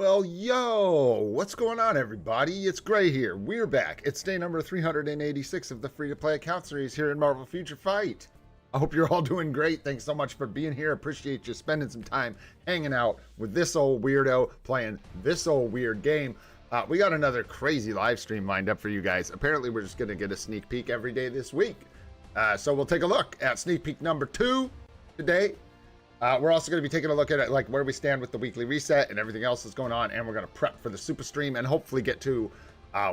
Well, yo, what's going on, everybody? It's Gray here. We're back. It's day number 386 of the free-to-play account series here in Marvel Future Fight. I hope you're all doing great. Thanks so much for being here. Appreciate you spending some time hanging out with this old weirdo, playing this old weird game. We got another crazy live stream lined up for you guys. Apparently, we're just going to get a sneak peek every day this week. So we'll take a look at sneak peek number 2 today. We're also going to be taking a look at it, like where we stand with the weekly reset and everything else that's going on, and we're going to prep for the Supa stream and hopefully get to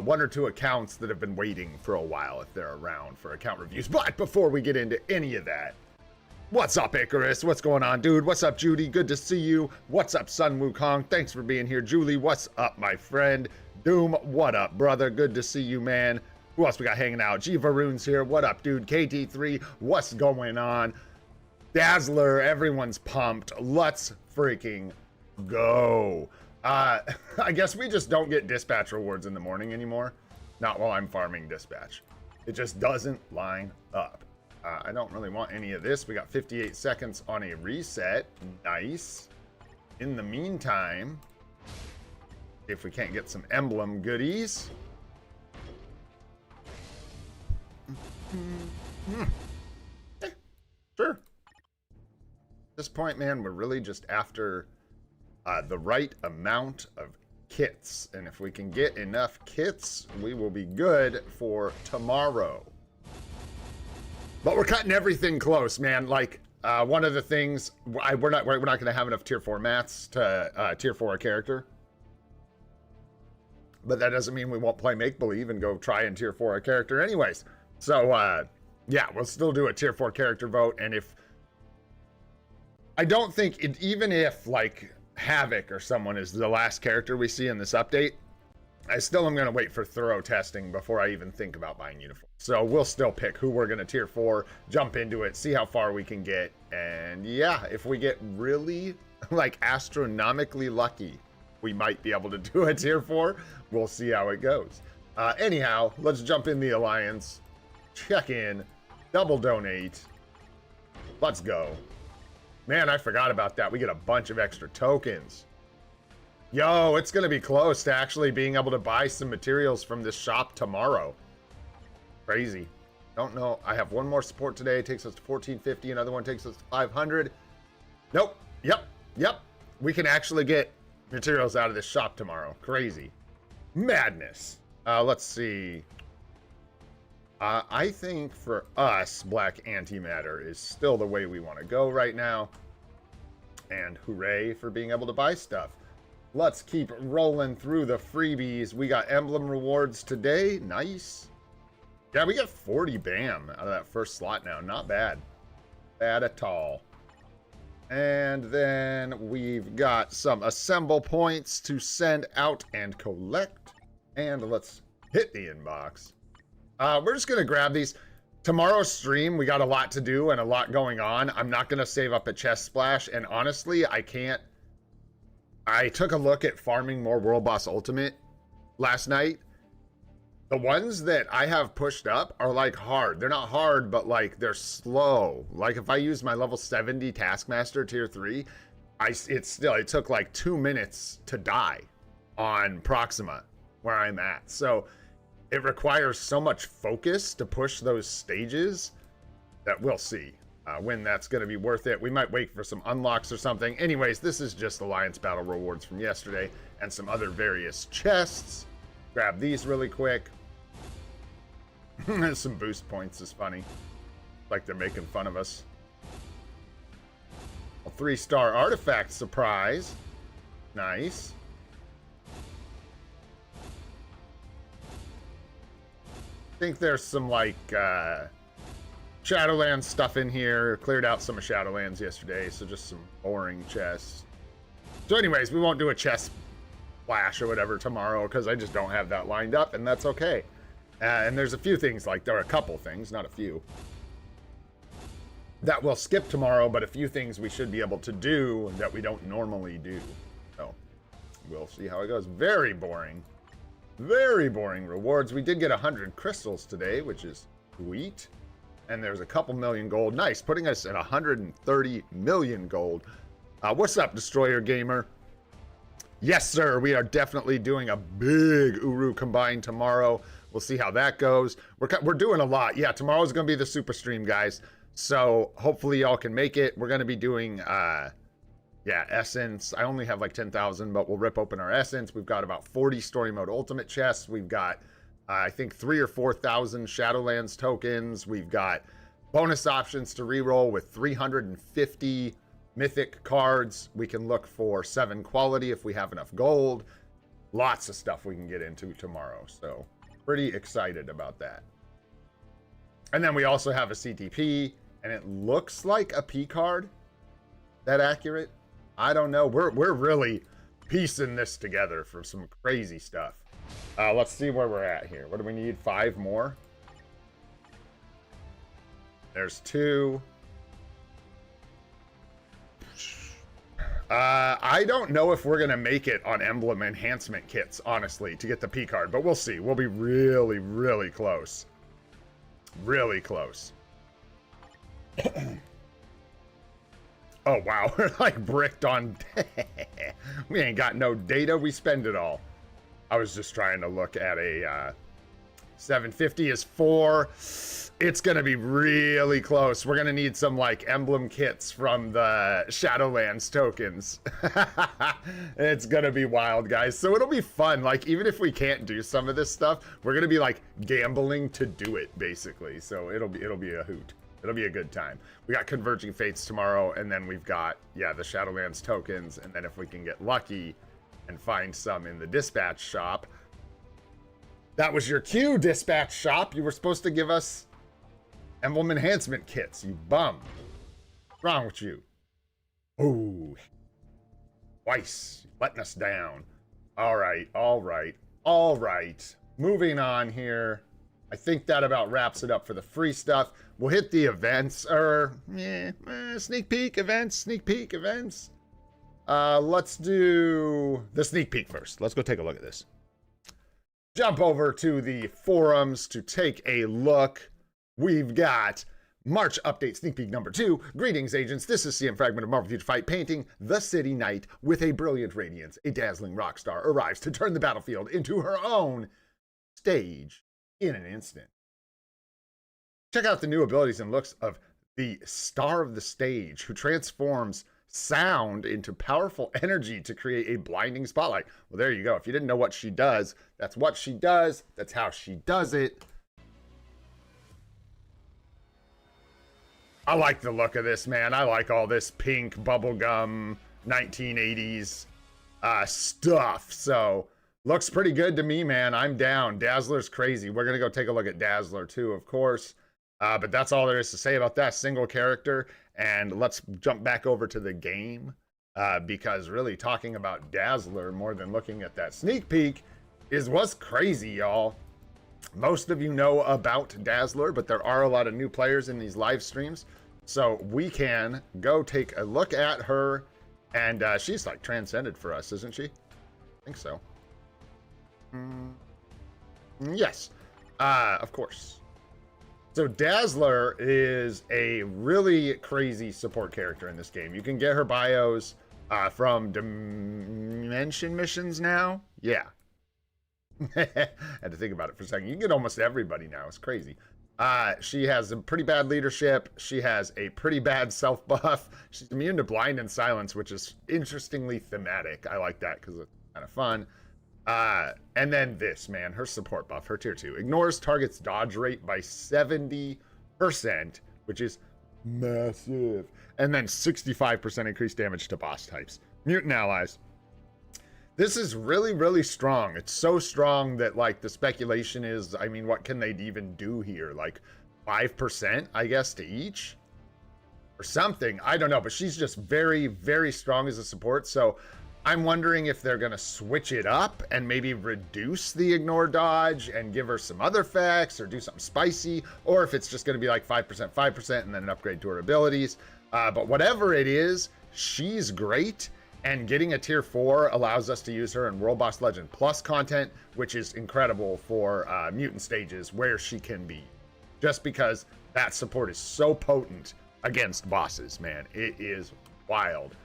one or two accounts that have been waiting for a while if they're around for account reviews. But before we get into any of that, what's up, Icarus? What's going on, dude? What's up, Judy? Good to see you. What's up, Sun Wukong? Thanks for being here. Julie, what's up, my friend? Doom, what up, brother? Good to see you, man. Who else we got hanging out? G Varoon's here. What up, dude? KT3, what's going on? Dazzler, everyone's pumped. Let's freaking go. I guess we just don't get dispatch rewards in the morning anymore. Not while I'm farming dispatch. It just doesn't line up. I don't really want any of this. We got 58 seconds on a reset. Nice. In the meantime, if we can't get some emblem goodies. Sure. At this point, man, we're really just after the right amount of kits. And if we can get enough kits, we will be good for tomorrow. But we're cutting everything close, man. Like, one of the things, we're not going to have enough tier 4 mats to tier 4 a character. But that doesn't mean we won't play make-believe and go try and tier 4 a character anyways. So, yeah, we'll still do a tier 4 character vote. And if I don't think it, even if like Havoc or someone is the last character we see in this update, I still am going to wait for thorough testing before I even think about buying uniforms. So we'll still pick who we're going to tier 4, jump into it, see how far we can get. And yeah, if we get really like astronomically lucky, we might be able to do a tier 4. We'll see how it goes. Anyhow, let's jump in the alliance, check in, double donate. Let's go. Man, I forgot about that. We get a bunch of extra tokens. Yo, it's going to be close to actually being able to buy some materials from this shop tomorrow. Crazy. Don't know. I have one more support today. It takes us to 1450. Another one takes us to 500. Nope. Yep. We can actually get materials out of this shop tomorrow. Crazy. Madness. Let's see. I think for us, black antimatter is still the way we want to go right now. And hooray for being able to buy stuff. Let's keep rolling through the freebies. We got emblem rewards today. Nice. Yeah, we got 40 BAM out of that first slot now. Not bad. Bad at all. And then we've got some assemble points to send out and collect. And let's hit the inbox. We're just going to grab these. Tomorrow's stream, we got a lot to do and a lot going on. I'm not going to save up a chest splash. And honestly, I can't. I took a look at farming more World Boss Ultimate last night. The ones that I have pushed up are like hard. They're not hard, but like they're slow. Like if I use my level 70 Taskmaster tier 3, it took like 2 minutes to die on Proxima where I'm at. So it requires so much focus to push those stages that we'll see when that's going to be worth it. We might wait for some unlocks or something. Anyways, this is just Alliance Battle rewards from yesterday and some other various chests. Grab these really quick. Some boost points is funny. Like they're making fun of us. A 3-star artifact surprise. Nice. I think there's some like Shadowlands stuff in here. Cleared out some of Shadowlands yesterday, so just some boring chests. So anyways, we won't do a chest flash or whatever tomorrow because I just don't have that lined up, and that's okay. And there's a few things, like there are a couple things, not a few, that we'll skip tomorrow, but a few things we should be able to do that we don't normally do. So we'll see how it goes. Very boring. Very boring rewards. We did get 100 crystals today, which is sweet. And there's a couple million gold. Nice, putting us at 130 million gold. What's up, Destroyer Gamer? Yes, sir. We are definitely doing a big Uru combine tomorrow. We'll see how that goes. We're doing a lot. Yeah, tomorrow's going to be the super stream, guys. So hopefully y'all can make it. We're going to be doing, yeah, Essence. I only have like 10,000, but we'll rip open our Essence. We've got about 40 story mode ultimate chests. We've got, I think, 3,000 or 4,000 Shadowlands tokens. We've got bonus options to reroll with 350 mythic cards. We can look for 7 quality if we have enough gold. Lots of stuff we can get into tomorrow. So pretty excited about that. And then we also have a CTP, and it looks like a P card. That accurate? I don't know. We're really piecing this together for some crazy stuff. Let's see where we're at here. What do we need? 5 more? There's 2. I don't know if we're going to make it on emblem enhancement kits, honestly, to get the P card, but we'll see. We'll be really, really close. Really close. Oh, wow. We're like bricked on. We ain't got no data. We spend it all. I was just trying to look at a 750 is 4. It's going to be really close. We're going to need some like emblem kits from the Shadowlands tokens. It's going to be wild, guys. So it'll be fun. Like, even if we can't do some of this stuff, we're going to be like gambling to do it, basically. So it'll be a hoot. It'll be a good time. We got Converging Fates tomorrow, and then we've got, yeah, the Shadowlands tokens. And then if we can get lucky and find some in the dispatch shop. That was your cue, dispatch shop. You were supposed to give us emblem enhancement kits, you bum. What's wrong with you? Oh, twice. Letting us down. All right, all right, all right. Moving on here. I think that about wraps it up for the free stuff. We'll hit the events, or sneak peek events, Let's do the sneak peek first. Let's go take a look at this. Jump over to the forums to take a look. We've got March update sneak peek number 2. Greetings, agents. This is CM Fragment of Marvel Future Fight painting the City Knight with a brilliant radiance. A dazzling rock star arrives to turn the battlefield into her own stage in an instant. Check out the new abilities and looks of the star of the stage, who transforms sound into powerful energy to create a blinding spotlight. Well, there you go. If you didn't know what she does, that's what she does. That's how she does it. I like the look of this, man. I like all this pink bubblegum 1980s stuff. So looks pretty good to me, man. I'm down. Dazzler's crazy. We're going to go take a look at Dazzler too, of course. But that's all there is to say about that single character. And let's jump back over to the game. Because really talking about Dazzler more than looking at that sneak peek is what's crazy, y'all. Most of you know about Dazzler, but there are a lot of new players in these live streams. So we can go take a look at her. And she's like transcended for us, isn't she? I think so. Yes, of course. So Dazzler is a really crazy support character in this game. You can get her bios from Dimension missions now. Yeah. Had to think about it for a second. You can get almost everybody now. It's crazy. She has a pretty bad leadership. She has a pretty bad self buff. She's immune to blind and silence, which is interestingly thematic. I like that because it's kind of fun. And then this, man, her support buff, her tier 2, ignores target's dodge rate by 70%, which is massive. And then 65% increased damage to boss types. Mutant allies. This is really, really strong. It's so strong that, like, the speculation is, I mean, what can they even do here? Like, 5%, I guess, to each? Or something. I don't know, but she's just very, very strong as a support, so I'm wondering if they're going to switch it up and maybe reduce the ignore dodge and give her some other effects or do something spicy, or if it's just going to be like 5%, and then an upgrade to her abilities. But whatever it is, she's great, and getting a tier 4 allows us to use her in World Boss Legend Plus content, which is incredible for mutant stages where she can be. Just because that support is so potent against bosses, man. It is wild.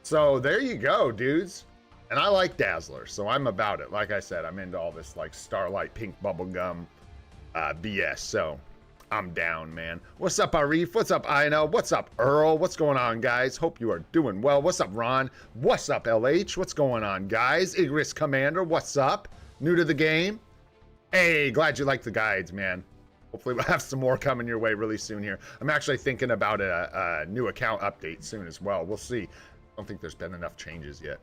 So there you go, dudes. And I like Dazzler, so I'm about it. Like I said, I'm into all this like Starlight Pink Bubblegum BS, so I'm down, man. What's up, Arif? What's up, Ino? What's up, Earl? What's going on, guys? Hope you are doing well. What's up, Ron? What's up, LH? What's going on, guys? Igris Commander, what's up? New to the game? Hey, glad you like the guides, man. Hopefully we'll have some more coming your way really soon here. I'm actually thinking about a new account update soon as well. We'll see. I don't think there's been enough changes yet.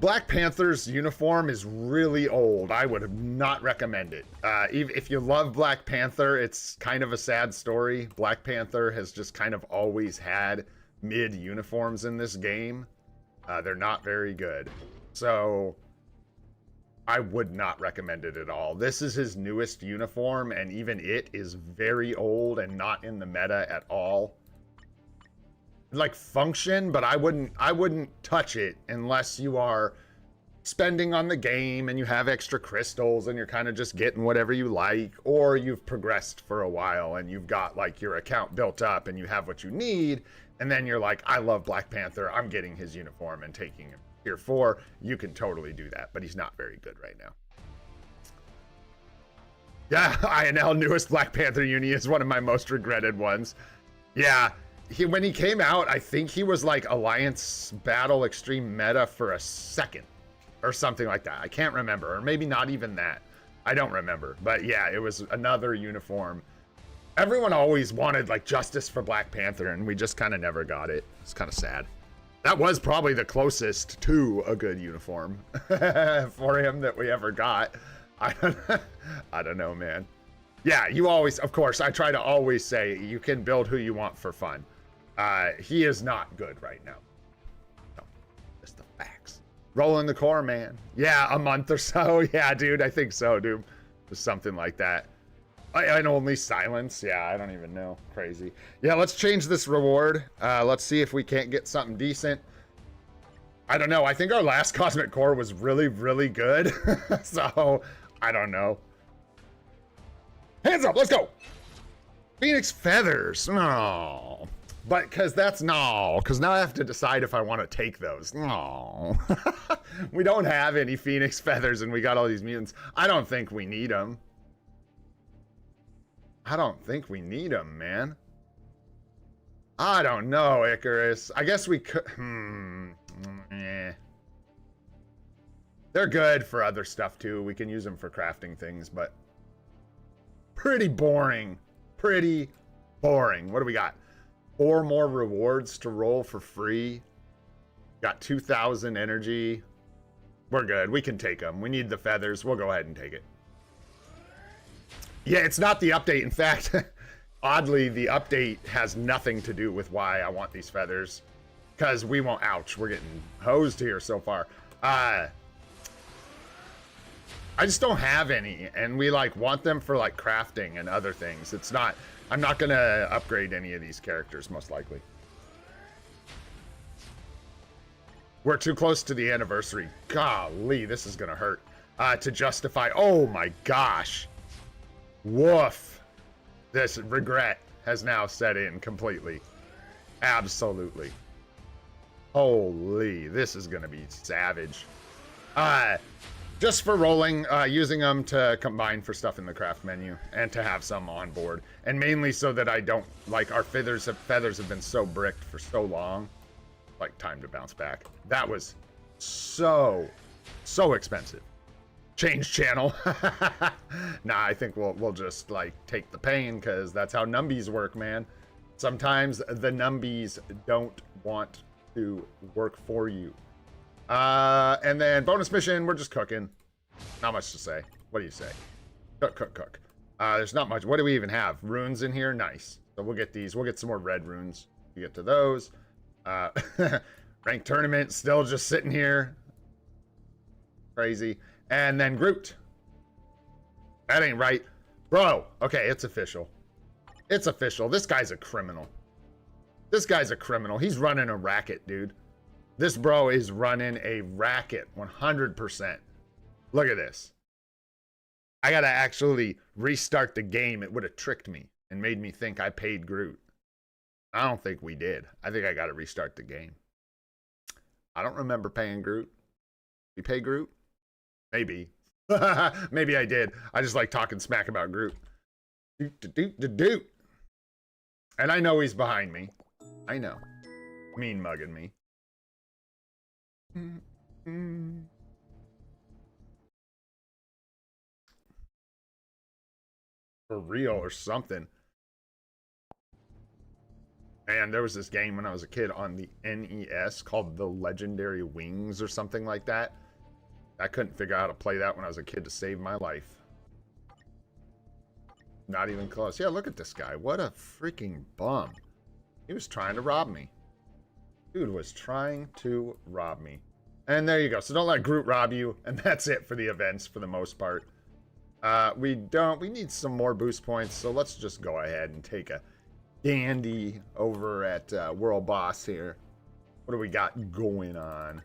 Black Panther's uniform is really old. I would not recommend it. If you love Black Panther, it's kind of a sad story. Black Panther has just kind of always had mid uniforms in this game. They're not very good. So I would not recommend it at all. This is his newest uniform, and even it is very old and not in the meta at all. Like function, but I wouldn't touch it unless you are spending on the game and you have extra crystals and you're kind of just getting whatever you like, or you've progressed for a while and you've got like your account built up and you have what you need, and then you're like, I love Black Panther, I'm getting his uniform and taking him tier 4. You can totally do that, but he's not very good right now. Yeah, INL newest Black Panther uni is one of my most regretted ones. Yeah. When he came out, I think he was like Alliance Battle Extreme Meta for a second or something like that. I can't remember, or maybe not even that. I don't remember, but yeah, it was another uniform. Everyone always wanted like justice for Black Panther, and we just kind of never got it. It's kind of sad. That was probably the closest to a good uniform for him that we ever got. I don't know, man. Yeah, you always, of course, I try to always say you can build who you want for fun. He is not good right now. No, just the facts. Rolling the core, man. Yeah, a month or so. Yeah, dude, I think so, dude. Just something like that. And only silence. Yeah, I don't even know. Crazy. Yeah, let's change this reward. Let's see if we can't get something decent. I don't know. I think our last Cosmic Core was really, really good. So, I don't know. Hands up, let's go. Phoenix Feathers. No. But because now I have to decide if I want to take those. No. We don't have any Phoenix Feathers and we got all these mutants. I don't think we need them. I don't think we need them, man. I don't know, Icarus. I guess we could. They're good for other stuff too. We can use them for crafting things, but pretty boring. Pretty boring. What do we got? 4 more rewards to roll for free. Got 2,000 energy. We're good. We can take them. We need the feathers. We'll go ahead and take it. Yeah, it's not the update. In fact, oddly, the update has nothing to do with why I want these feathers. Because we won't. Ouch. We're getting hosed here so far. I just don't have any, and we like want them for like crafting and other things. It's not, I'm not gonna upgrade any of these characters most likely. We're too close to the anniversary. Golly, this is gonna hurt to justify. Oh my gosh. Woof. This regret has now set in completely. Absolutely. Holy, this is gonna be savage. Just for rolling, using them to combine for stuff in the craft menu and to have some on board. And mainly so that I don't, like, our feathers have been so bricked for so long. Like, time to bounce back. That was so expensive. Change channel. Nah, I think we'll just, like, take the pain because that's how numbies work, man. Sometimes the numbies don't want to work for you. And then bonus mission, we're just cooking. Not much to say. What do you say? Cook. There's not much. What do we even have? Runes in here? Nice. So we'll get these. We'll get some more red runes. We get to those. Ranked tournament, still just sitting here. Crazy. And then Groot. That ain't right. Bro, okay, it's official. It's official. This guy's a criminal. This guy's a criminal. He's running a racket, dude. This bro is running a racket, 100%. Look at this. I gotta actually restart the game. It would have tricked me and made me think I paid Groot. I don't think we did. I think I gotta restart the game. I don't remember paying Groot. We pay Groot? Maybe. Maybe I did. I just like talking smack about Groot. Doot. And I know he's behind me. I know. Mean mugging me. For real or something. Man, there was this game when I was a kid on the NES called The Legendary Wings or something like that. I couldn't figure out how to play that when I was a kid to save my life. Not even close. Yeah, look at this guy. What a freaking bum. He was trying to rob me. Dude was trying to rob me. And there you go. So don't let Groot rob you. And that's it for the events for the most part. We need some more boost points. So let's just go ahead and take a dandy over at World Boss here. What do we got going on?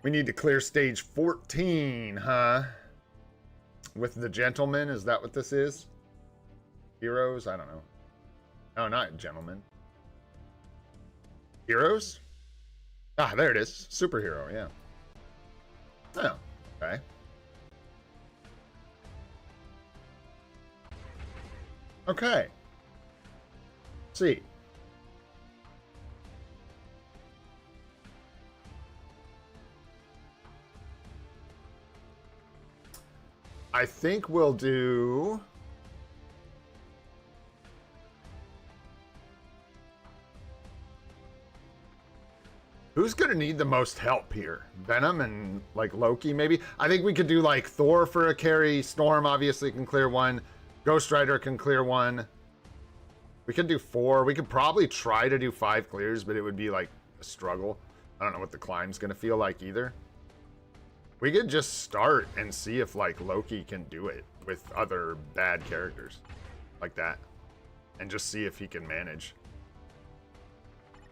We need to clear stage 14, huh? With the gentleman, is that what this is? Heroes? I don't know. No, not gentlemen. Heroes? Ah, there it is. Superhero, yeah. Oh, okay. Okay. See. I think we'll do... Who's gonna need the most help here? Venom and, like, Loki, maybe? I think we could do, like, Thor for a carry. Storm, obviously, can clear one. Ghost Rider can clear one. We could do 4. We could probably try to do 5 clears, but it would be, like, a struggle. I don't know what the climb's gonna feel like, either. We could just start and see if, like, Loki can do it with other bad characters. Like that. And just see if he can manage.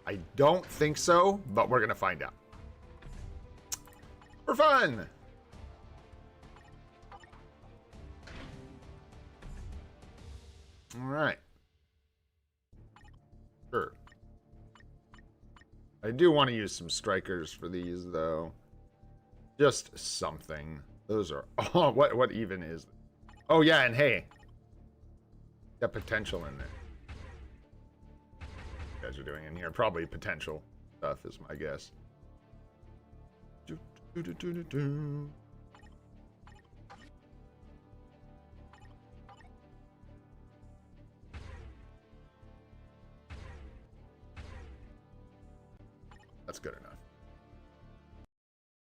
I don't think so, but we're gonna find out. For fun! Alright. Sure. I do want to use some strikers for these, though. Just something. Those are... Oh, what even is... Oh, yeah, and hey. Got potential in there. You guys are doing in here. Probably potential stuff is my guess. That's good enough.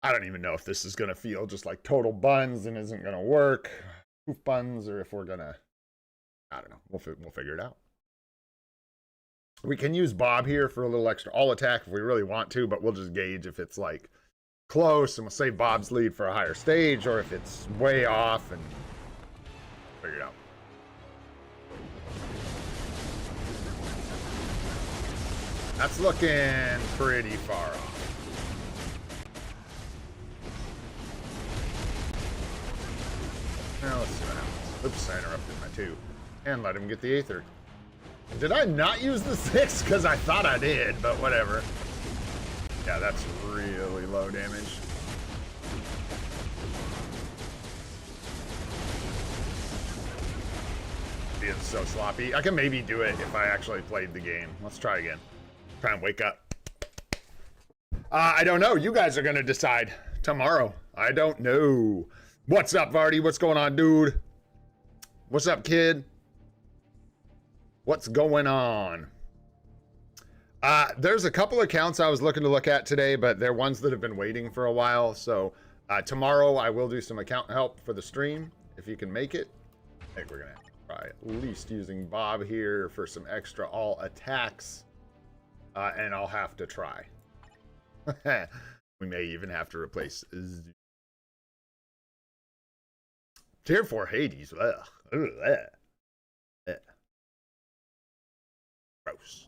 I don't even know if this is going to feel just like total buns and isn't going to work. Poof buns, or if we're going to... I don't know. We'll figure it out. We can use Bob here for a little extra all attack if we really want to, but we'll just gauge if it's like close and we'll save Bob's lead for a higher stage, or if it's way off and figure it out. That's looking pretty far off. Now let's see what happens. Oops, I interrupted my 2. And let him get the Aether. Did I not use the 6? Because I thought I did, but whatever. Yeah, that's really low damage. Being so sloppy. I can maybe do it if I actually played the game. Let's try again. Try and wake up. I don't know. You guys are going to decide tomorrow. I don't know. What's up, Vardy? What's going on, dude? What's up, kid? What's going on? There's a couple accounts I was looking to look at today, but they're ones that have been waiting for a while. So tomorrow I will do some account help for the stream, if you can make it. I think we're going to try at least using Bob here for some extra all attacks. And I'll have to try. We may even have to replace Tier 4 Hades. Ugh. Ugh. Gross.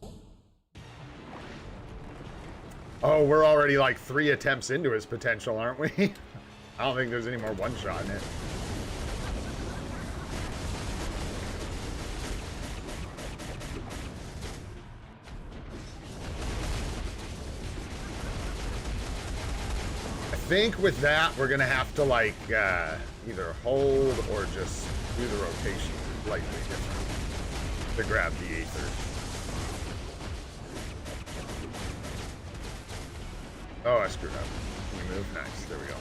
Oh, we're already like 3 attempts into his potential, aren't we? I don't think there's any more one shot in it. think with that, we're gonna have to like either hold or just do the rotation slightly different to grab the Aether. Oh, I screwed up. Can we move? Nice. There we go.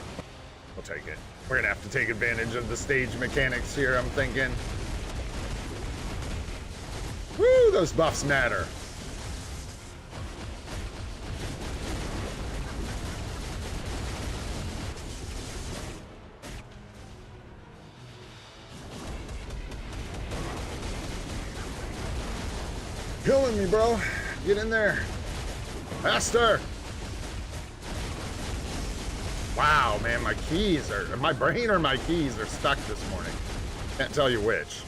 We'll take it. We're gonna have to take advantage of the stage mechanics here, I'm thinking. Woo, those buffs matter. Killing me, bro. Get in there. Faster. Wow, man, my keys are, my brain or my keys are stuck this morning. Can't tell you which.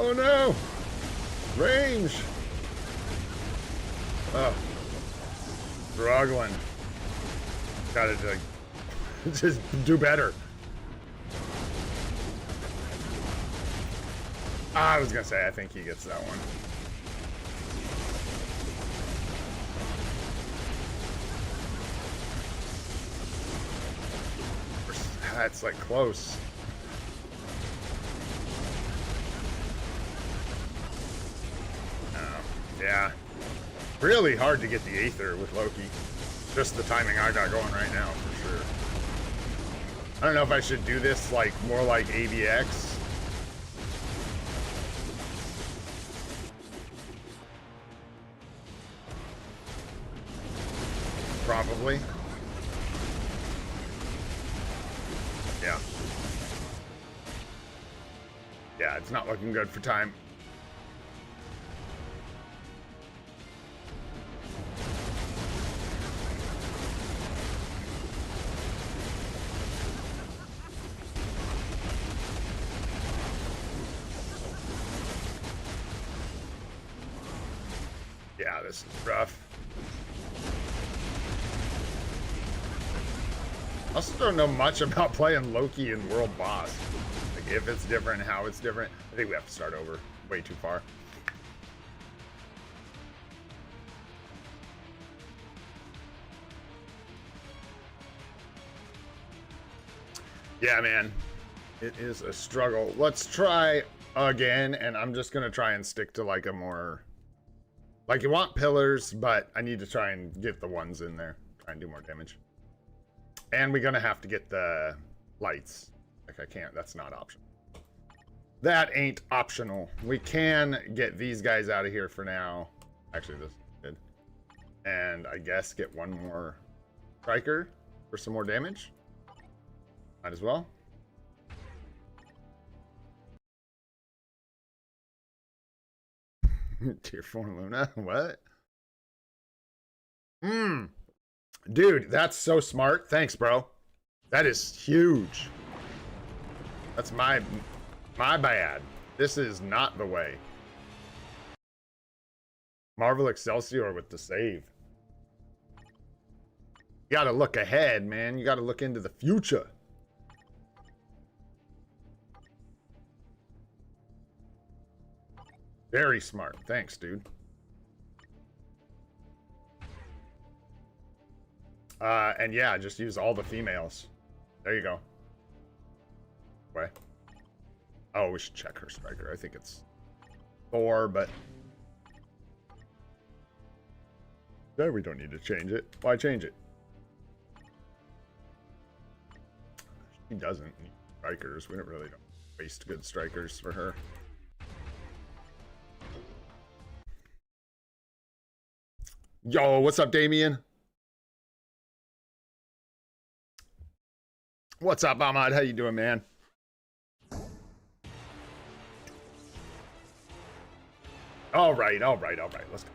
Oh no! Range! Oh. Struggling. Gotta like, just do better. I was gonna say, I think he gets that one. That's like close. Yeah, really hard to get the Aether with Loki. Just the timing I got going right now, for sure. I don't know if I should do this like more like ABX. Probably. Yeah. Yeah, it's not looking good for time. Yeah, this is rough. I also don't know much about playing Loki in World Boss. Like, if it's different, how it's different. I think we have to start over. Way too far. Yeah, man. It is a struggle. Let's try again, and I'm just gonna try and stick to like a more... Like, you want pillars, but I need to try and get the ones in there. Try and do more damage. And we're gonna have to get the lights. Like, I can't, that's not optional. That ain't optional. We can get these guys out of here for now. Actually, this is good. And I guess get one more striker for some more damage. Might as well. Tier 4 Luna? What? Dude, that's so smart. Thanks, bro. That is huge. That's my bad. This is not the way. Marvel Excelsior with the save. You gotta look ahead, man. You gotta look into the future. Very smart. Thanks, dude. And yeah, just use all the females. There you go. Wait. Oh, we should check her striker. I think it's 4, but... No, we don't need to change it. Why change it? She doesn't need strikers. We don't really waste good strikers for her. Yo, what's up, Damien? What's up, Ahmad? How you doing, man? All right, all right, all right. Let's go.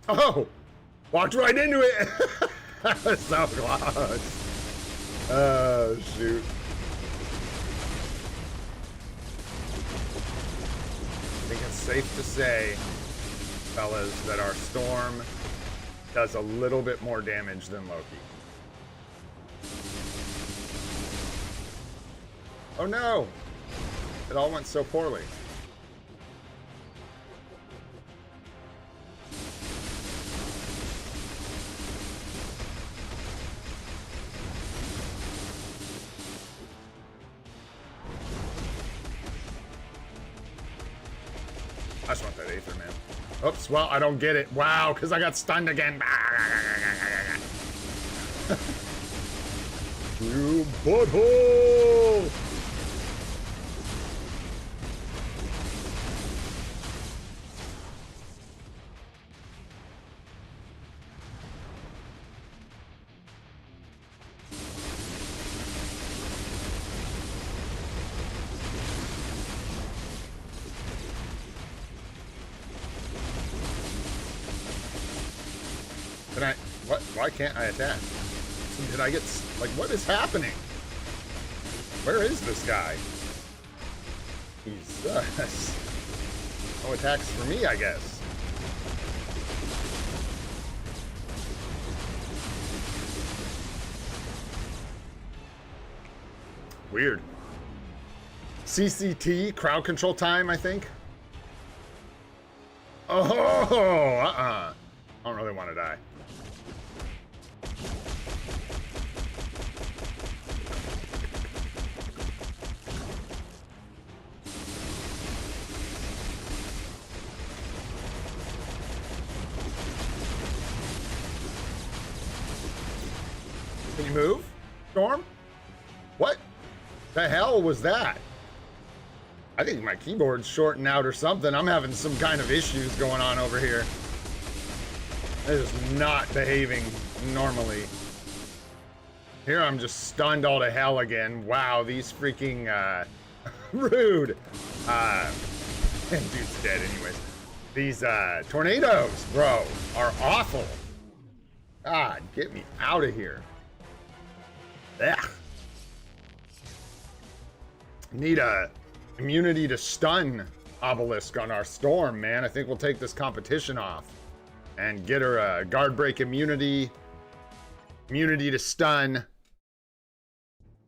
Oh, walked right into it. That was so close. Oh, shoot. I think it's safe to say, fellas, that our storm does a little bit more damage than Loki. Oh no! It all went so poorly. I just want that Aether, man. Oops, well, I don't get it. Wow, because I got stunned again. You butthole! Can I, what, why can't I attack? Did I get, like, what is happening? Where is this guy? Jesus. No attacks for me, I guess. Weird. CCT, crowd control time, I think. Oh, I don't really want to die. Can you move, Storm? What the hell was that? I think my keyboard's shorting out or something. I'm having some kind of issues going on over here. It is not behaving normally. Here I'm just stunned all to hell again. Wow, these freaking, rude. Dude's dead anyways. These, tornadoes, bro, are awful. God, get me out of here. Ugh. Need a immunity to stun obelisk on our storm, man. I think we'll take this competition off and get her a guard break immunity, immunity to stun,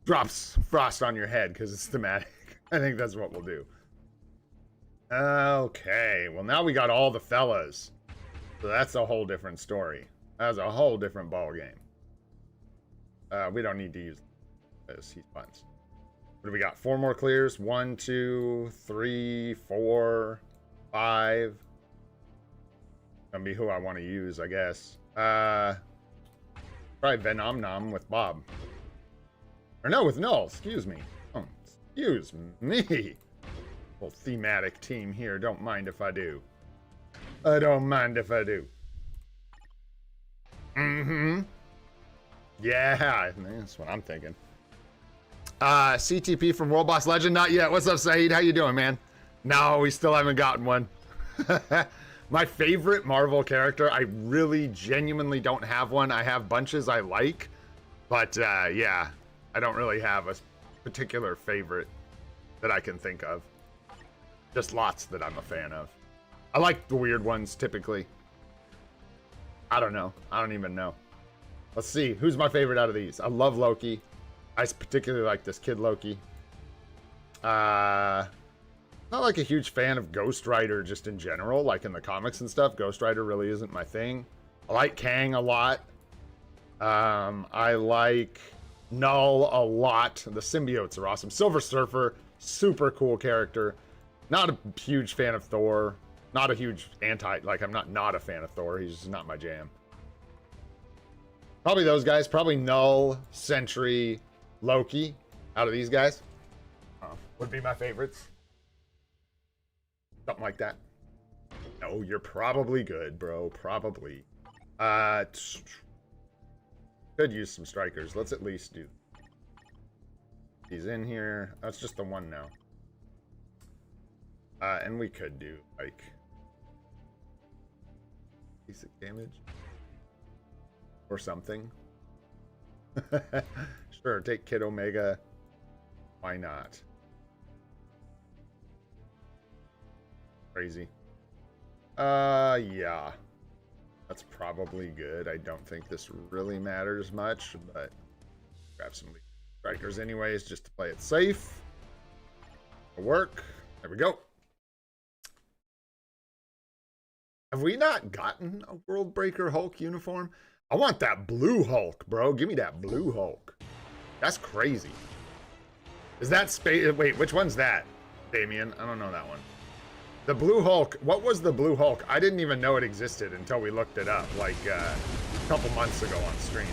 drops frost on your head because it's thematic. I think that's what we'll do. Okay, well now we got all the fellas, so that's a whole different story. That's a whole different ball game. We don't need to use this. He's buns. What do we got? 4 more clears. 1, 2, 3, 4, 5. Gonna be who I want to use, I guess. Probably Venomnom with Bob. Or no, with Null. Excuse me. Oh, excuse me. Little thematic team here. Don't mind if I do. I don't mind if I do. Mm-hmm. Yeah, that's what I'm thinking. CTP from World Boss Legend, not yet. What's up, Saeed? How you doing, man? No, we still haven't gotten one. My favorite Marvel character, I really genuinely don't have one. I have bunches I like, but yeah, I don't really have a particular favorite that I can think of. Just lots that I'm a fan of. I like the weird ones, typically. I don't know. I don't even know. Let's see. Who's my favorite out of these? I love Loki. I particularly like this kid Loki. Not like a huge fan of Ghost Rider just in general, like in the comics and stuff. Ghost Rider really isn't my thing. I like Kang a lot. I like Null a lot. The symbiotes are awesome. Silver Surfer, super cool character. Not a huge fan of Thor. Not a huge like I'm not a fan of Thor. He's just not my jam. Probably those guys. Probably Null, Sentry, Loki. Out of these guys, would be my favorites. Something like that. No, you're probably good, bro. Probably. Could use some strikers. Let's at least do. He's in here. That's just the one now. And we could do like basic damage or something. Sure, take Kid Omega. Why not? Crazy. Yeah. That's probably good. I don't think this really matters much, but grab some strikers anyways, just to play it safe. It'll work. There we go. Have we not gotten a World Breaker Hulk uniform? I want that blue Hulk, bro. Give me that blue Hulk. That's crazy. Is that space? Wait, which one's that, Damien? I don't know that one. The blue Hulk, what was the blue Hulk? I didn't even know it existed until we looked it up like a couple months ago on stream.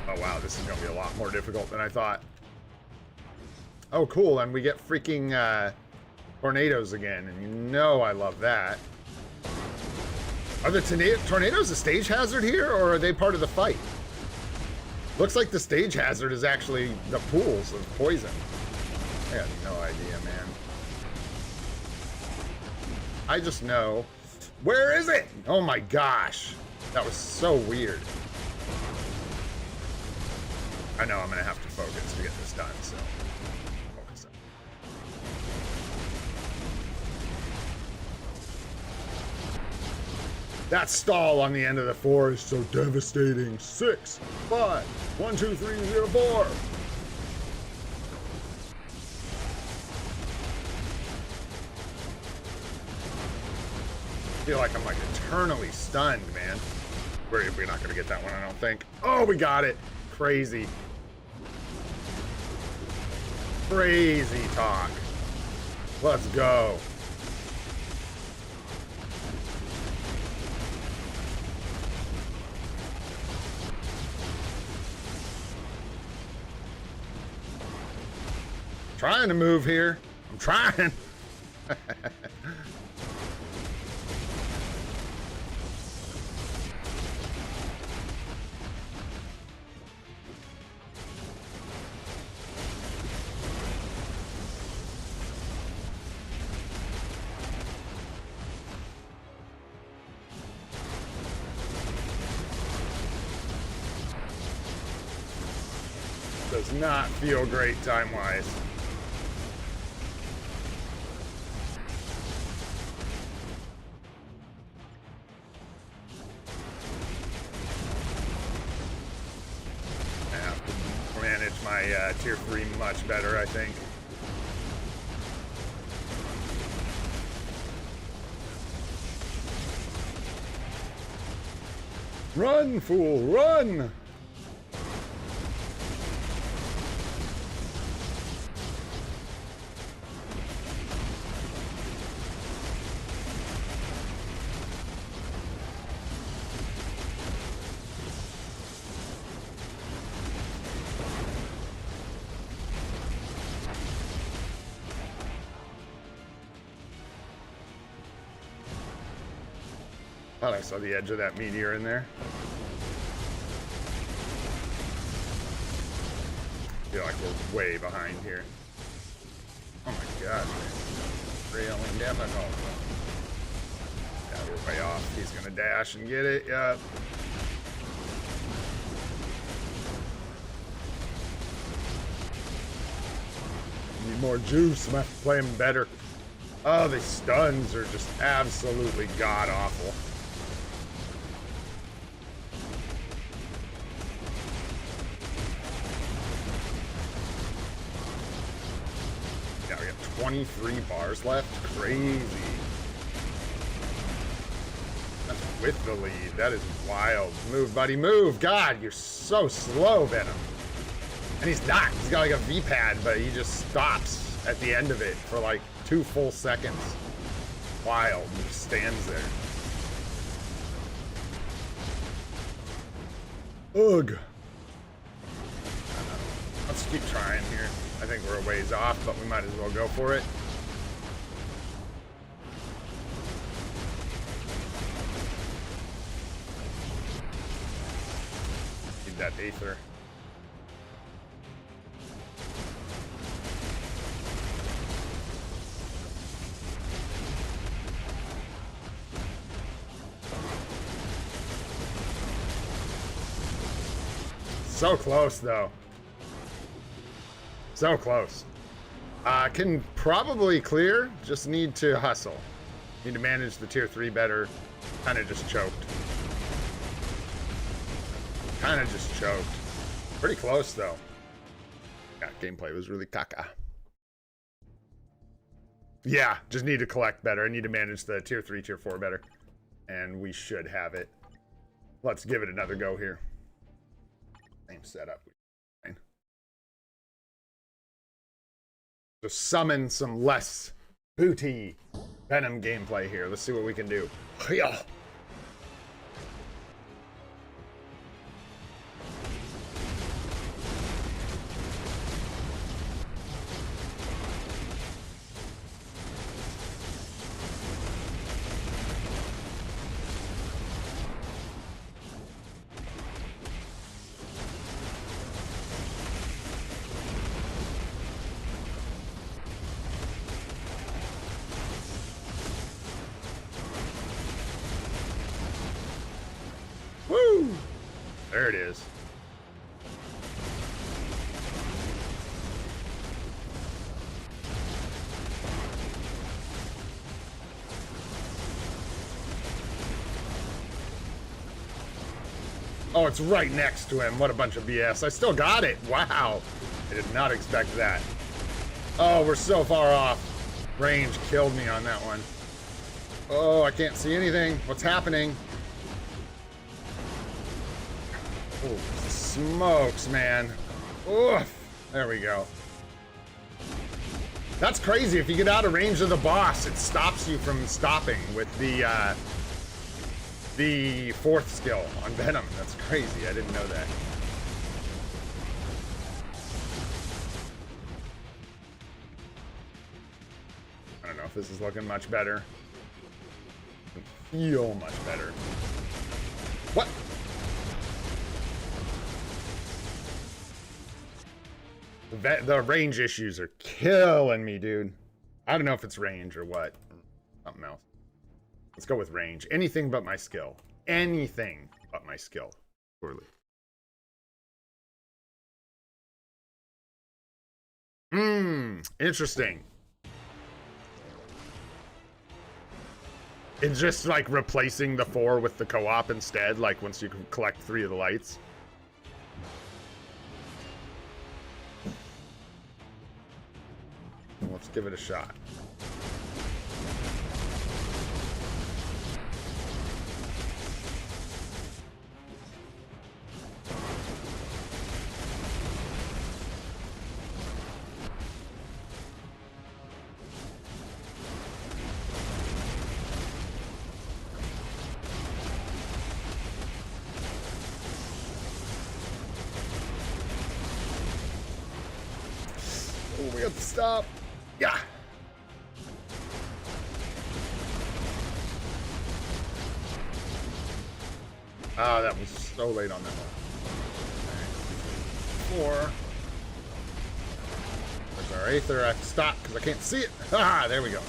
Oh wow, this is gonna be a lot more difficult than I thought. Oh cool, and we get freaking tornadoes again, and you know I love that. Are the tornadoes a stage hazard here, or are they part of the fight? Looks like the stage hazard is actually the pools of poison. I got no idea, man. I just know. Where is it? Oh my gosh. That was so weird. I know I'm gonna have to focus to get this done, so focus. That stall on the end of the 4 is so devastating. 6, 5, 1, 2, 3, 0, 4. I feel like I'm like eternally stunned, man. We're not gonna get that one, I don't think. Oh, we got it. Crazy. Crazy talk. Let's go. Trying to move here. I'm trying. Does not feel great time-wise. I have to manage my tier 3 much better, I think. Run, fool, run! Thought I saw the edge of that meteor in there. I feel like we're way behind here. Oh my gosh, man. Railing difficult. Yeah, we're way off. He's gonna dash and get it. Yep. Need more juice. I'm gonna have to play him better. Oh, the stuns are just absolutely god-awful. Yeah, we have 23 bars left. Crazy. That's with the lead. That is wild. Move, buddy, move. God, you're so slow, Venom. And he's not. He's got like a V-pad, but he just stops at the end of it for like 2 full seconds. Wild. He just stands there. Ugh. Let's keep trying here. I think we're a ways off, but we might as well go for it. need that Aether. So close, though. So close. Can probably clear. Just need to hustle. Need to manage the tier 3 better. Kind of just choked. Kind of just choked. Pretty close, though. Yeah, gameplay was really caca. Yeah, just need to collect better. I need to manage the tier 3, tier 4 better. And we should have it. Let's give it another go here. Same setup. So summon some less booty Venom gameplay here. Let's see what we can do. Yeah. Woo! There it is. Oh, it's right next to him. What a bunch of BS. I still got it. Wow. I did not expect that. Oh, we're so far off. Range killed me on that one. Oh, I can't see anything. What's happening? Oh, smokes, man. Oof. There we go. That's crazy. If you get out of range of the boss, it stops you from stopping with the fourth skill on Venom. That's crazy. I didn't know that. I don't know if this is looking much better. Doesn't feel much better. What? The range issues are killing me, dude. I don't know if it's range or what. Something else. Let's go with range. Anything but my skill. Anything but my skill. Poorly. Interesting. It's just like replacing the 4 with the co-op instead, like once you can collect 3 of the lights. Let's give it a shot. Oh, we got to stop. Yeah. Ah, that was so late on that one. 4. There's our Aether. I have to stop because I can't see it. Ah, there we go.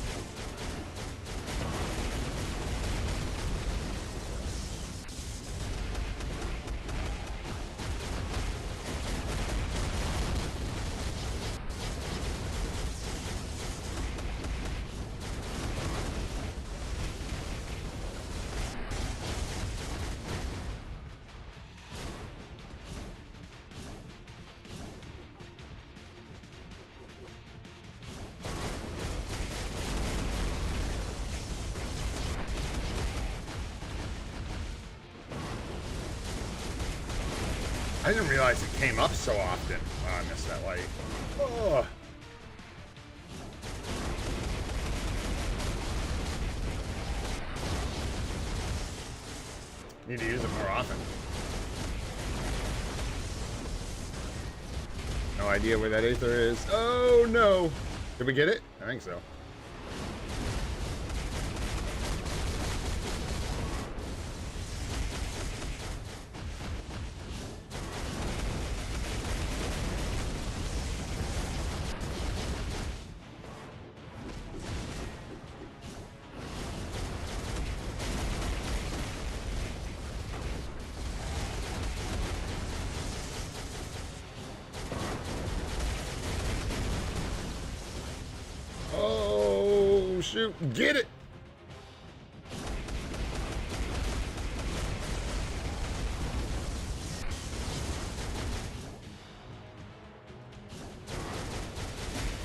I didn't realize it came up so often. Oh, I missed that light. Oh. Need to use it more often. No idea where that Aether is. Oh no! Did we get it? I think so. shoot. Get it.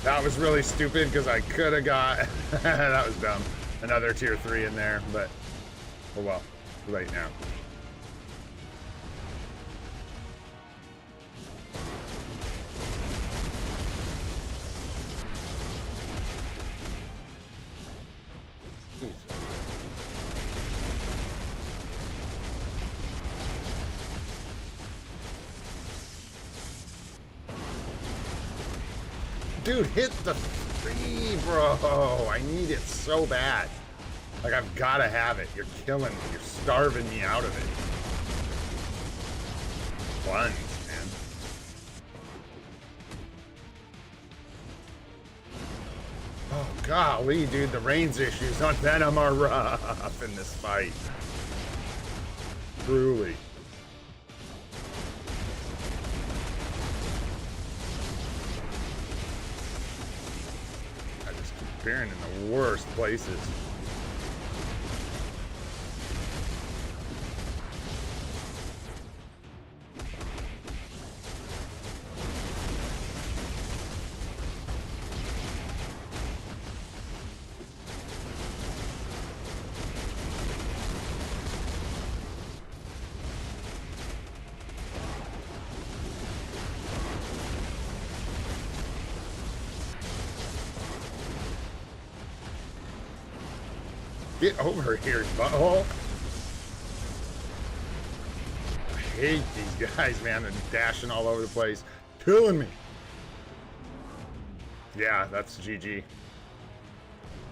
That was really stupid because I could have got... that was dumb. Another tier 3 in there, but... oh well. Too late now. Dude, hit the 3, bro. I need it so bad. Like, I've got to have it. You're killing me. You're starving me out of it. Plunge, man. Oh, golly, dude. The range issues on Venom are rough in this fight. Truly. Appearing in the worst places. Get over here, butthole. I hate these guys, man. They're dashing all over the place. Killing me. Yeah, that's GG.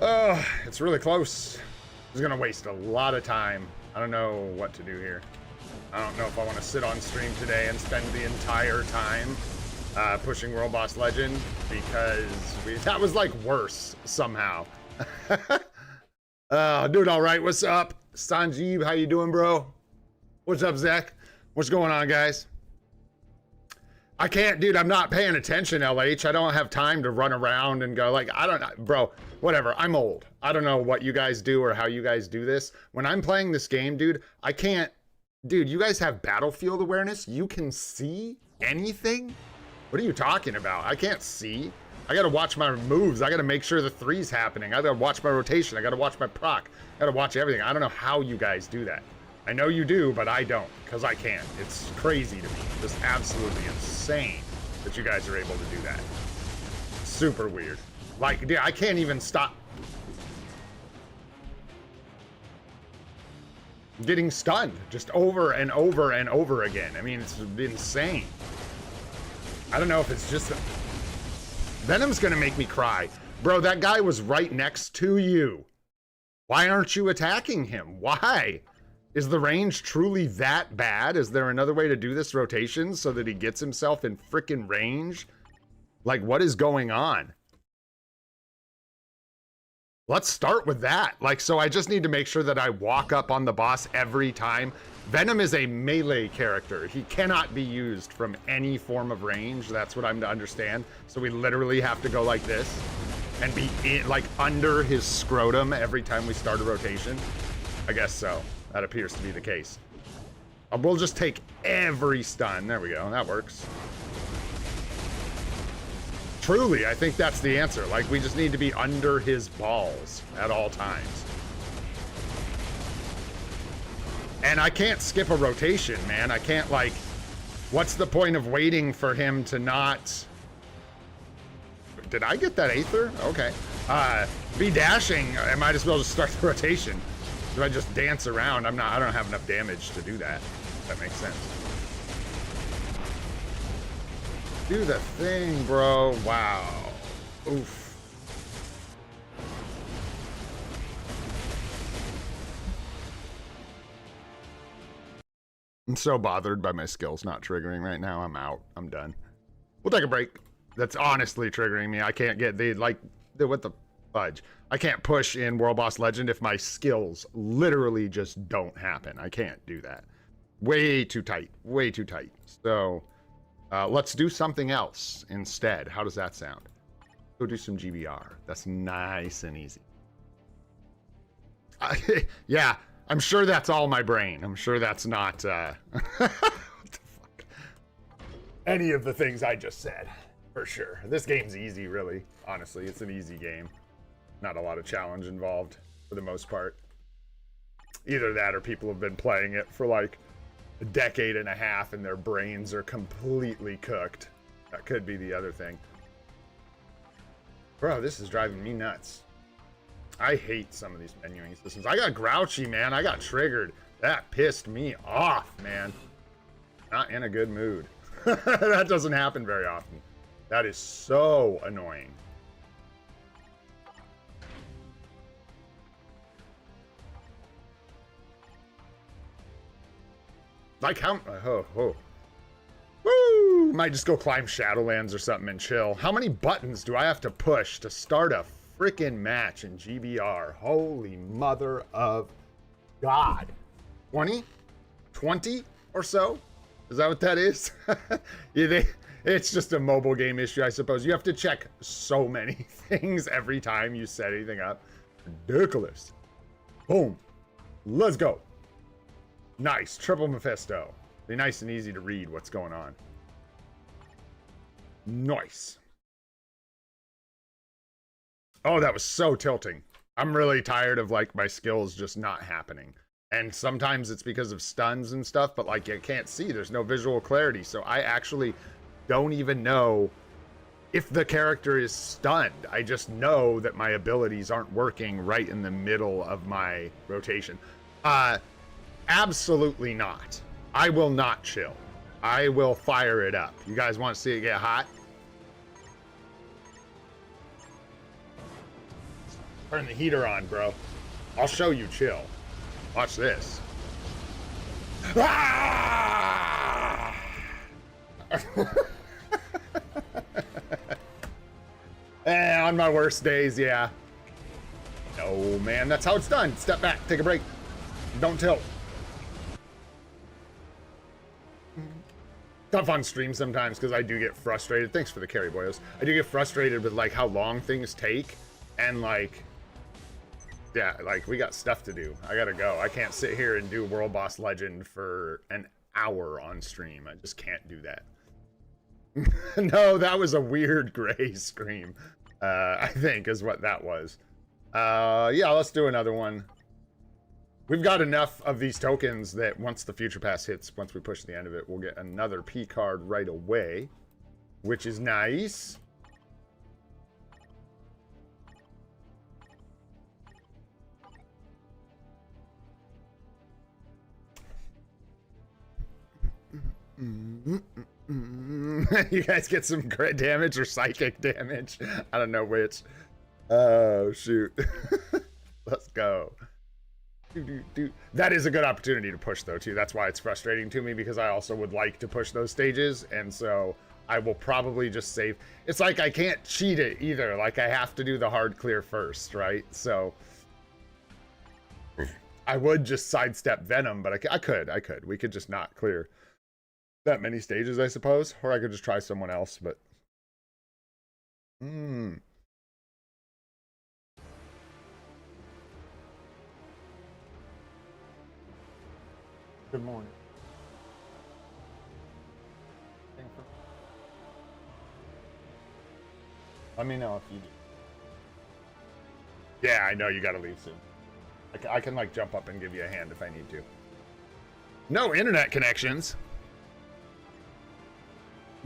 Oh, it's really close. This is going to waste a lot of time. I don't know what to do here. I don't know if I want to sit on stream today and spend the entire time pushing World Boss Legend, because that was like worse somehow. Doing all right. What's up, Sanjeev? How you doing, bro? What's up, Zach? What's going on, guys? I can't, dude. I'm not paying attention, LH. I don't have time to run around and go like, I don't know, bro. Whatever. I'm old. I don't know what you guys do or how you guys do this. When I'm playing this game, dude, I can't. Dude, you guys have battlefield awareness. You can see anything. What are you talking about? I can't see. I gotta watch my moves. I gotta make sure the 3's happening. I gotta watch my rotation. I gotta watch my proc. I gotta watch everything. I don't know how you guys do that. I know you do, but I don't, because I can't. It's crazy to me. Just absolutely insane that you guys are able to do that. Super weird. Like, dude, I can't even stop getting stunned just over and over and over again. I mean, it's insane. I don't know if it's just... Venom's gonna make me cry. Bro, that guy was right next to you. Why aren't you attacking him? Why? Is the range truly that bad? Is there another way to do this rotation so that he gets himself in frickin' range? Like, what is going on? Let's start with that. Like, so I just need to make sure that I walk up on the boss every time. Venom is a melee character. He cannot be used from any form of range. That's what I'm to understand. So we literally have to go like this and be in, like, under his scrotum every time we start a rotation. I guess so. That appears to be the case. We'll just take every stun. There we go. That works. Truly, I think that's the answer. Like, we just need to be under his balls at all times. And I can't skip a rotation, man. I can't, like, what's the point of waiting for him to not... Did I get that Aether? Okay. Be dashing. I might as well just start the rotation. If I just dance around, I don't have enough damage to do that. If that makes sense. Do the thing, bro. Wow. Oof. I'm so bothered by my skills not triggering right now. I'm out. I'm done. We'll take a break. That's honestly triggering me. I can't get what the fudge. I can't push in World Boss Legend if my skills literally just don't happen. I can't do that. Way too tight. Way too tight. So let's do something else instead. How does that sound? Go do some GBR. That's nice and easy. Yeah, I'm sure that's all my brain. I'm sure that's not what the fuck? Any of the things I just said, for sure. This game's easy, really. Honestly, it's an easy game. Not a lot of challenge involved, for the most part. Either that or people have been playing it for like a decade and a half and their brains are completely cooked. That could be the other thing. Bro, this is driving me nuts. I hate some of these menuing systems. I got grouchy, man. I got triggered. That pissed me off, man. Not in a good mood. That doesn't happen very often. That is so annoying. Like how... Woo! Might just go climb Shadowlands or something and chill. How many buttons do I have to push to start a freaking match in GBR? Holy mother of God. 20? 20 or so? Is that what that is? Yeah, it's just a mobile game issue, I suppose. You have to check so many things every time you set anything up. Ridiculous. Boom. Let's go. Nice. Triple Mephisto. Be nice and easy to read what's going on. Nice. Oh, that was so tilting. I'm really tired of like my skills just not happening. And sometimes it's because of stuns and stuff, but like you can't see, there's no visual clarity. So I actually don't even know if the character is stunned. I just know that my abilities aren't working right in the middle of my rotation. Absolutely not. I will not chill. I will fire it up. You guys want to see it get hot? Turn the heater on, bro. I'll show you chill. Watch this. Ah! On my worst days, yeah. No, man, that's how it's done. Step back, take a break. Don't tilt. Tough on stream sometimes because I do get frustrated. Thanks for the carry, boyos. I do get frustrated with like how long things take and like, yeah, like we got stuff to do. I gotta go. I can't sit here and do World Boss Legend for an hour on stream. I just can't do that. No, that was a weird gray scream. I think is what that was. Yeah, let's do another one. We've got enough of these tokens that once the Future Pass hits, once we push the end of it, we'll get another P card right away, which is nice. You guys get some crit damage or psychic damage. I don't know which. Oh, shoot. Let's go. That is a good opportunity to push, though, too. That's why it's frustrating to me, because I also would like to push those stages, and so I will probably just save. It's like I can't cheat it either. Like, I have to do the hard clear first, right? So I would just sidestep Venom, but I could. We could just not clear that many stages, I suppose. Or I could just try someone else, but... Good morning. Let me know if you do. Yeah, I know you gotta leave soon. I can like jump up and give you a hand if I need to. No internet connections.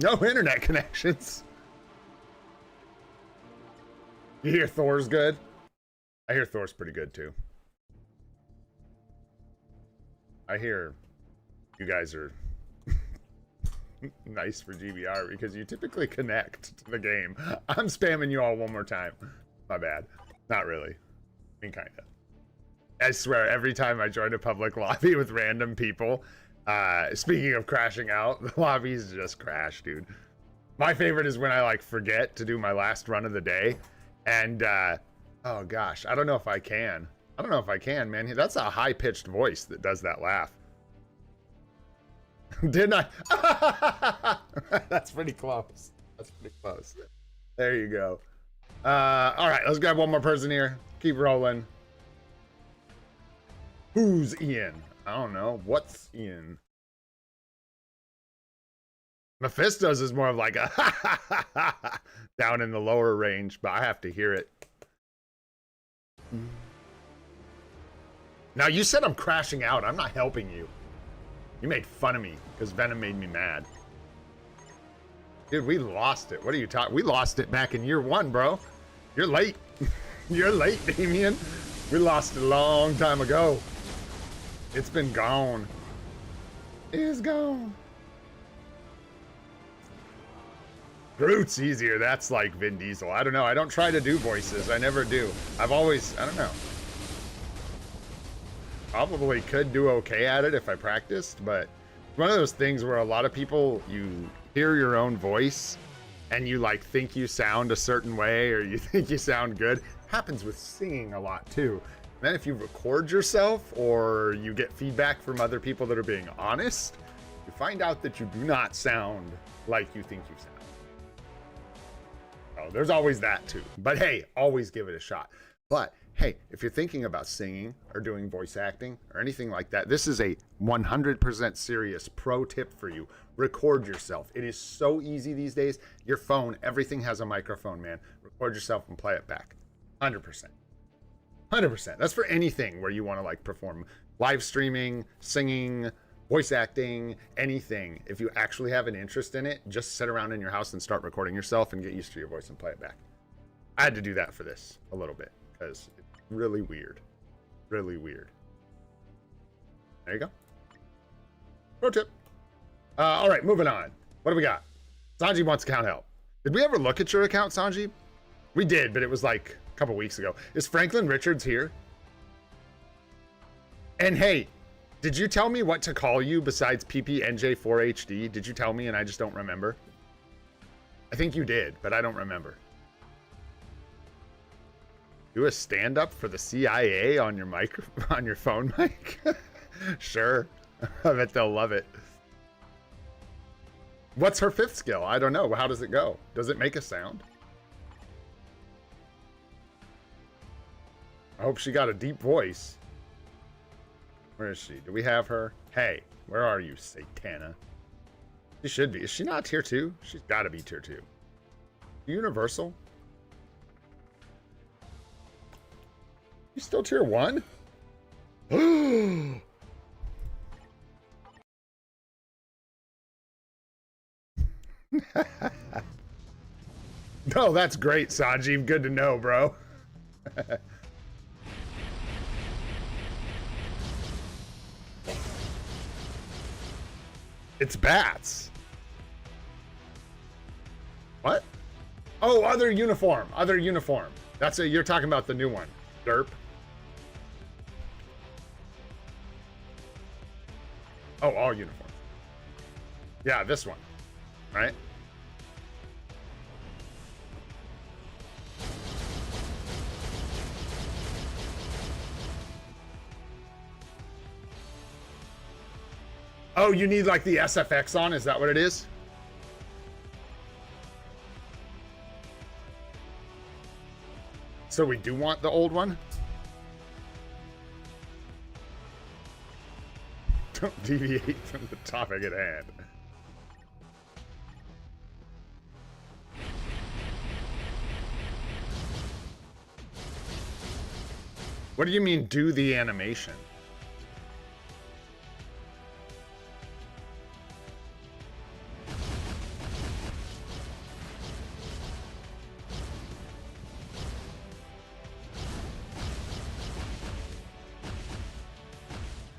No internet connections. You hear Thor's good? I hear Thor's pretty good too. I hear you guys are nice for GBR because you typically connect to the game. I'm spamming you all one more time. My bad. Not really. I mean, kind of. I swear, every time I join a public lobby with random people, speaking of crashing out, the lobbies just crash, dude. My favorite is when I like forget to do my last run of the day, and oh gosh, I don't know if I can. I don't know if I can, man. That's a high-pitched voice that does that laugh. Didn't I? That's pretty close. That's pretty close. There you go. All right, let's grab one more person here. Keep rolling. Who's Ian? I don't know. What's Ian? Mephisto's is more of like a down in the lower range, but I have to hear it. Now, you said I'm crashing out. I'm not helping you. You made fun of me because Venom made me mad. Dude, we lost it. What are you talking? We lost it back in year 1, bro. You're late. You're late, Damien. We lost it a long time ago. It's been gone. It's gone. Groot's easier. That's like Vin Diesel. I don't know. I don't try to do voices. I never do. I've always, I don't know. Probably could do okay at it if I practiced, but it's one of those things where a lot of people, you hear your own voice and you like think you sound a certain way or you think you sound good. Happens with singing a lot too. And then if you record yourself or you get feedback from other people that are being honest, you find out that you do not sound like you think you sound. Oh, there's always that too. But hey, always give it a shot. But hey, if you're thinking about singing or doing voice acting or anything like that, this is a 100% serious pro tip for you. Record yourself. It is so easy these days. Your phone, everything has a microphone, man. Record yourself and play it back. 100%. 100%. That's for anything where you want to like perform live streaming, singing, voice acting, anything. If you actually have an interest in it, just sit around in your house and start recording yourself and get used to your voice and play it back. I had to do that for this a little bit because it's really weird. Really weird. There you go. Pro tip. All right, moving on. What do we got? Sanji wants account help. Did we ever look at your account, Sanji? We did, but it was like a couple weeks ago. Is Franklin Richards here? And hey, did you tell me what to call you besides PPNJ4HD? Did you tell me and I just don't remember? I think you did, but I don't remember. Do a stand-up for the CIA on your mic, on your phone mic? Sure. I bet they'll love it. What's her 5th skill? I don't know. How does it go? Does it make a sound? I hope she got a deep voice. Where is she? Do we have her? Hey, where are you, Satana? She should be. Is she not tier 2? She's got to be tier 2. Universal? You still tier 1? No, that's great, Sanjeev. Good to know, bro. It's bats. What? Oh, other uniform. Other uniform. That's it. You're talking about the new one. Derp. Oh, all uniforms. Yeah, this one. Right? Oh, you need like the SFX on? Is that what it is? So we do want the old one? Don't deviate from the topic at hand. What do you mean, do the animation?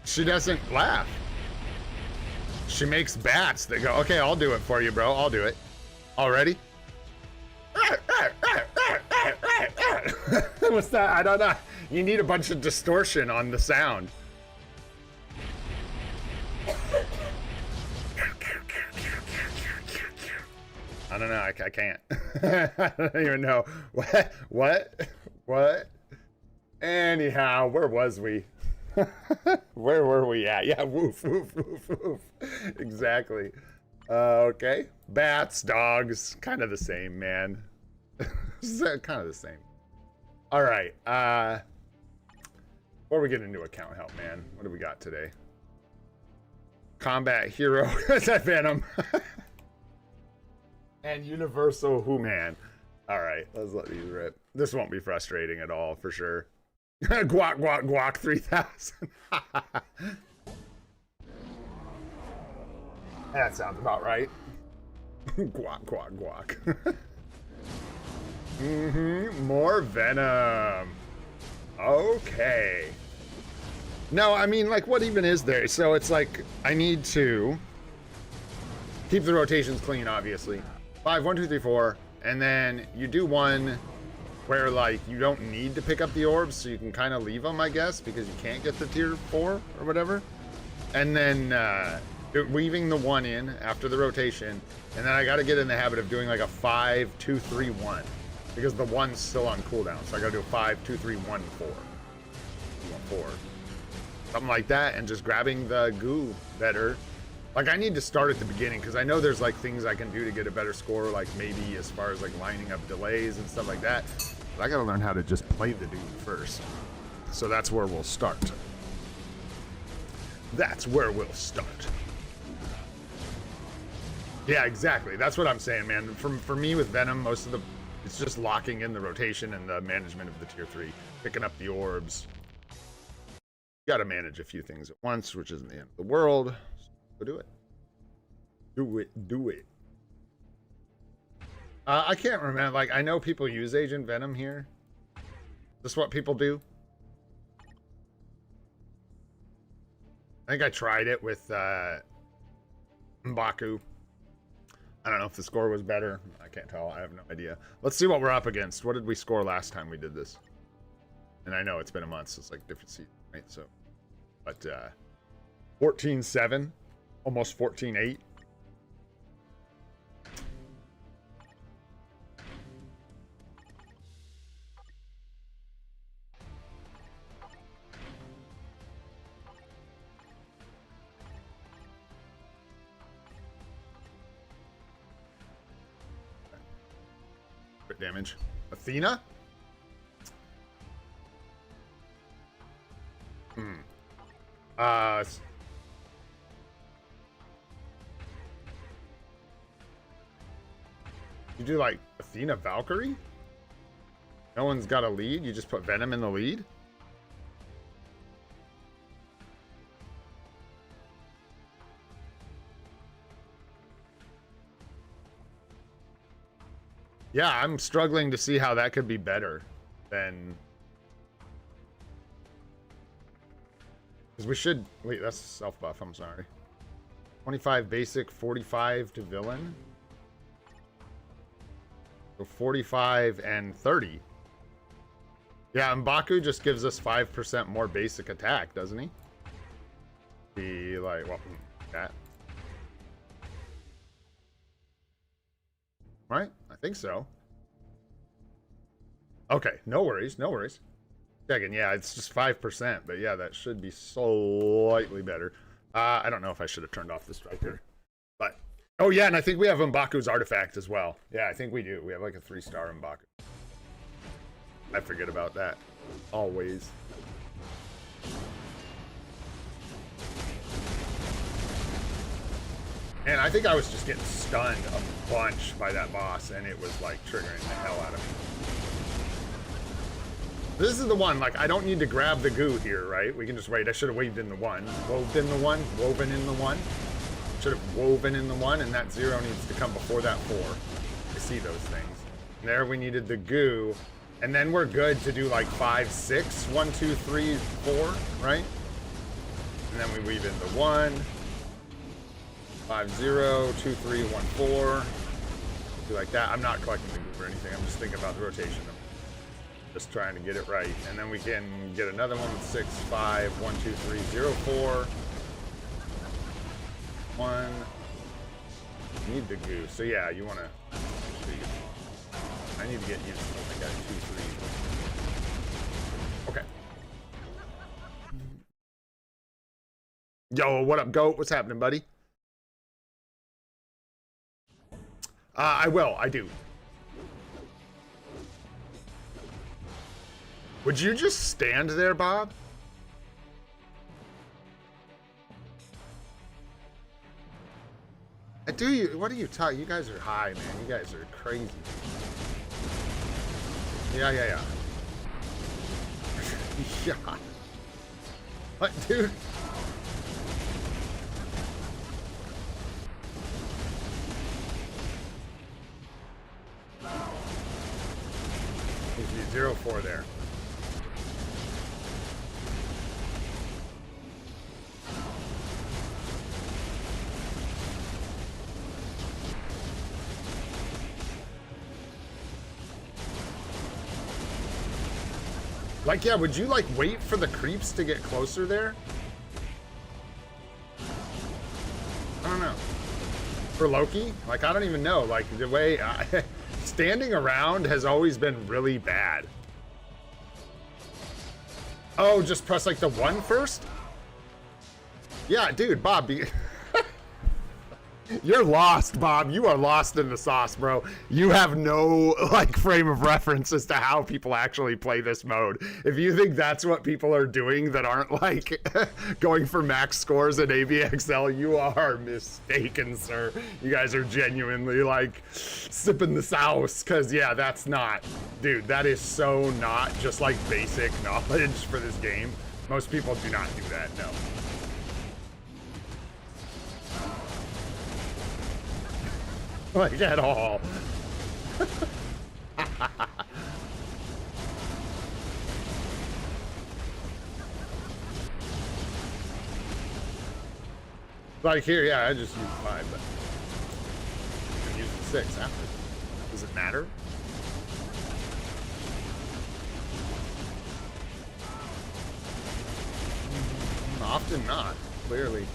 She doesn't laugh. She makes bats that go, okay, I'll do it for you, bro. I'll do it. Already? What's that? I don't know. You need a bunch of distortion on the sound. I don't know. I can't. I don't even know. What? What? What? Anyhow, where was we? Where were we at? Yeah, woof, woof, woof, woof. Exactly. Okay. Bats, dogs, kind of the same, man. Kind of the same. All right. Before we get into account help, man, what do we got today? Combat hero, that Venom. And universal who man. All right, let's let these rip. This won't be frustrating at all, for sure. Guac, guac, guac, 3000. That sounds about right. Guac, guac, guac. More Venom. Okay. No, I mean, like, what even is there? So it's like, I need to keep the rotations clean, obviously. 5, 1, 2, 3, 4. And then you do one where, like, you don't need to pick up the orbs, so you can kind of leave them, I guess, because you can't get the tier 4 or whatever. And then weaving the 1 in after the rotation. And then I got to get in the habit of doing, like, a 5, 2, 3, 1. Because the 1's still on cooldown. So I got to do a 5, 2, 3, 1, 4. 1, 4. Something like that, and just grabbing the goo better. Like, I need to start at the beginning, because I know there's, like, things I can do to get a better score, like, maybe as far as, like, lining up delays and stuff like that. But I gotta learn how to just play the dude first. So that's where we'll start. That's where we'll start. Yeah, exactly. That's what I'm saying, man. For me with Venom, most of the... It's just locking in the rotation and the management of the tier 3. Picking up the orbs. You gotta manage a few things at once, which isn't the end of the world. So do it. Do it. Do it. I can't remember. Like, I know people use Agent Venom here. Is this what people do? I think I tried it with M'Baku. I don't know if the score was better. I can't tell. I have no idea. Let's see what we're up against. What did we score last time we did this? And I know it's been a month, so it's like different season, right? So, but 14-7, almost 14-8. Crit damage. Athena? You do like Athena Valkyrie? No one's got a lead? You just put Venom in the lead? Yeah, I'm struggling to see how that could be better than... Because we should... Wait, that's self-buff, I'm sorry. 25 basic, 45 to villain. So 45 and 30. Yeah, M'Baku just gives us 5% more basic attack, doesn't he? Be like, well, that. Right? I think so. Okay, no worries, no worries. Checking, yeah, it's just 5%, but yeah, that should be slightly better. I don't know if I should have turned off the striker, but oh yeah, and I think we have M'Baku's artifact as well. Yeah, I think we do. We have like a 3-star M'Baku. I forget about that always. And I think I was just getting stunned a bunch by that boss, and it was like triggering the hell out of me. This is the one, like, I don't need to grab the goo here, right? We can just wait. I should have waved in the 1. Woved in the 1. Woven in the 1. Should have woven in the 1, and that 0 needs to come before that 4. I see those things. And there we needed the goo. And then we're good to do like 5, 6. 1, 2, 3, 4, right? And then we weave in the 1. 5, 0, 2, 3, 1, 4. Do like that. I'm not collecting the goo or anything. I'm just thinking about the rotation. Just trying to get it right. And then we can get another one with 6, 5, 1, 2, 3, 0, 4. 1. Need the goo. So yeah, you want to... I need to get used to it. I got 2, 3. Okay. Yo, what up, goat? What's happening, buddy? I will. I do. Would you just stand there, Bob? Do you? What are you talking? You guys are high, man. You guys are crazy. Yeah. Yeah. What, dude? He's 0-4 there. Like, yeah, would you, like, wait for the creeps to get closer there? I don't know. For Loki? Like, I don't even know. Like, the way... standing around has always been really bad. Oh, just press, like, the 1 first? Yeah, dude, Bob... You're lost, Bob. You are lost in the sauce, bro. You have no, like, frame of reference as to how people actually play this mode. If you think that's what people are doing that aren't, like, going for max scores in ABXL, you are mistaken, sir. You guys are genuinely, like, sipping the sauce. Because, yeah, that's not... Dude, that is so not just, like, basic knowledge for this game. Most people do not do that, no. Like, at all. Like here, yeah, I just use 5, but I'm using 6 after. Does it matter? Often not, clearly.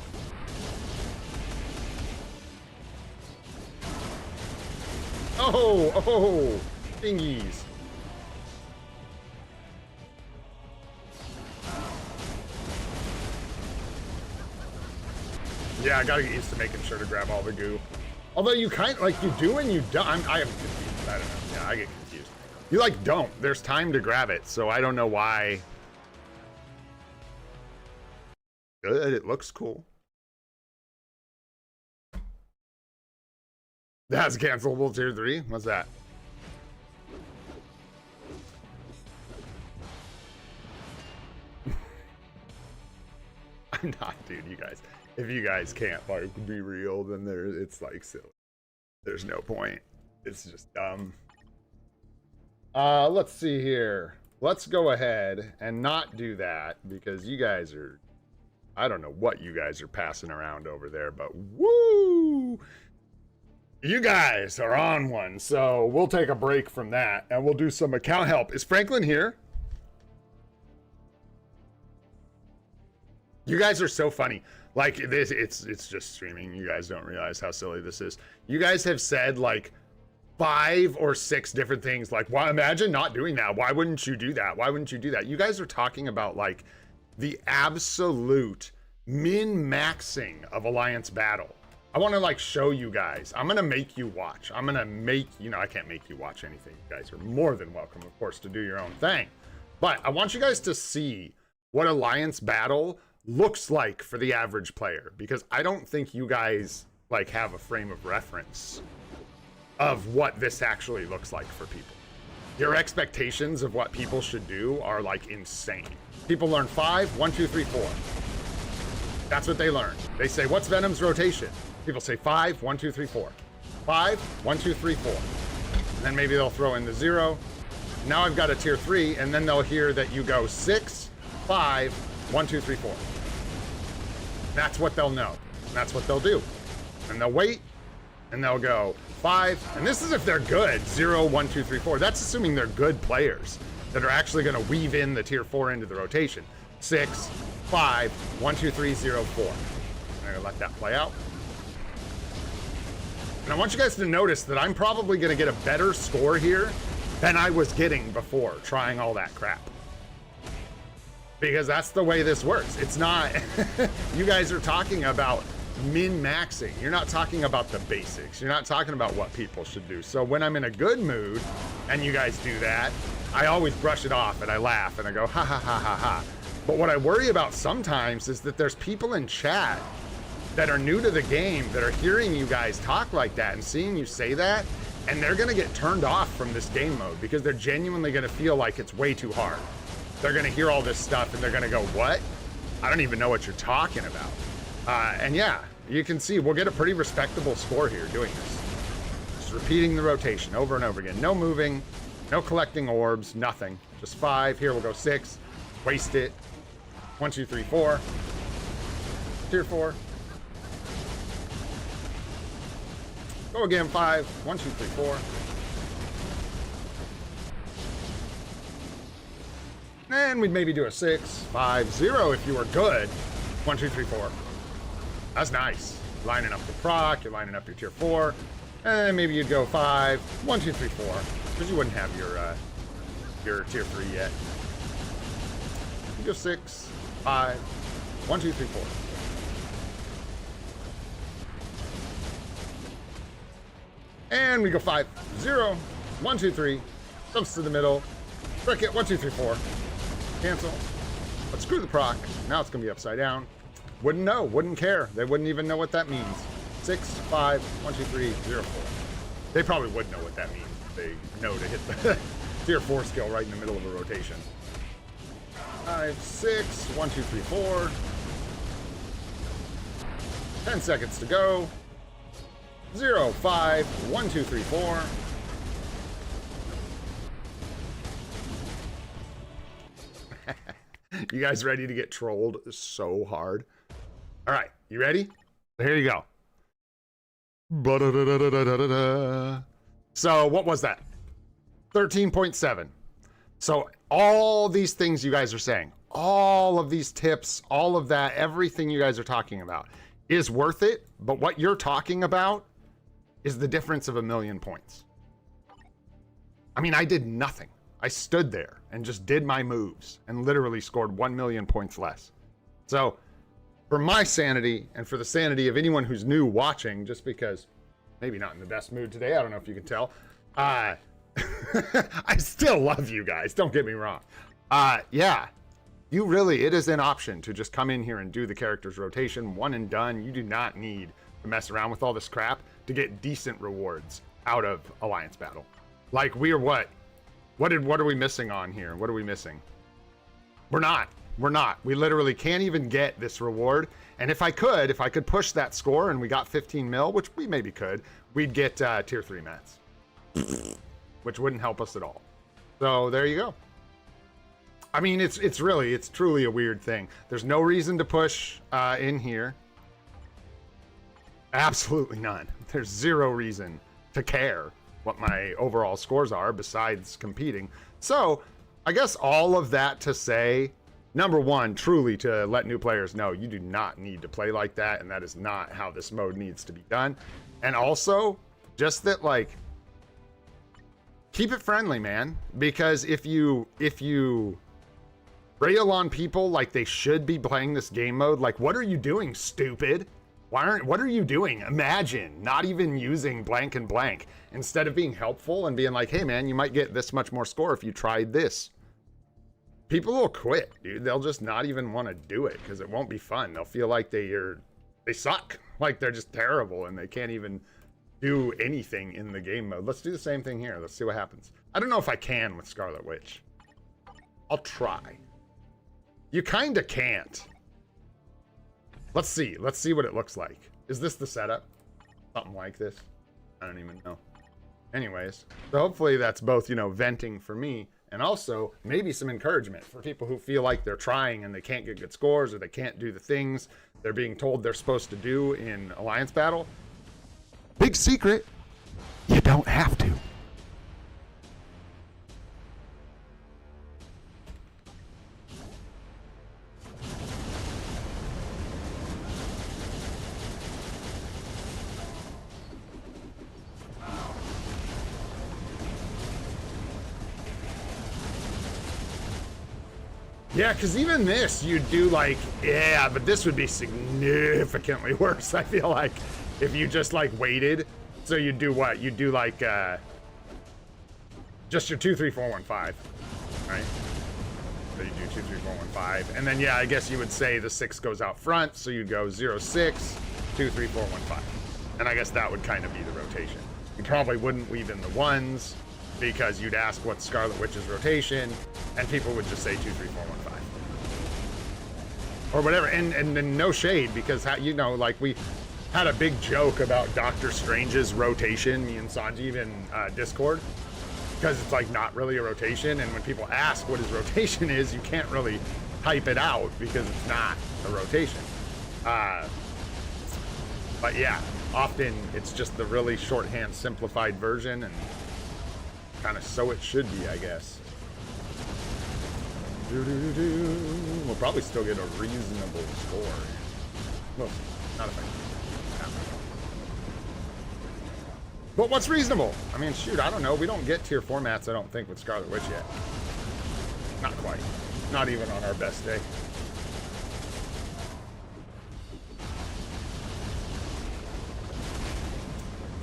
Oh, thingies. Yeah, I gotta get used to making sure to grab all the goo. Although you kind of, like, you do and you don't. I am confused. I don't know. Yeah, I get confused. You, like, don't. There's time to grab it, so I don't know why. Good, it looks cool. That's cancelable tier 3? What's that? I'm not, dude, you guys. If you guys can't, like, be real, then it's, like, silly. There's no point. It's just dumb. Let's see here. Let's go ahead and not do that, because you guys are... I don't know what you guys are passing around over there, but woo! You guys are on one, so we'll take a break from that and we'll do some account help. Is Franklin here? You guys are so funny. Like this, it's just streaming. You guys don't realize how silly this is. You guys have said like 5 or 6 different things. Like, why? Imagine not doing that. Why wouldn't you do that? Why wouldn't you do that? You guys are talking about like the absolute min-maxing of Alliance Battle. I want to like show you guys. I'm gonna make you watch. I'm gonna make, you know, I can't make you watch anything. You guys are more than welcome, of course, to do your own thing. But I want you guys to see what Alliance Battle looks like for the average player, because I don't think you guys like have a frame of reference of what this actually looks like for people. Your expectations of what people should do are like insane. People learn 5, 1, 2, 3, 4. That's what they learn. They say, what's Venom's rotation? People say 5, 1, 2, 3, 4. 5, 1, 2, 3, 4. And then maybe they'll throw in the 0. Now I've got a tier 3, and then they'll hear that you go 6, 5, 1, 2, 3, 4. That's what they'll know. That's what they'll do. And they'll wait, and they'll go 5. And this is if they're good. 0, 1, 2, 3, 4. That's assuming they're good players that are actually going to weave in the tier 4 into the rotation. 6, 5, 1, 2, 3, 0, 4. I'm going to let that play out. And I want you guys to notice that I'm probably going to get a better score here than I was getting before trying all that crap. Because that's the way this works. It's not, you guys are talking about min-maxing. You're not talking about the basics. You're not talking about what people should do. So when I'm in a good mood and you guys do that, I always brush it off and I laugh and I go, ha ha ha ha ha. But what I worry about sometimes is that there's people in chat that are new to the game that are hearing you guys talk like that and seeing you say that, and they're gonna get turned off from this game mode because they're genuinely gonna feel like it's way too hard. They're gonna hear all this stuff and they're gonna go, what? I don't even know what you're talking about. And yeah, you can see we'll get a pretty respectable score here doing this. Just repeating the rotation over and over again. No moving, no collecting orbs, nothing. Just 5. Here we'll go 6. Waste it. 1, 2, 3, 4. Tier 4. Go again, 5. 1, 2, 3, 4. And we'd maybe do a 6, 5, 0 if you were good. 1, 2, 3, 4. That's nice. Lining up the proc, you're lining up your tier 4. And maybe you'd go 5, 1, 2, 3, 4. Because you wouldn't have your tier 3 yet. You go 6, 5, 1, 2, 3, 4. And we go 5, 0, 1, 2, 3. Jumps to the middle. Frick it, 1, 2, 3, 4. Cancel. But screw the proc. Now it's going to be upside down. Wouldn't know. Wouldn't care. They wouldn't even know what that means. 6, 5, 1, 2, 3, 0, 4. They probably would know what that means. They know to hit the tier 4 skill right in the middle of a rotation. 5, 6, 1, 2, 3, 4. 10 seconds to go. 0, 5, 1, 2, 3, 4. You guys ready to get trolled so hard? All right, you ready? Here you go. So what was that? 13.7. So all these things you guys are saying, all of these tips, all of that, everything you guys are talking about is worth it. But what you're talking about is the difference of 1,000,000 points. I mean, I did nothing. I stood there and just did my moves and literally scored 1,000,000 points less. So for my sanity and for the sanity of anyone who's new watching, just because maybe not in the best mood today, I don't know if you can tell, I still love you guys, don't get me wrong. Yeah, you really, it is an option to just come in here and do the character's rotation, one and done. You do not need to mess around with all this crap to get decent rewards out of Alliance Battle. Like, we are what are we missing on here? What are we missing? We're not. We literally can't even get this reward. And if I could push that score and we got 15 mil, which we maybe could, we'd get tier 3 mats, which wouldn't help us at all. So there you go. I mean, it's truly a weird thing. There's no reason to push in here. Absolutely none. There's zero reason to care what my overall scores are besides competing. So I guess all of that to say, number one, truly to let new players know you do not need to play like that, and that is not how this mode needs to be done. And also just that, like, keep it friendly, man, because if you rail on people like they should be playing this game mode, like, what are you doing, stupid? What are you doing? Imagine not even using blank and blank instead of being helpful and being like, hey man, you might get this much more score if you tried this. People will quit, dude. They'll just not even want to do it because it won't be fun. They'll feel like they suck, like they're just terrible and they can't even do anything in the game mode. Let's do the same thing here. Let's see what happens. I don't know if I can with Scarlet Witch. I'll try. You kind of can't. Let's see what it looks like. Is this the setup? Something like this? I don't even know. Anyways, so hopefully that's both, you know, venting for me and also maybe some encouragement for people who feel like they're trying and they can't get good scores or they can't do the things they're being told they're supposed to do in Alliance Battle. Big secret, you don't have to. Yeah, because even this, you'd do like, yeah, but this would be significantly worse, I feel like, if you just like waited. So you'd do what? You'd do like, just your 2, 3, 4, 1, 5, right? So you do 2, 3, 4, 1, 5. And then, yeah, I guess you would say the 6 goes out front. So you'd go 0, 6, 2, 3, 4, 1, 5. And I guess that would kind of be the rotation. You probably wouldn't weave in the ones because you'd ask what's Scarlet Witch's rotation, and people would just say 2, 3, 4, 1, 5. Or whatever, and no shade, because, you know, like, we had a big joke about Doctor Strange's rotation, me and Sanjeev in Discord, because it's, like, not really a rotation, and when people ask what his rotation is, you can't really type it out, because it's not a rotation. But yeah, often it's just the really shorthand simplified version, and kind of so it should be, I guess. We'll probably still get a reasonable score. Well, not if I can. But what's reasonable? I mean, shoot, I don't know. We don't get tier 4 mats, I don't think, with Scarlet Witch yet. Not quite. Not even on our best day.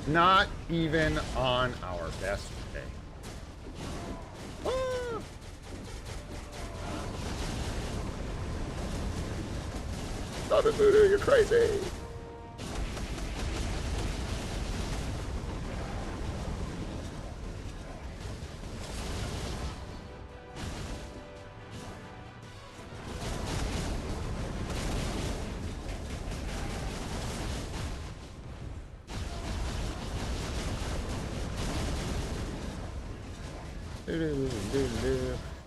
Not even on our best day. Ah. Stop it, Voodoo, you're crazy.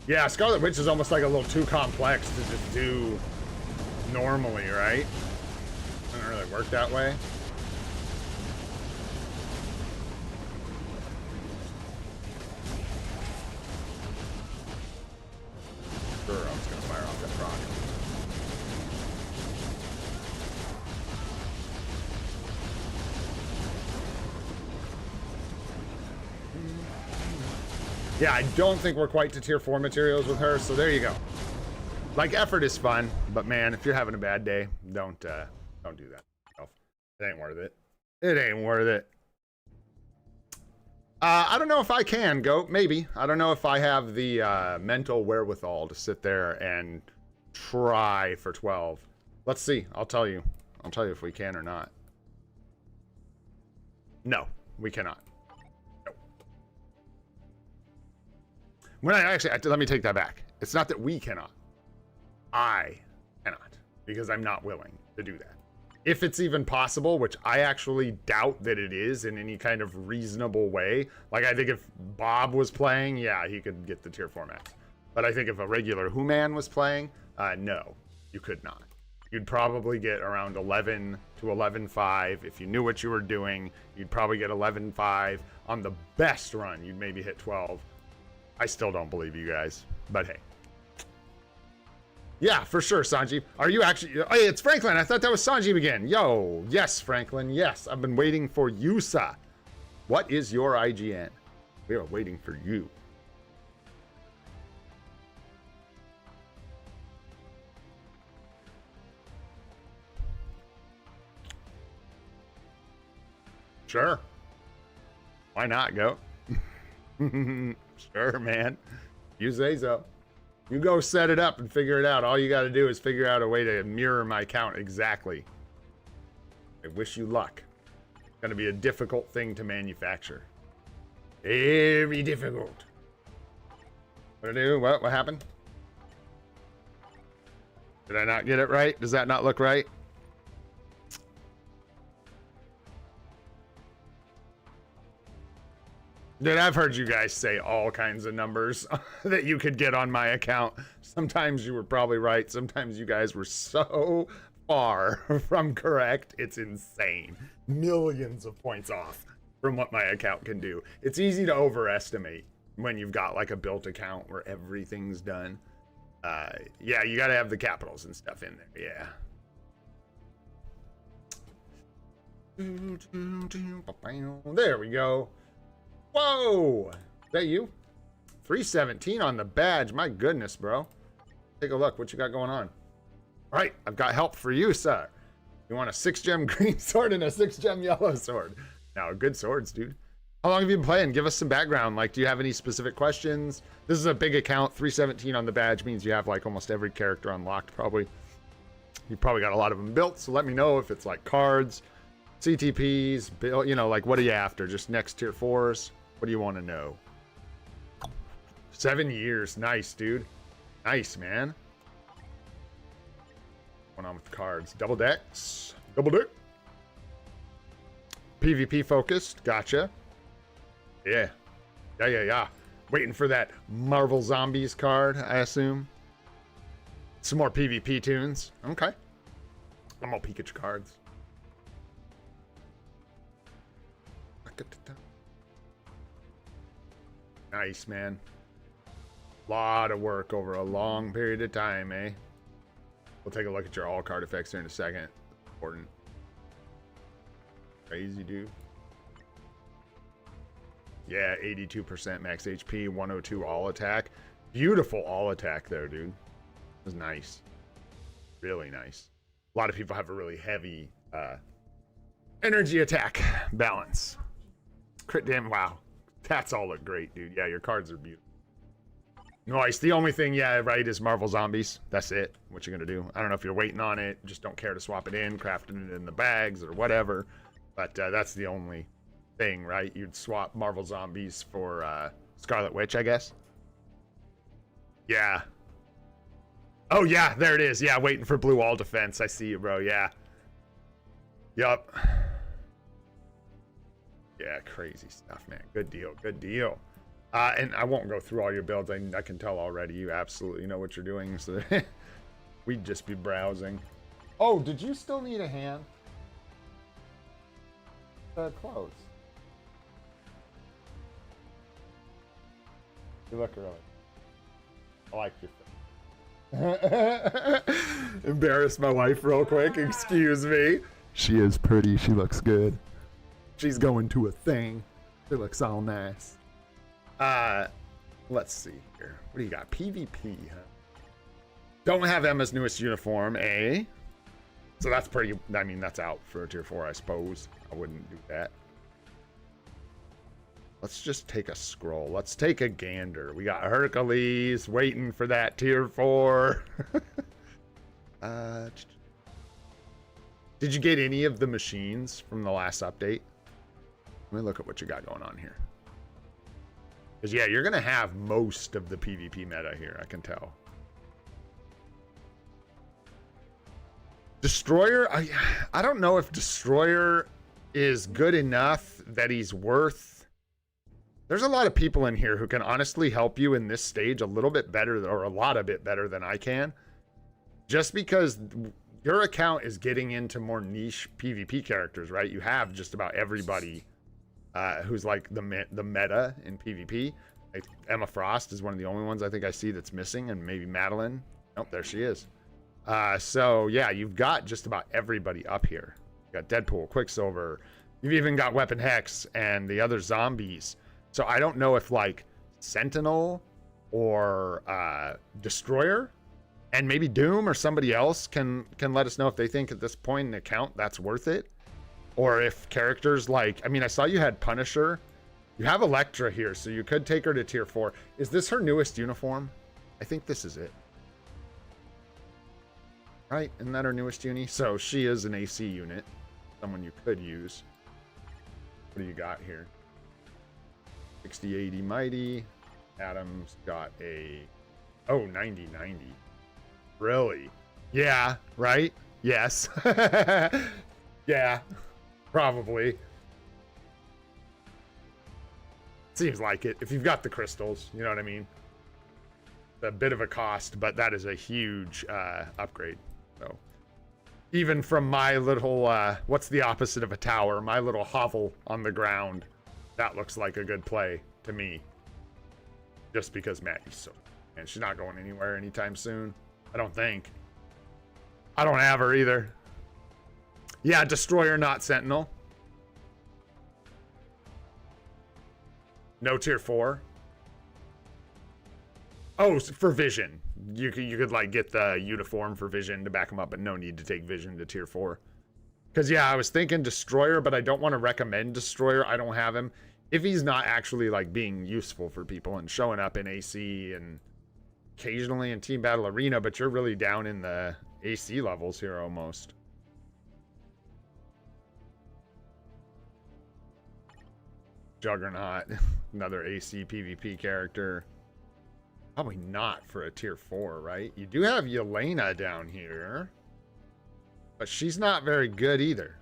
Yeah, Scarlet Witch is almost like a little too complex to just do normally, right? Doesn't really work that way. Sure, I'm just gonna fire off that proc. Yeah, I don't think we're quite to tier 4 materials with her, so there you go. Like, effort is fun, but man, if you're having a bad day, don't do that. It ain't worth it. It ain't worth it. I don't know if I can go. Maybe. I don't know if I have the mental wherewithal to sit there and try for 12. Let's see. I'll tell you. I'll tell you if we can or not. No, we cannot. When I actually, let me take that back. It's not that we cannot. I cannot, because I'm not willing to do that. If it's even possible, which I actually doubt that it is in any kind of reasonable way. Like, I think if Bob was playing, yeah, he could get the tier 4 max. But I think if a regular Who-Man was playing, no, you could not. You'd probably get around 11 to 11.5. If you knew what you were doing, you'd probably get 11.5. On the best run, you'd maybe hit 12. I still don't believe you guys, but hey. Yeah, for sure, Sanjeev. Are you actually... Hey, it's Franklin. I thought that was Sanjeev again. Yo, yes, Franklin. Yes, I've been waiting for you, sir. What is your IGN? We are waiting for you. Sure. Why not, Goat? Sure, man. You say so. You go set it up and figure it out. All you got to do is figure out a way to mirror my account exactly. I wish you luck. It's going to be a difficult thing to manufacture. Very difficult. What did I do? What happened? Did I not get it right? Does that not look right? Dude, I've heard you guys say all kinds of numbers that you could get on my account. Sometimes you were probably right. Sometimes you guys were so far from correct. It's insane. Millions of points off from what my account can do. It's easy to overestimate when you've got like a built account where everything's done. Yeah, you got to have the capitals and stuff in there. Yeah. There we go. Whoa! Is that you? 317 on the badge. My goodness, bro. Take a look. What you got going on? All right, I've got help for you, sir. You want a 6-gem green sword and a 6-gem yellow sword. Now, good swords, dude. How long have you been playing? Give us some background. Like, do you have any specific questions? This is a big account. 317 on the badge means you have, like, almost every character unlocked, probably. You probably got a lot of them built, so let me know if it's like cards, CTPs, build, you know, like what are you after? Just next tier 4s? What do you want to know? 7 years. Nice, dude. Nice, man. What's going on with the cards? Double decks. Double deck. PvP focused. Gotcha. Yeah. Yeah. Waiting for that Marvel Zombies card, I assume. Some more PvP tunes. Okay. I'm all Pikachu cards. Nice, man. Lot of work over a long period of time, eh? We'll take a look at your all card effects here in a second. Important. Crazy, dude. Yeah, 82% max HP, 102 all attack. Beautiful all attack there, dude. It was nice. Really nice. A lot of people have a really heavy energy attack balance. Crit damage, wow. That's all look great, dude. Yeah, your cards are beautiful. Nice. The only thing, yeah, right, is Marvel Zombies. That's it. What you're going to do. I don't know if you're waiting on it. Just don't care to swap it in, crafting it in the bags or whatever. But that's the only thing, right? You'd swap Marvel Zombies for Scarlet Witch, I guess. Yeah. Oh, yeah, there it is. Yeah, waiting for blue wall defense. I see you, bro. Yeah. Yup. Yeah, crazy stuff, man. Good deal. Good deal. And I won't go through all your builds. I can tell already you absolutely know what you're doing. So we'd just be browsing. Oh, did you still need a hand? Close. You look early. I like your face. Embarrass my wife real quick. Excuse me. She is pretty. She looks good. She's going to a thing. It looks all nice. Let's see here. What do you got? PvP, huh? Don't have Emma's newest uniform, eh? So that's pretty, I mean, that's out for a tier 4, I suppose. I wouldn't do that. Let's just take a scroll. Let's take a gander. We got Hercules waiting for that tier 4. Did you get any of the machines from the last update? Let me look at what you got going on here. Because, yeah, you're going to have most of the PvP meta here, I can tell. Destroyer, I don't know if Destroyer is good enough that he's worth... There's a lot of people in here who can honestly help you in this stage a little bit better, or a lot of bit better than I can. Just because your account is getting into more niche PvP characters, right? You have just about everybody who's like the meta in PvP. Like Emma Frost is one of the only ones I think I see that's missing, and maybe Madeline. Oh, there she is. So yeah, you've got just about everybody up here. You got Deadpool, Quicksilver. You've even got Weapon Hex and the other zombies. So I don't know if like Sentinel or Destroyer and maybe Doom or somebody else can let us know if they think at this point in the account that's worth it. Or if characters like, I mean, I saw you had Punisher. You have Elektra here, so you could take her to tier 4. Is this her newest uniform? I think this is it. Right? Isn't that her newest uni? So she is an AC unit. Someone you could use. What do you got here? 60-80 Mighty. Adam's got a... Oh, 90-90. Really? Yeah, right? Yes. Yeah. Probably. Seems like it. If you've got the crystals, you know what I mean? It's a bit of a cost, but that is a huge upgrade. So, even from my little, what's the opposite of a tower? My little hovel on the ground. That looks like a good play to me. Just because Maddie's so... And she's not going anywhere anytime soon. I don't think. I don't have her either. Yeah, Destroyer, not Sentinel. No tier 4. Oh, for Vision. You could like get the uniform for Vision to back him up, but no need to take Vision to tier 4. Because yeah, I was thinking Destroyer, but I don't want to recommend Destroyer. I don't have him. If he's not actually like being useful for people and showing up in AC and occasionally in Team Battle Arena, but you're really down in the AC levels here almost. Juggernaut, another AC PvP character. Probably not for a tier 4, right? You do have Yelena down here, but she's not very good either.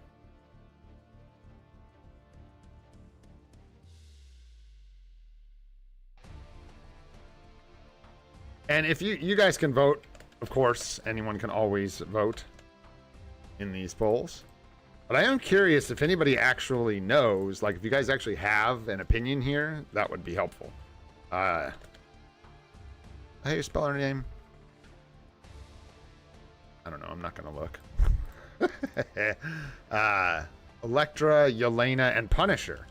And if you guys can vote, of course, anyone can always vote in these polls. But I am curious if anybody actually knows, like if you guys actually have an opinion here, that would be helpful. How do you spell her name? I don't know, I'm not gonna look. Electra, Yelena, and Punisher.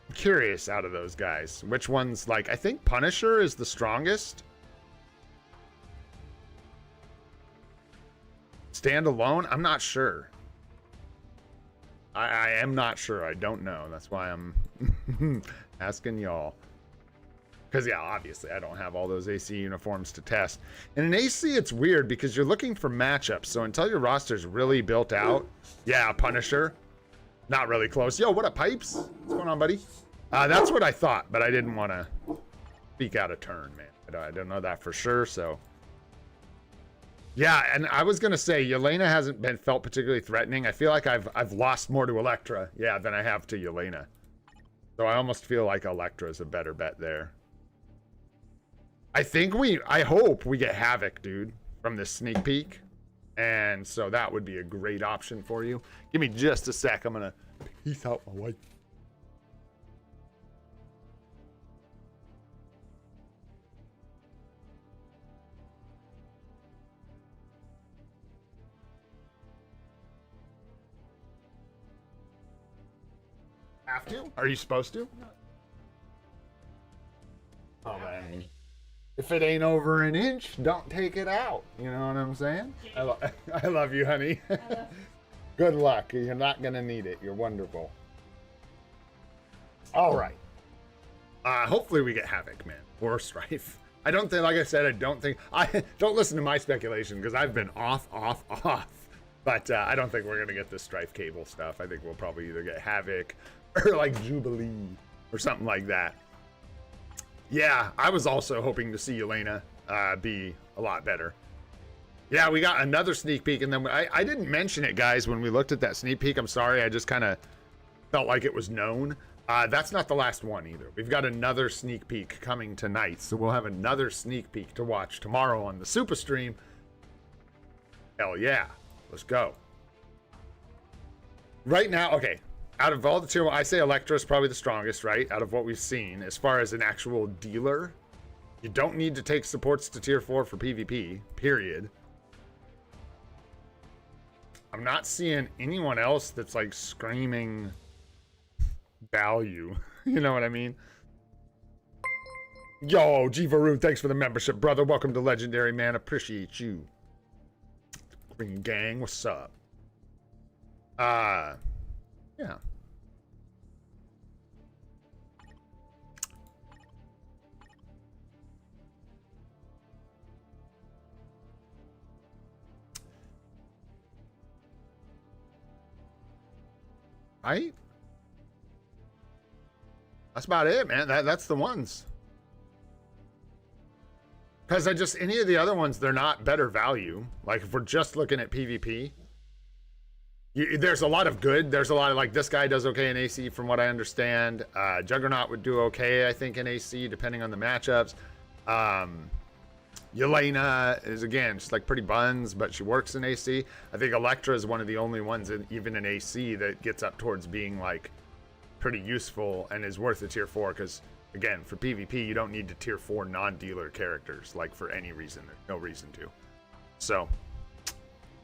I'm curious out of those guys, which one's like, I think Punisher is the strongest. Standalone? I'm not sure. I am not sure. I don't know. That's why I'm asking y'all. Because, yeah, obviously, I don't have all those AC uniforms to test. And in AC, it's weird because you're looking for matchups. So until your roster's really built out, yeah, Punisher. Not really close. Yo, what up, Pipes? What's going on, buddy? That's what I thought, but I didn't want to speak out of turn, man. I don't know that for sure, so... Yeah, and I was gonna say Yelena hasn't been felt particularly threatening. I feel like I've lost more to Electra, yeah, than I have to Yelena. So I almost feel like Electra is a better bet there. I hope we get Havoc, dude, from this sneak peek. And so that would be a great option for you. Give me just a sec. I'm gonna peace out my wife. Have to? Are you supposed to? Oh man. If it ain't over an inch, don't take it out. You know what I'm saying? I love you, honey. Good luck. You're not gonna need it. You're wonderful. All right. Hopefully we get Havoc, man, or Strife. I don't think, like I said, I don't listen to my speculation because I've been off. But I don't think we're gonna get this Strife cable stuff. I think we'll probably either get Havoc or like Jubilee or something like that. Yeah, I was also hoping to see Yelena be a lot better. Yeah, we got another sneak peek, and then I didn't mention it, guys, when we looked at that sneak peek. I'm sorry, I just kind of felt like it was known. That's not the last one either. We've got another sneak peek coming tonight, so we'll have another sneak peek to watch tomorrow on the Supa stream. Hell yeah, let's go. Right now, okay, out of all the tier 1, I say Electra is probably the strongest, right? Out of what we've seen, as far as an actual dealer, you don't need to take supports to tier 4 for PvP, period. I'm not seeing anyone else that's like screaming value. You know what I mean? Yo, Jivaru, thanks for the membership, brother. Welcome to Legendary, man. Appreciate you. Green Gang, what's up? Yeah. Right? That's about it, man. That's the ones. Because any of the other ones, they're not better value. Like, if we're just looking at PvP, there's a lot of good. There's a lot of, like, this guy does okay in AC from what I understand. Juggernaut would do okay, I think, in AC, depending on the matchups. Yelena is, again, just like pretty buns, but she works in AC. I think Electra is one of the only ones, even in AC, that gets up towards being, like, pretty useful and is worth a tier 4, because, again, for PvP, you don't need to tier 4 non-dealer characters, like, for any reason. There's no reason to. So,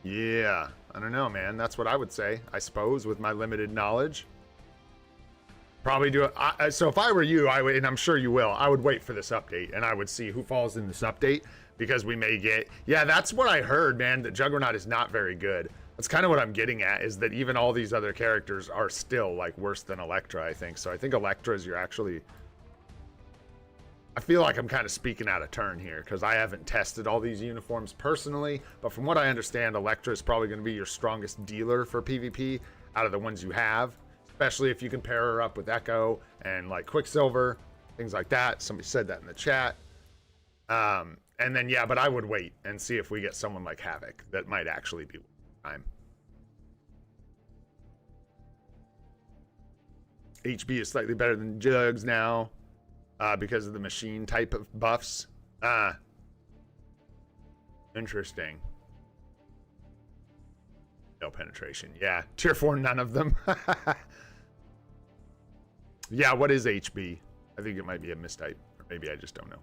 yeah, I don't know, man. That's what I would say, I suppose, with my limited knowledge. Probably do it. So if I were you, I would, and I'm sure you will, I would wait for this update, and I would see who falls in this update, because we may get... Yeah, that's what I heard, man, that Juggernaut is not very good. That's kind of what I'm getting at, is that even all these other characters are still, like, worse than Electra, I think. So I think Electra is your actually... I feel like I'm kind of speaking out of turn here because I haven't tested all these uniforms personally, but from what I understand, Electra is probably going to be your strongest dealer for PvP out of the ones you have, especially if you can pair her up with Echo and like Quicksilver, things like that. Somebody said that in the chat. And then, yeah, but I would wait and see if we get someone like Havoc that might actually be time. HB is slightly better than Jugs now because of the machine type of buffs. Interesting. No penetration. Yeah, tier 4, none of them. Yeah, what is HB? I think it might be a mistype, or maybe I just don't know.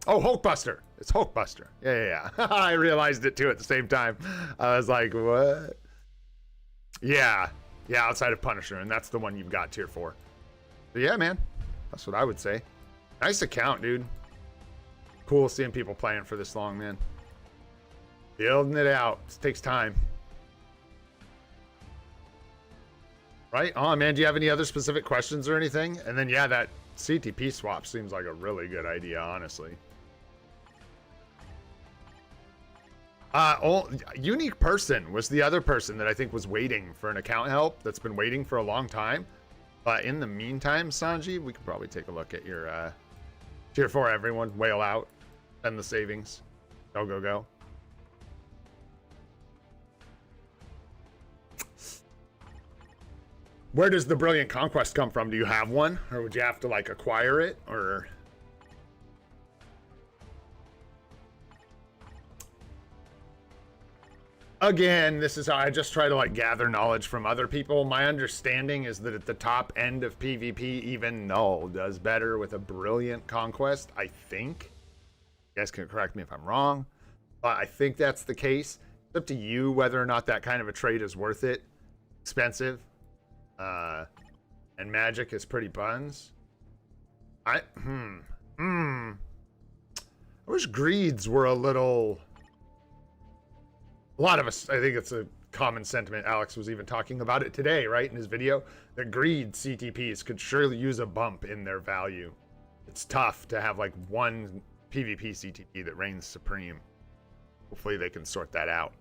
Oh, Hulkbuster. It's Hulkbuster. Yeah. I realized it too at the same time. I was like, what? Yeah, outside of Punisher, and that's the one you've got tier 4. But yeah, man, that's what I would say. Nice account, dude. Cool seeing people playing for this long, man. Building it out. This takes time. Right on, man. Do you have any other specific questions or anything? And then, yeah, that CTP swap seems like a really good idea, honestly. Unique Person was the other person that I think was waiting for an account help that's been waiting for a long time. But in the meantime, Sanji, we could probably take a look at your tier 4 everyone. Whale out. Send the savings. Go. Where does the Brilliant Conquest come from? Do you have one? Or would you have to, like, acquire it? Or... Again, this is how I just try to, like, gather knowledge from other people. My understanding is that at the top end of PvP, even Null does better with a Brilliant Conquest, I think. You guys can correct me if I'm wrong. But I think that's the case. It's up to you whether or not that kind of a trade is worth it. Expensive. And magic is pretty buns. I wish greeds were a little... A lot of us, I think it's a common sentiment. Alex was even talking about it today, right, in his video, that greed CTPs could surely use a bump in their value. It's tough to have like one PvP CTP that reigns supreme. Hopefully they can sort that out.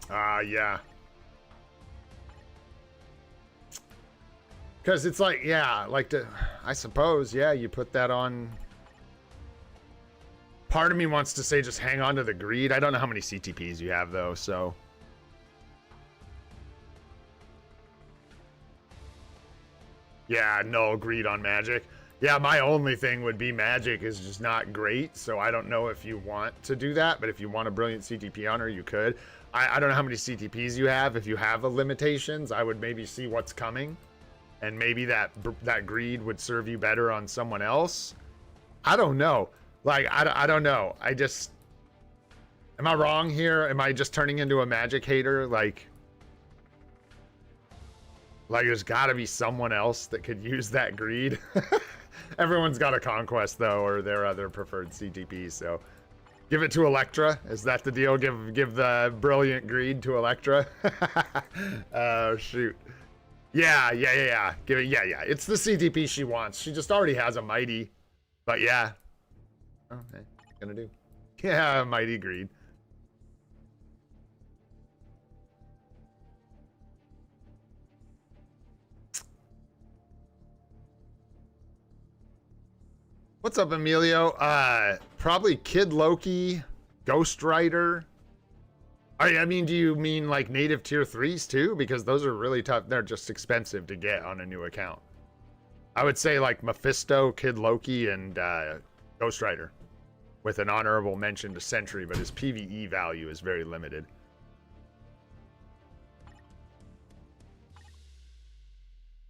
Yeah. Because it's like, yeah, like I suppose, yeah, you put that on. Part of me wants to say just hang on to the greed. I don't know how many CTPs you have, though, so. Yeah, no greed on magic. Yeah, my only thing would be magic is just not great, so I don't know if you want to do that, but if you want a brilliant CTP on her, you could. I don't know how many CTPs you have. If you have a limitations, I would maybe see what's coming. And maybe that greed would serve you better on someone else. I don't know. Like, I don't know. I just... Am I wrong here? Am I just turning into a magic hater? Like there's got to be someone else that could use that greed. Everyone's got a conquest, though, or their other preferred CTP, so... Give it to Electra. Is that the deal? Give the brilliant greed to Electra? Oh, shoot. Yeah. Give it, yeah. It's the CTP she wants. She just already has a mighty. But yeah. Oh, hey, gonna do. Yeah, mighty greed. What's up, Emilio? Probably Kid Loki, Ghost Rider. I mean, do you mean like native tier 3s too? Because those are really tough. They're just expensive to get on a new account. I would say like Mephisto, Kid Loki, and Ghost Rider. With an honorable mention to Sentry, but his PvE value is very limited.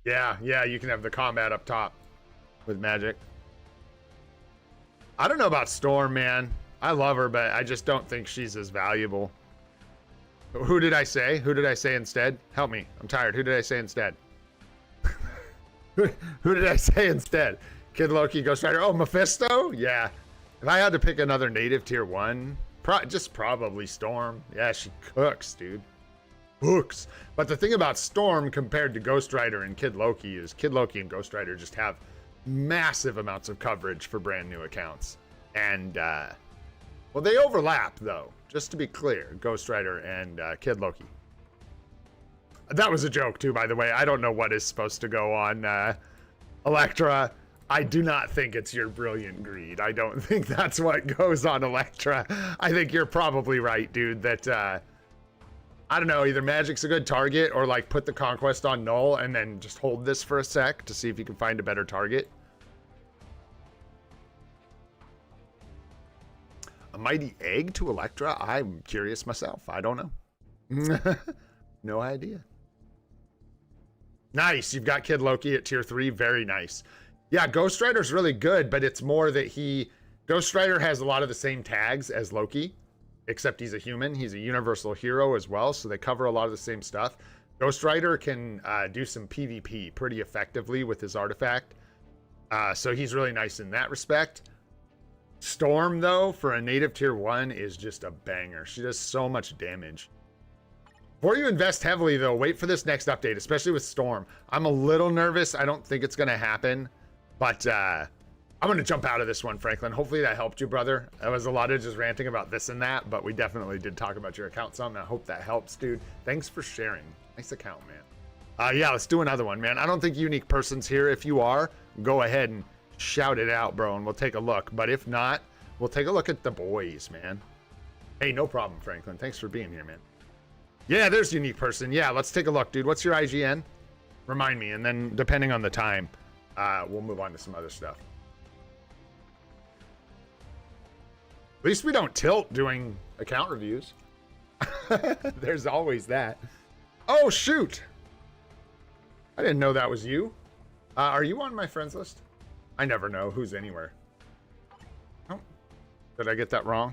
Yeah, you can have the combat up top with magic. I don't know about Storm, man. I love her, but I just don't think she's as valuable. Who did I say? Who did I say instead? Help me. I'm tired. Who did I say instead? Who did I say instead? Kid Loki, Ghost Rider. Oh, Mephisto? Yeah. If I had to pick another native tier 1, just probably Storm. Yeah, she cooks, dude. Cooks. But the thing about Storm compared to Ghost Rider and Kid Loki is Kid Loki and Ghost Rider just have massive amounts of coverage for brand new accounts. And, well, they overlap, though. Just to be clear, Ghost Rider and Kid Loki. That was a joke, too, by the way. I don't know what is supposed to go on Elektra. I do not think it's your brilliant greed. I don't think that's what goes on Elektra. I think you're probably right, dude, that, I don't know, either Magic's a good target or, like, put the Conquest on null and then just hold this for a sec to see if you can find a better target. A mighty egg to Elektra? I'm curious myself. I don't know. No idea. Nice. You've got Kid Loki at tier 3. Very nice. Yeah, Ghost Rider's really good, but it's more that Ghost Rider has a lot of the same tags as Loki, except he's a human. He's a universal hero as well, so they cover a lot of the same stuff. Ghost Rider can do some PvP pretty effectively with his artifact, so he's really nice in that respect. Storm, though, for a native tier 1 is just a banger. She does so much damage. Before you invest heavily, though, wait for this next update, especially with Storm. I'm a little nervous. I don't think it's going to happen, but I'm going to jump out of this one, Franklin. Hopefully that helped you, brother. That was a lot of just ranting about this and that, but we definitely did talk about your account some. I hope that helps, dude. Thanks for sharing. Nice account, man. Yeah, let's do another one, man. I don't think unique person's here. If you are, go ahead and shout it out, bro, and we'll take a look. But if not, we'll take a look at the boys, man. Hey, no problem, Franklin. Thanks for being here, man. Yeah, there's unique person. Yeah, let's take a look, dude. What's your IGN? Remind me, and then depending on the time, we'll move on to some other stuff. At least we don't tilt doing account reviews. There's always that. Oh, shoot. I didn't know that was you. Are you on my friends list? I never know who's anywhere. Oh, did I get that wrong?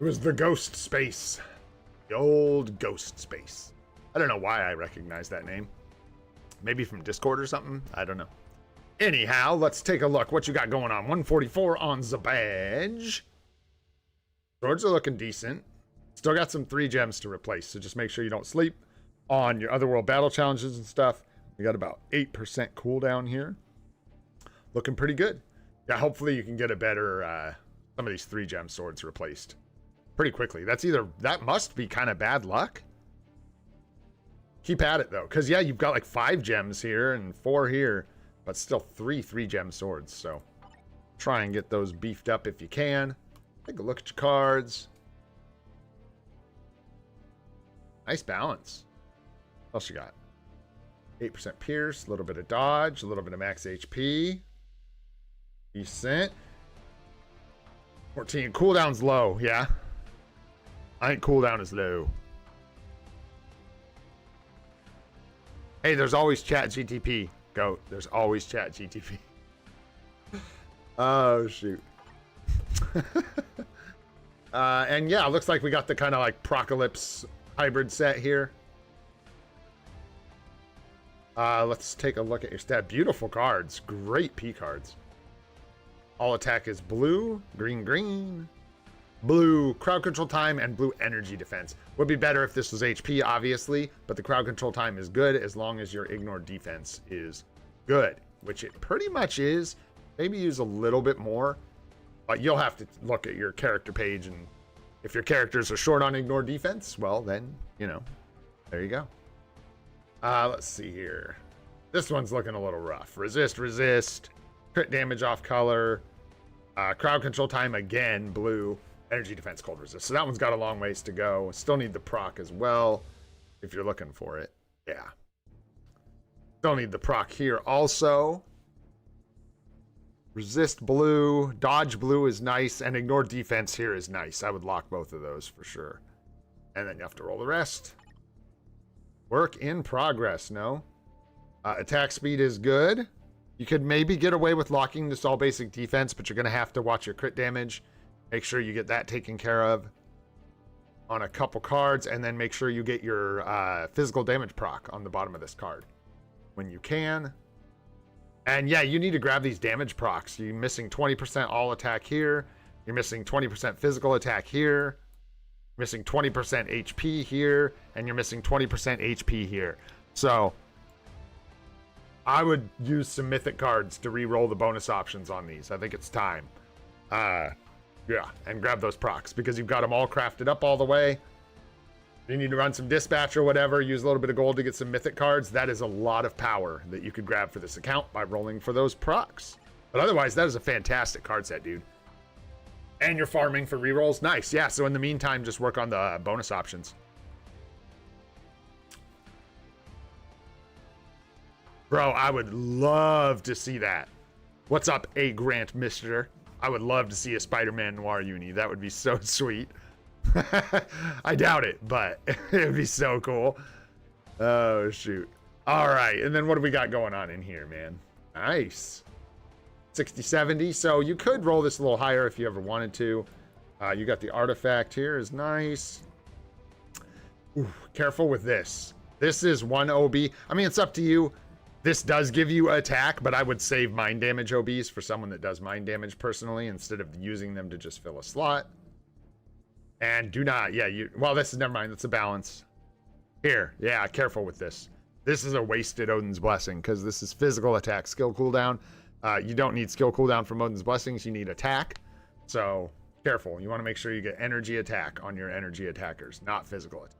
It was the ghost space. The old ghost space. I don't know why I recognize that name. Maybe from Discord or something? I don't know. Anyhow, let's take a look. What you got going on? 144 on the badge. Swords are looking decent. Still got some 3 gems to replace, so just make sure you don't sleep on your Otherworld battle challenges and stuff. We got about 8% cooldown here. Looking pretty good. Yeah, hopefully you can get a better, some of these 3 gem swords replaced pretty quickly. That must be kind of bad luck. Keep at it, though, because, yeah, you've got like 5 gems here and 4 here, but still 3 gem swords, so try and get those beefed up if you can. Take a look at your cards. Nice balance. What else you got? 8% pierce, a little bit of dodge, a little bit of max HP. Decent. 14. Cooldown's low, yeah. I think cooldown is low. Hey, there's always chat GTP. Goat. There's always chat GTP. Oh, shoot. And yeah, it looks like we got the kind of like Procalypse hybrid set here. Let's take a look at your stat. Beautiful cards. Great P cards. All attack is blue, green, green. Blue crowd control time and blue energy defense. Would be better if this was HP, obviously, but the crowd control time is good as long as your ignore defense is good, which it pretty much is. Maybe use a little bit more, but you'll have to look at your character page, and if your characters are short on ignore defense, well, then, you know, there you go. Let's see here. This one's looking a little rough. Resist, resist, crit damage off color, crowd control time again, blue. Energy defense, cold resist. So that one's got a long ways to go. Still need the proc as well, if you're looking for it. Yeah. Still need the proc here also. Resist blue. Dodge blue is nice. And ignore defense here is nice. I would lock both of those for sure. And then you have to roll the rest. Work in progress, no? Attack speed is good. You could maybe get away with locking this all basic defense, but you're going to have to watch your crit damage. Make sure you get that taken care of. on a couple cards, and then make sure you get your physical damage proc on the bottom of this card when you can. And yeah, you need to grab these damage procs. You're missing 20% all attack here. You're missing 20% physical attack here. You're missing 20% HP here. And you're missing 20% HP here. So I would use some mythic cards to re-roll the bonus options on these. I think it's time. Yeah, and grab those procs because you've got them all crafted up all the way. You need to run some dispatch or whatever, use a little bit of gold to get some mythic cards. That is a lot of power that you could grab for this account by rolling for those procs. But otherwise, that is a fantastic card set, dude. And you're farming for rerolls. Nice. Yeah, so in the meantime, just work on the bonus options. Bro, I would love to see that. What's up, A. Grant Mister? I would love to see a Spider-Man Noir uni. That would be so sweet. I doubt it, but it would be so cool. Oh, shoot. All right, and then what do we got going on in here, man? Nice. 60, 70. So you could roll this a little higher if you ever wanted to. You got the artifact here is nice. Ooh, careful with this. This is 1 OB. I mean, it's up to you. This does give you attack, but I would save mind damage OBs for someone that does mind damage personally instead of using them to just fill a slot. And do not, yeah, well, this is, never mind, that's a balance. Here, yeah, careful with this. This is a wasted Odin's Blessing because this is physical attack, skill cooldown. You don't need skill cooldown from Odin's Blessings, you need attack. So, careful. You want to make sure you get energy attack on your energy attackers, not physical attack.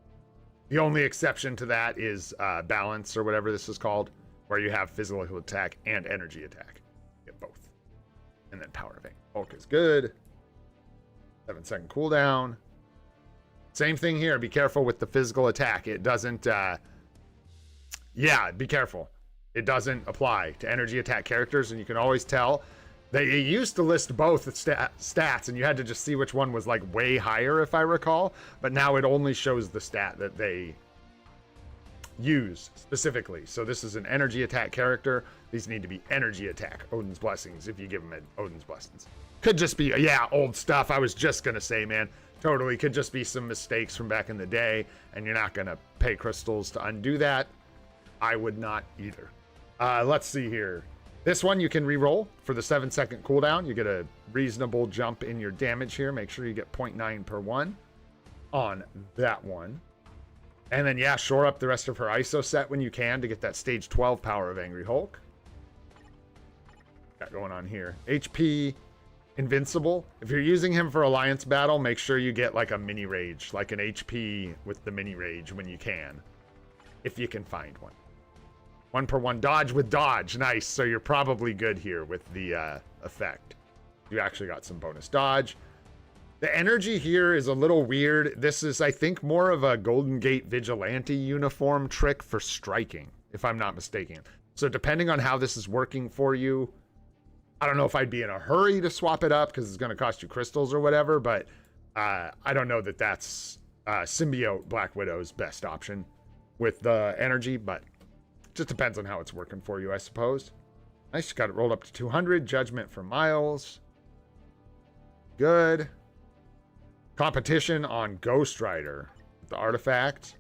The only exception to that is balance or whatever this is called, where you have physical attack and energy attack. Get both. And then Power of Aim. Hulk is good. 7-second cooldown. Same thing here. Be careful with the physical attack. It doesn't, yeah, be careful. It doesn't apply to energy attack characters, and you can always tell. They used to list both stats, and you had to just see which one was like way higher, if I recall. But now it only shows the stat that they use specifically. So this is an energy attack character. These need to be energy attack Odin's Blessings if you give them Odin's Blessings. Could just be, yeah, old stuff. I was just going to say, man, totally could just be some mistakes from back in the day, and you're not going to pay crystals to undo that. I would not either. Let's see here. This one you can re-roll for the 7-second cooldown. You get a reasonable jump in your damage here. Make sure you get 0.9 per one on that one. And then, yeah, shore up the rest of her ISO set when you can to get that stage 12 power of Angry Hulk. Got going on here. HP Invincible. If you're using him for Alliance battle, make sure you get like a mini rage, like an HP with the mini rage when you can. If you can find one. 1 per 1 dodge with dodge. Nice. So you're probably good here with the effect. You actually got some bonus dodge. The energy here is a little weird. This is, I think, more of a Golden Gate Vigilante uniform trick for striking, if I'm not mistaken. So depending on how this is working for you, I don't know if I'd be in a hurry to swap it up because it's going to cost you crystals or whatever, but I don't know that that's Symbiote Black Widow's best option with the energy, but just depends on how it's working for you, I suppose. Nice, got it rolled up to 200. Judgment for Miles. Good. Competition on Ghost Rider. The artifact.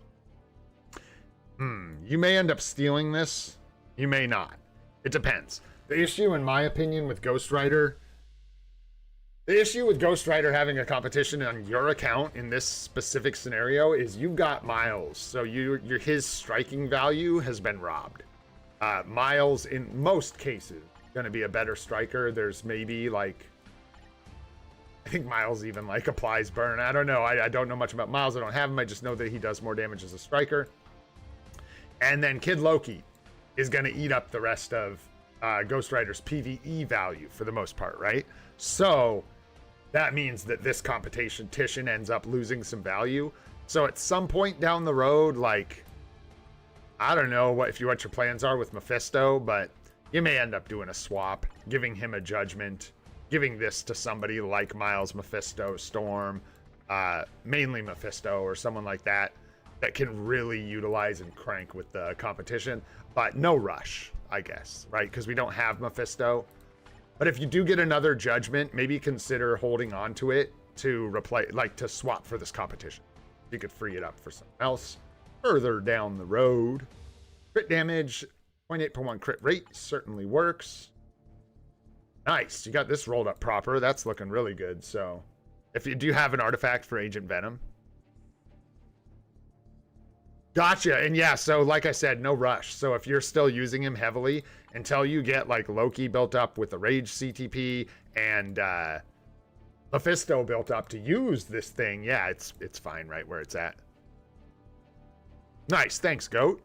You may end up stealing this. You may not. It depends. The issue, in my opinion, with Ghost Rider... The issue with Ghost Rider having a competition on your account in this specific scenario is you've got Miles, so his striking value has been robbed. Miles, in most cases, going to be a better striker. There's maybe like, I think Miles even like applies burn. I don't know. I don't know much about Miles. I don't have him. I just know that he does more damage as a striker. And then Kid Loki is going to eat up the rest of Ghost Rider's PvE value for the most part, right? So that means that this competition ends up losing some value. So at some point down the road, like, I don't know what your plans are with Mephisto, but you may end up doing a swap, giving him a judgment, giving this to somebody like Miles, Mephisto, Storm, mainly Mephisto or someone like that can really utilize and crank with the competition, but no rush, I guess, right? Because we don't have Mephisto. But if you do get another judgment, maybe consider holding on to it to replace, like to swap for this competition. You could free it up for something else further down the road. Crit damage, 0.8 per 1 crit rate certainly works. Nice. You got this rolled up proper. That's looking really good. So, if you do have an artifact for Agent Venom. Gotcha. And yeah, so like I said, no rush. So if you're still using him heavily until you get like Loki built up with the Rage CTP and Mephisto built up to use this thing, yeah, it's fine right where it's at. Nice. Thanks, Goat.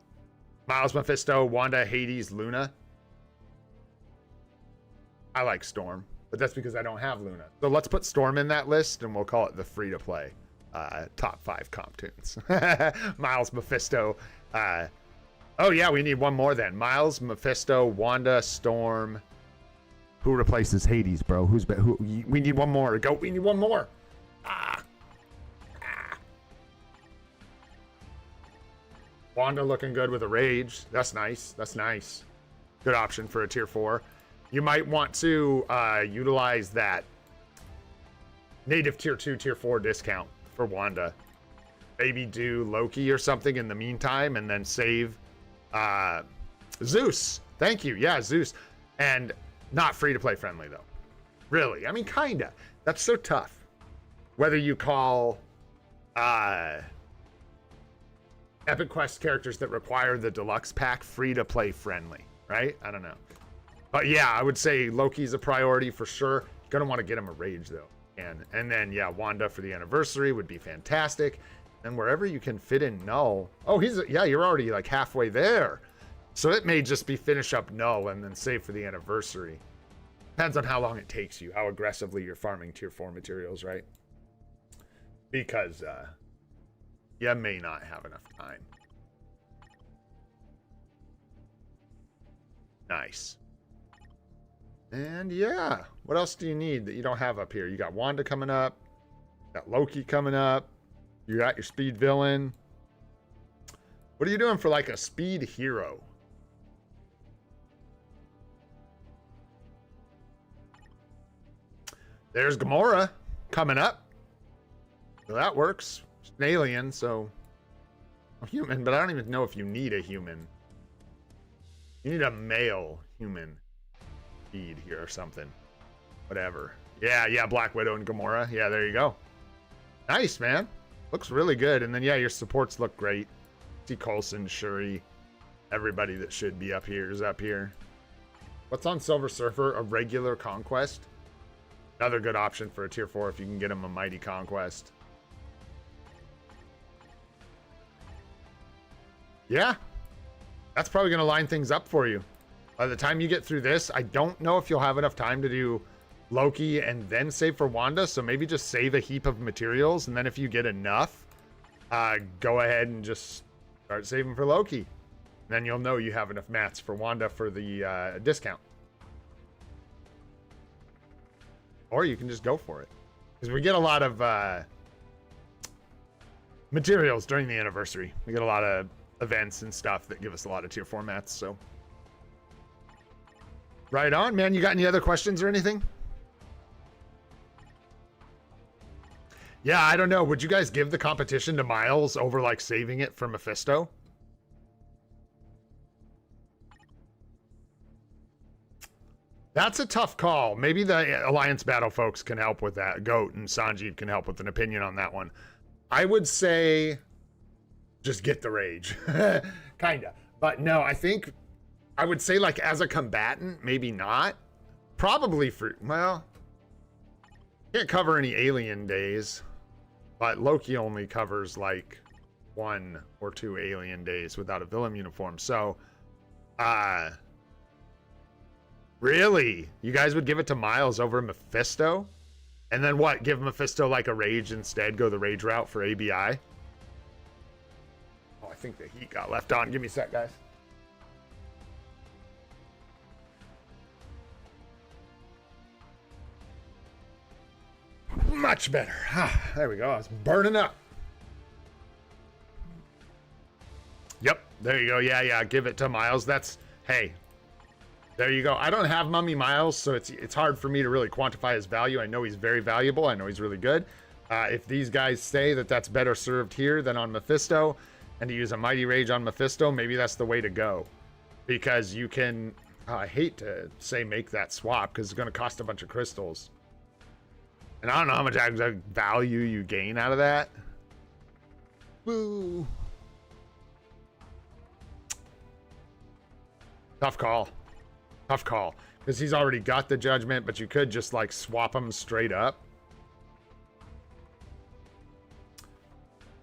Miles, Mephisto, Wanda, Hades, Luna. I like Storm, but that's because I don't have Luna. So let's put Storm in that list and we'll call it the free-to-play. Top 5 comp tunes. Miles, Mephisto. Oh yeah, we need one more then. Miles, Mephisto, Wanda, Storm. Who replaces Hades, bro? Who? We need one more. Go. We need one more. Wanda looking good with a Rage. That's nice. That's nice. Good option for a tier 4. You might want to utilize that native tier 2, tier 4 discount for Wanda. Maybe do Loki or something in the meantime and then save Zeus. Thank you. Yeah, Zeus. And not free to play friendly though. Really. I mean, kinda. That's so tough. Whether you call Epic Quest characters that require the deluxe pack free to play friendly, right? I don't know. But yeah, I would say Loki's a priority for sure. You're gonna want to get him a Rage though. And then, yeah, Wanda for the anniversary would be fantastic. And wherever you can fit in Null. Oh, yeah, you're already like halfway there. So it may just be finish up Null and then save for the anniversary. Depends on how long it takes you, how aggressively you're farming tier 4 materials, right? Because you may not have enough time. Nice. And yeah, what else do you need that you don't have up here? You got Wanda coming up, you got Loki coming up, you got your speed villain. What are you doing for like a speed hero? There's Gamora coming up. So that works. She's an alien, so a human, but I don't even know if you need a human. You need a male human. Feed here or something. Whatever. Yeah, Black Widow and Gamora. Yeah, there you go. Nice, man. Looks really good. And then, yeah, your supports look great. See Coulson, Shuri. Everybody that should be up here is up here. What's on Silver Surfer? A regular Conquest. Another good option for a tier 4 if you can get him a Mighty Conquest. Yeah. That's probably going to line things up for you. By the time you get through this, I don't know if you'll have enough time to do Loki and then save for Wanda. So maybe just save a heap of materials. And then if you get enough, go ahead and just start saving for Loki. And then you'll know you have enough mats for Wanda for the discount. Or you can just go for it. Because we get a lot of materials during the anniversary. We get a lot of events and stuff that give us a lot of tier 4 mats, so... Right on, man. You got any other questions or anything? Yeah, I don't know. Would you guys give the competition to Miles over, like, saving it for Mephisto? That's a tough call. Maybe the Alliance Battle folks can help with that. Goat and Sanjeev can help with an opinion on that one. I would say just get the Rage. Kinda. But no, I think... I would say, like, as a combatant, maybe not. Probably for, well, can't cover any alien days. But Loki only covers, like, 1 or 2 alien days without a villain uniform. So, really? You guys would give it to Miles over Mephisto? And then what? Give Mephisto, like, a Rage instead? Go the Rage route for ABI? Oh, I think the heat got left on. Give me a sec, guys. Much better. There we go. It's burning up. Yep. There you go. Yeah. Give it to Miles. That's, hey, there you go. I don't have Mummy Miles, so it's hard for me to really quantify his value. I know he's very valuable. I know he's really good. If these guys say that that's better served here than on Mephisto, and to use a Mighty Rage on Mephisto, maybe that's the way to go. Because you can... I hate to say make that swap, because it's going to cost a bunch of crystals. And I don't know how much value you gain out of that. Woo! Tough call. Tough call. Because he's already got the Judgment, but you could just, like, swap them straight up.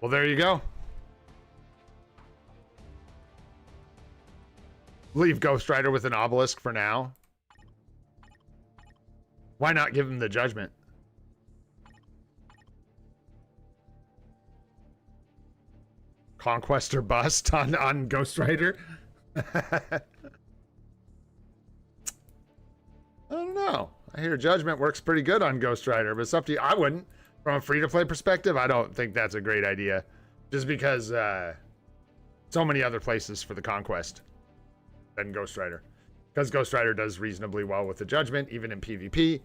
Well, there you go. Leave Ghost Rider with an obelisk for now. Why not give him the Judgment? Conquest or bust on Ghost Rider? I don't know. I hear Judgment works pretty good on Ghost Rider, but it's up to you. I wouldn't. From a free-to-play perspective, I don't think that's a great idea. Just because so many other places for the Conquest than Ghost Rider. Because Ghost Rider does reasonably well with the Judgment, even in PvP.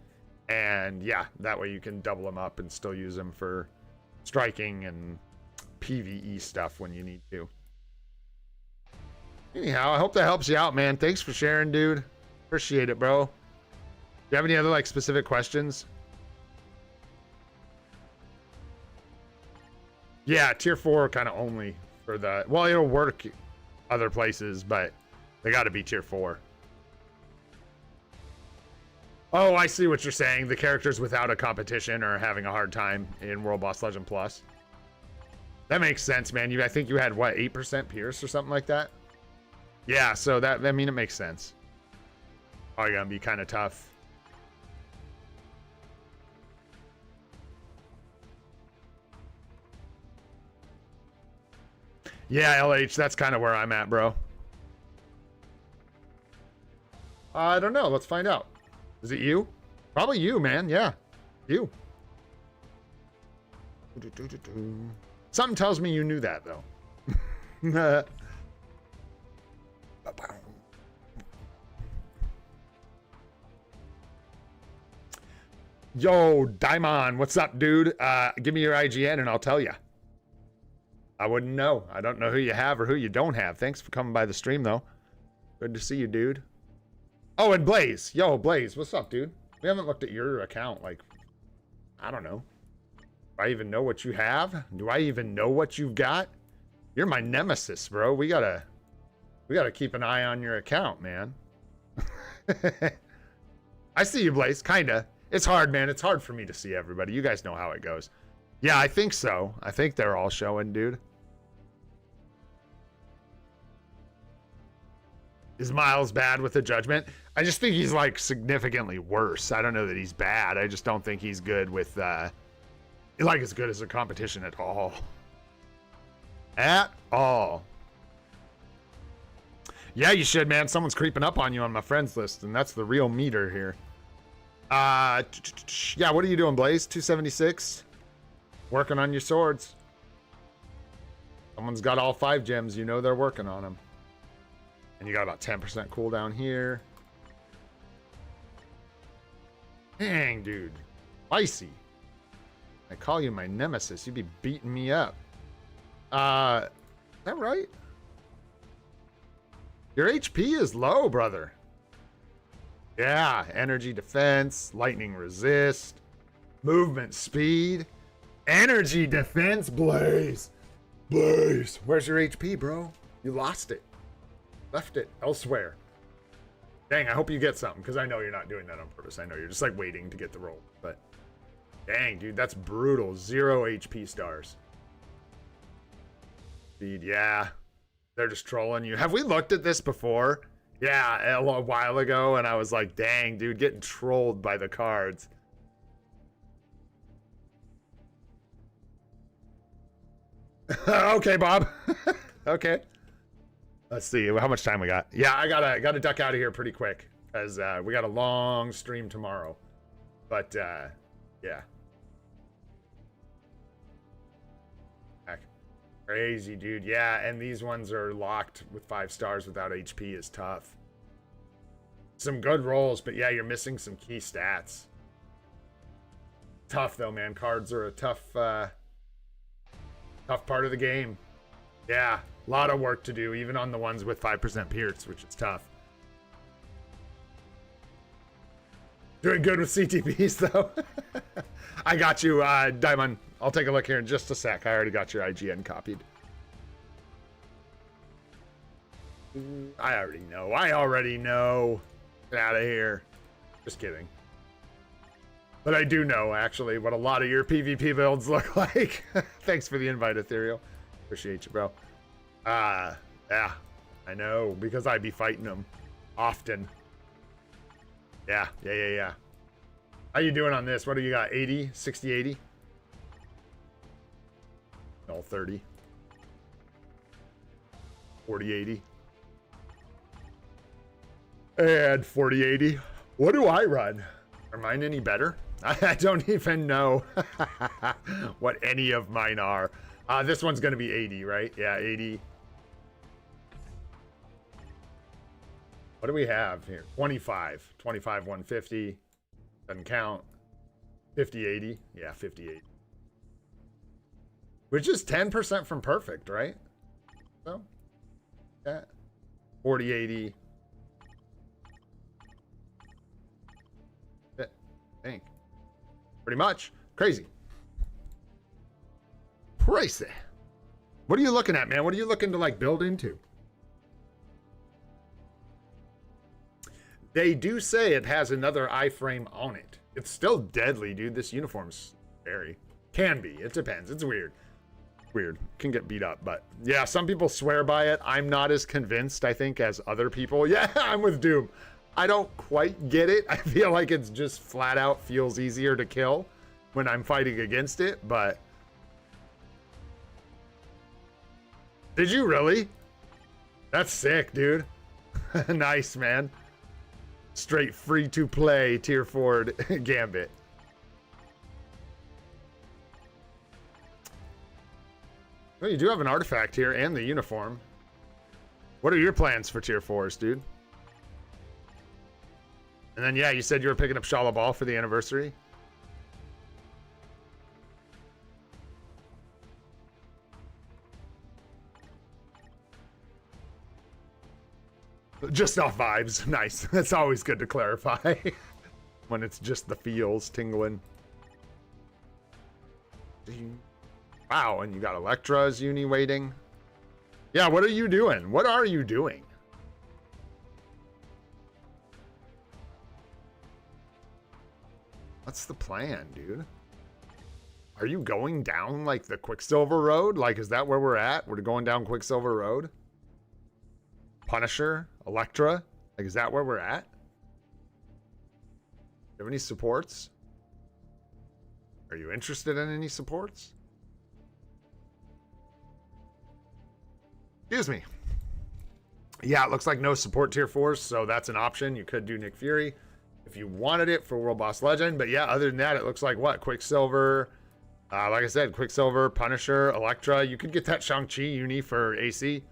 And yeah, that way you can double them up and still use them for striking and PvE stuff when you need to. Anyhow, I hope that helps you out, man. Thanks for sharing, dude. Appreciate it, bro. Do you have any other, like, specific questions? Yeah, tier 4 kind of only for the... Well, it'll work other places, but they got to be tier 4. Oh, I see what you're saying. The characters without a competition are having a hard time in World Boss Legend Plus. That makes sense, man. I think you had, what, 8% Pierce or something like that? Yeah, so that, I mean, it makes sense. Probably gonna be kind of tough. Yeah, LH, that's kind of where I'm at, bro. I don't know. Let's find out. Is it you? Probably you, man. Yeah, you. Something tells me you knew that, though. Yo, Daimon, what's up, dude? Give me your IGN and I'll tell you. I wouldn't know. I don't know who you have or who you don't have. Thanks for coming by the stream, though. Good to see you, dude. Oh, and Blaze. Yo, Blaze, what's up, dude? We haven't looked at your account, like, I don't know. Do I even know what you have? Do I even know what you've got? You're my nemesis, bro. We gotta keep an eye on your account, man. I see you, Blaze, kinda. It's hard, man. It's hard for me to see everybody. You guys know how it goes. Yeah, I think so. I think they're all showing, dude. Is Miles bad with the Judgment? I just think he's, like, significantly worse. I don't know that he's bad. I just don't think he's good with, like, as good as a competition at all. At all. Yeah, you should, man. Someone's creeping up on you on my friends list, and that's the real meter here. Yeah, what are you doing, Blaze? 276? Working on your swords. Someone's got all 5 gems. You know they're working on them. And you got about 10% cooldown here. Dang, dude. Spicy. I call you my nemesis. You'd be beating me up. Is that right? Your HP is low, brother. Yeah, energy defense, lightning resist, movement speed, energy defense, Blaze. Blaze. Where's your HP, bro? You lost it. Left it elsewhere. Dang, I hope you get something, because I know you're not doing that on purpose. I know you're just, like, waiting to get the roll. But, dang, dude, that's brutal. 0 HP stars. Dude, yeah. They're just trolling you. Have we looked at this before? Yeah, a while ago, and I was like, dang, dude, getting trolled by the cards. Okay, Bob. Okay. Let's see how much time we got. Yeah, I gotta duck out of here pretty quick because we got a long stream tomorrow. But yeah. Heck. Crazy, dude. Yeah, and these ones are locked with 5 stars without HP is tough. Some good rolls, but yeah, you're missing some key stats. Tough though, man. Cards are a tough part of the game. Yeah, a lot of work to do, even on the ones with 5% Pierce, which is tough. Doing good with CTPs though. I got you, Diamond. I'll take a look here in just a sec. I already got your IGN copied. I already know. Get out of here. Just kidding. But I do know, actually, what a lot of your PvP builds look like. Thanks for the invite, Ethereal. Appreciate you, bro. Yeah, I know, because I be fighting them often. Yeah. How you doing on this? What do you got? 80? 60, 80? No, 30. 40, 80. And 40, 80. What do I run? Are mine any better? I don't even know what any of mine are. This one's going to be 80, right? Yeah, 80. What do we have here? 25. 25, 150. Doesn't count. 50, 80. Yeah, 50, 80. Which is 10% from perfect, right? So, yeah. 40, 80. I think. Pretty much. Crazy. Crazy. What are you looking at, man? What are you looking to, like, build into? They do say it has another iframe on it. It's still deadly, dude. This uniform's scary. Can be. It depends. It's weird. Weird. Can get beat up, but yeah, some people swear by it. I'm not as convinced, I think, as other people. Yeah, I'm with Doom. I don't quite get it. I feel like it's just flat out feels easier to kill when I'm fighting against it, but... Did you really? That's sick, dude. Nice, man. Straight free-to-play tier 4 Gambit. Well, you do have an artifact here and the uniform. What are your plans for tier 4s, dude? And then, yeah, you said you were picking up Shala Ball for the anniversary. Just off vibes. Nice. That's always good to clarify. When it's just the feels tingling. Wow, and you got Electra's uni waiting. Yeah, what are you doing? What are you doing? What's the plan, dude? Are you going down, like, the Quicksilver Road? Like, is that where we're at? We're going down Quicksilver Road? Punisher? Electra? Like, is that where we're at? Do you have any supports? Are you interested in any supports? Excuse me. Yeah, it looks like no support tier 4s, so that's an option. You could do Nick Fury if you wanted it for World Boss Legend. But yeah, other than that, it looks like what? Quicksilver. Like I said, Quicksilver, Punisher, Electra. You could get that Shang-Chi uni for AC.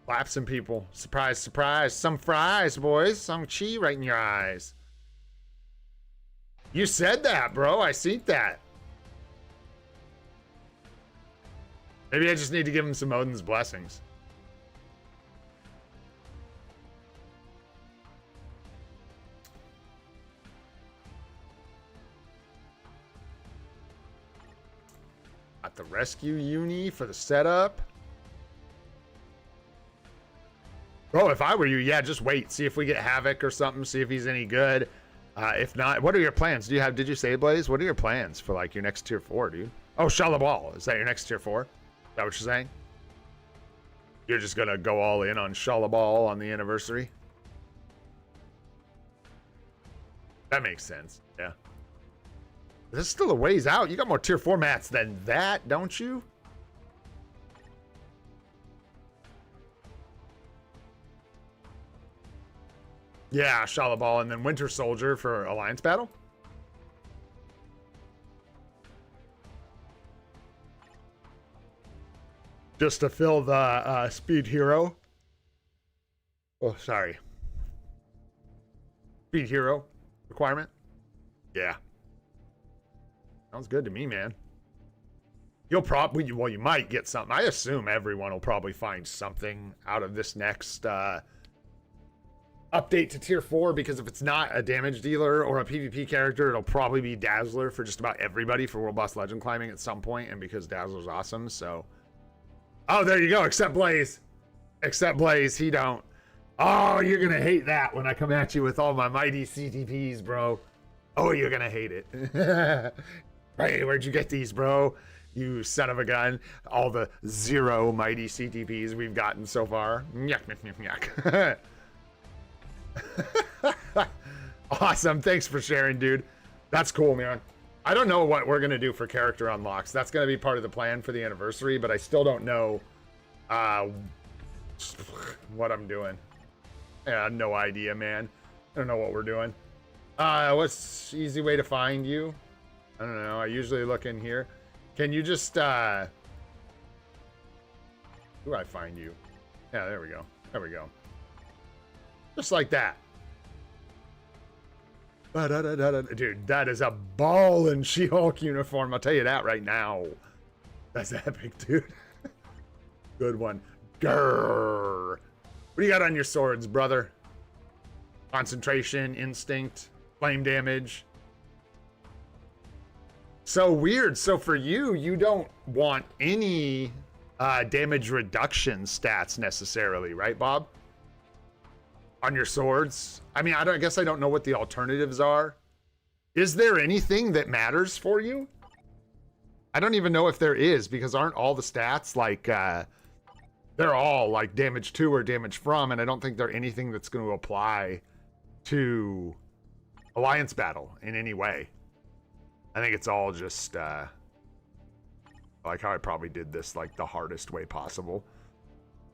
Slap some people. Surprise, surprise. Some fries, boys. Some chi right in your eyes. You said that, bro. I seen that. Maybe I just need to give him some Odin's blessings. Got the rescue uni for the setup. Bro, if I were you, yeah, just wait. See if we get Havoc or something. See if he's any good. If not, what are your plans? Did you say, Blaze? What are your plans for, like, your next tier 4, dude? Oh, Shala Ball. Is that your next tier 4? Is that what you're saying? You're just gonna go all in on Shala Ball on the anniversary? That makes sense. Yeah. This is still a ways out. You got more tier 4 mats than that, don't you? Yeah, Shala Ball and then Winter Soldier for Alliance Battle. Just to fill the Speed Hero. Oh, sorry. Speed Hero requirement. Yeah. Sounds good to me, man. You'll probably, well, you might get something. I assume everyone will probably find something out of this next update to tier 4, because if it's not a damage dealer or a PvP character, it'll probably be Dazzler for just about everybody for World Boss Legend climbing at some point, and because Dazzler's awesome, so. Oh, there you go, except Blaze. Except Blaze, he don't. Oh, you're gonna hate that when I come at you with all my mighty CTPs, bro. Oh, you're gonna hate it. Hey, where'd you get these, bro? You son of a gun. All the 0 mighty CTPs we've gotten so far. Yuck, yuck, yuck, yuck. Awesome. Thanks for sharing, dude. That's cool, man. I don't know what we're going to do for character unlocks. That's going to be part of the plan for the anniversary, but I still don't know what I'm doing. Yeah, no idea, man. I don't know what we're doing. What's easy way to find you? I don't know. I usually look in here. Can you just, do I find you? Yeah, there we go. There we go. Just like that. Dude, that is a ballin' She-Hulk uniform. I'll tell you that right now. That's epic, dude. Good one. Grrr. What do you got on your swords, brother? Concentration, instinct, flame damage. So weird. So for you, you don't want any damage reduction stats necessarily, right, Bob? On your swords? I mean, I guess I don't know what the alternatives are. Is there anything that matters for you? I don't even know if there is, because aren't all the stats like, they're all like damage to or damage from, and I don't think they're anything that's going to apply to Alliance Battle in any way. I think it's all just, like how I probably did this like the hardest way possible.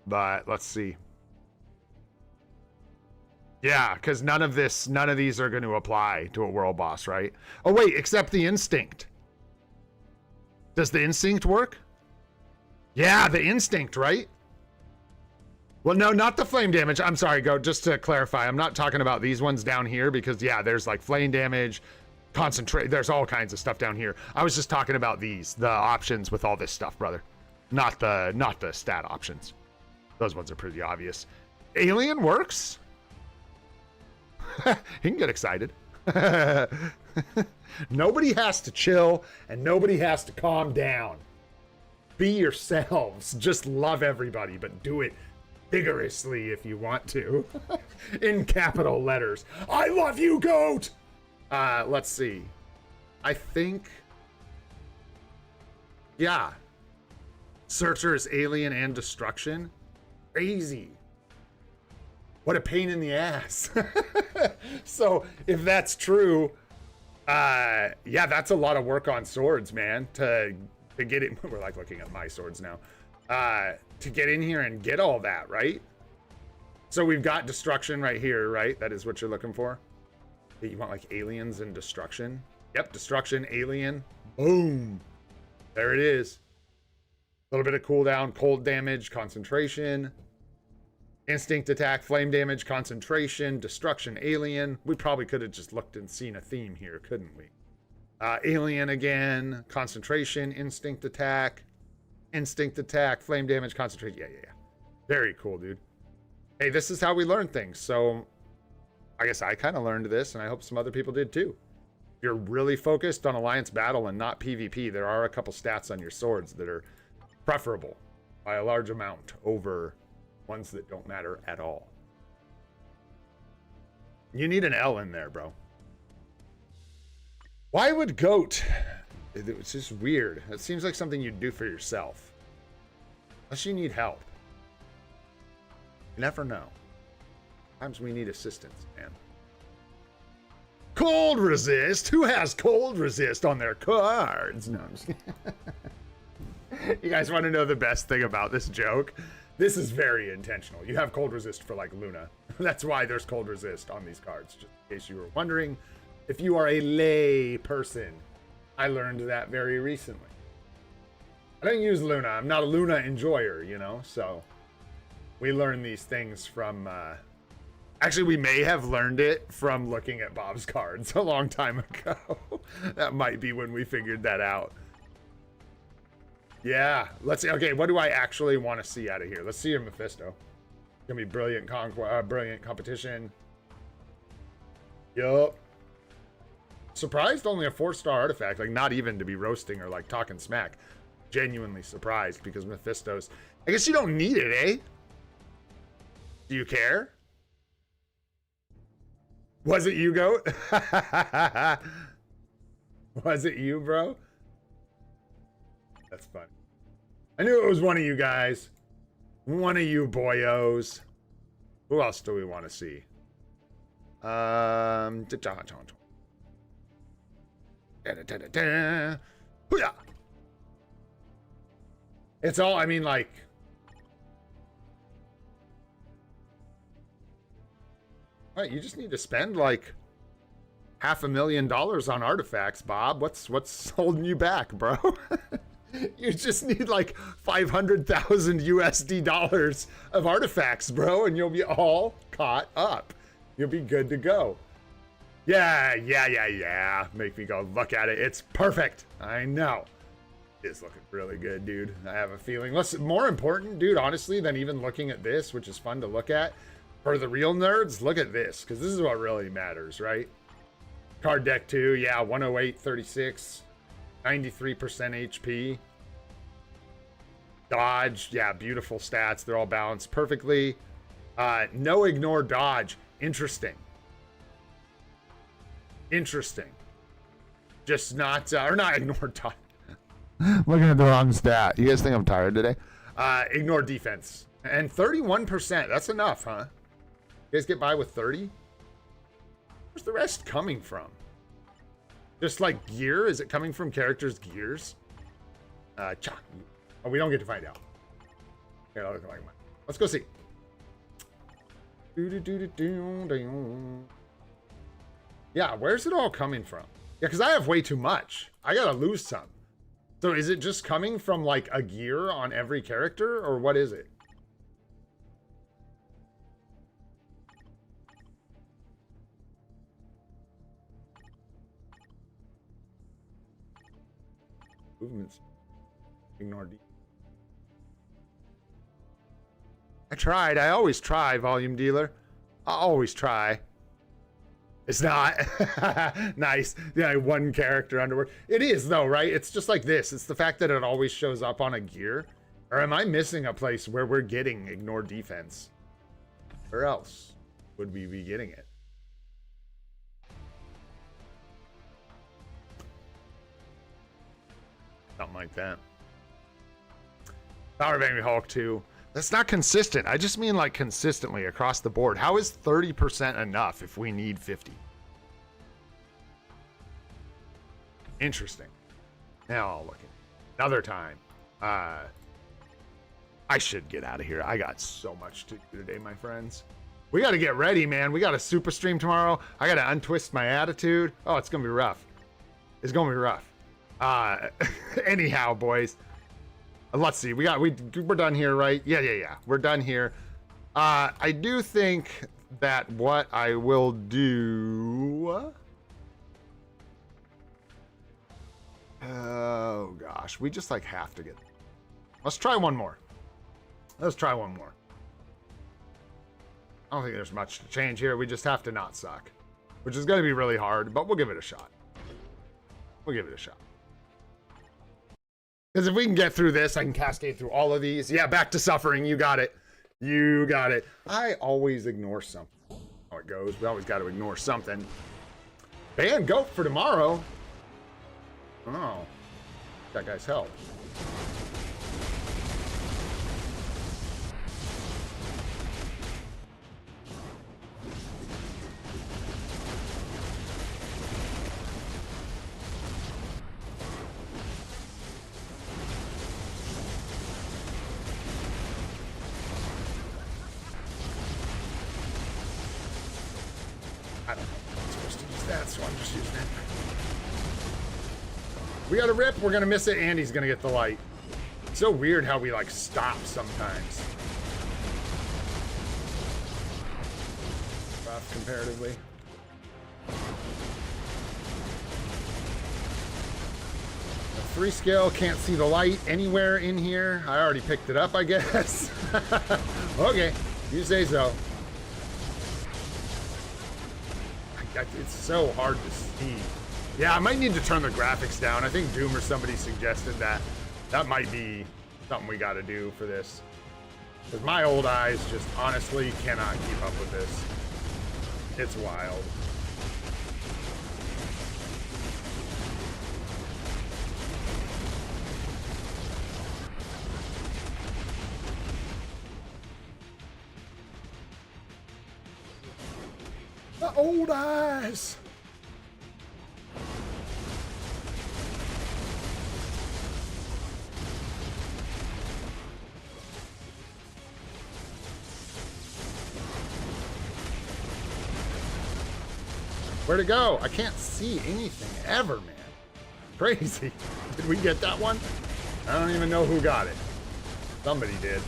But let's see. Yeah, because none of these are going to apply to a world boss, right? Oh, wait, except the instinct. Does the instinct work? Yeah, the instinct, right? Well, no, not the flame damage. I'm sorry, just to clarify, I'm not talking about these ones down here because, yeah, there's like flame damage, concentrate. There's all kinds of stuff down here. I was just talking about the options with all this stuff, brother. Not the stat options. Those ones are pretty obvious. Alien works? He can get excited. Nobody has to chill and nobody has to calm down. Be yourselves. Just love everybody, but do it vigorously if you want to. In capital letters. I love you, goat! Let's see. I think... Yeah. Searcher is alien and destruction. Crazy. What a pain in the ass. So if that's true, yeah, that's a lot of work on swords, man, to get it. We're like looking at my swords now. To get in here and get all that, right? So we've got destruction right here, right? That is what you're looking for. You want like aliens and destruction? Yep, destruction, alien. Boom. There it is. A little bit of cooldown, cold damage, concentration. Instinct attack, flame damage, concentration, destruction, alien. We probably could have just looked and seen a theme here, couldn't we? Alien again, concentration, instinct attack, flame damage, concentration. Yeah. Very cool, dude. Hey, this is how we learn things. So I guess I kind of learned this, and I hope some other people did too. If you're really focused on Alliance Battle and not PvP, there are a couple stats on your swords that are preferable by a large amount over ones that don't matter at all. You need an L in there, bro. Why would goat? It's just weird. It seems like something you'd do for yourself. Unless you need help. You never know. Sometimes we need assistance, man. Cold resist? Who has cold resist on their cards? No, I'm just kidding. You guys want to know the best thing about this joke? This is very intentional. You have cold resist for like Luna. That's why there's cold resist on these cards, just in case you were wondering. If you are a lay person, I learned that very recently. I don't use Luna. I'm not a Luna enjoyer, you know, so we learn these things from Actually, we may have learned it from looking at Bob's cards a long time ago. That might be when we figured that out. Yeah, let's see. Okay, what do I actually want to see out of here? Let's see your Mephisto. It's gonna be brilliant brilliant competition. Yup. Surprised only a 4-star artifact, like not even to be roasting or like talking smack. Genuinely surprised because Mephisto's, I guess you don't need it, eh? Do you care? Was it you, Goat? Was it you, bro? That's fun. I knew it was one of you guys. One of you boyos. Who else do we want to see? It's all, I mean, like, right, you just need to spend like $500,000 on artifacts, Bob. What's holding you back, bro? You just need like 500,000 USD dollars of artifacts, bro, and you'll be all caught up. You'll be good to go. Yeah. Make me go look at it. It's perfect. I know. It's looking really good, dude. I have a feeling. More important, dude, honestly, than even looking at this, which is fun to look at. For the real nerds, look at this, because this is what really matters, right? Card deck 2, yeah, 108, 36, 93% HP. Dodge, yeah, beautiful stats. They're all balanced perfectly. No ignore dodge. Interesting. Just not, or not ignore dodge. Looking at the wrong stat. You guys think I'm tired today? Ignore defense. And 31%. That's enough, huh? You guys get by with 30? Where's the rest coming from? Just like gear? Is it coming from characters' gears? Oh, we don't get to find out. Here, let's go see. Yeah, where's it all coming from? Yeah, because I have way too much. I gotta lose some. So is it just coming from like a gear on every character, or what is it? Movements. Ignore D. I tried. I always try, volume dealer. I always try. It's not. Nice. Yeah, one character underwear. It is though, right? It's just like this. It's the fact that it always shows up on a gear. Or am I missing a place where we're getting ignore defense? Where else would we be getting it? Something like that. Power Baby Hulk 2. That's not consistent. I just mean like consistently across the board. How is 30% enough if we need 50? Interesting. Now I'll look at it another time. I should get out of here. I got so much to do today, my friends. We got to get ready, man. We got a Supa stream tomorrow. I got to untwist my attitude. Oh, it's going to be rough. It's going to be rough. Anyhow, boys. Let's see. We're done here, right? Yeah. We're done here. I do think that what I will do. Oh gosh, we just like have to get. Let's try one more. I don't think there's much to change here. We just have to not suck, which is going to be really hard, but we'll give it a shot. Because if we can get through this, I can cascade through all of these. Yeah, back to suffering. You got it. I always ignore something. How it goes. We always got to ignore something. Ban Goat for tomorrow. Oh, that guy's help. I don't know if I'm supposed to use that, so I'm just using it. We got a rip, we're gonna miss it, and he's gonna get the light. It's so weird how we like stop sometimes. enough comparatively. A 3 skill, can't see the light anywhere in here. I already picked it up, I guess. Okay, you say so. It's so hard to see. Yeah, I might need to turn the graphics down. I think Doom or somebody suggested that. That might be something we got to do for this. Because my old eyes just honestly cannot keep up with this. It's wild. The old eyes. Where'd it go? I can't see anything ever, man. Crazy. Did we get that one? I don't even know who got it. Somebody did.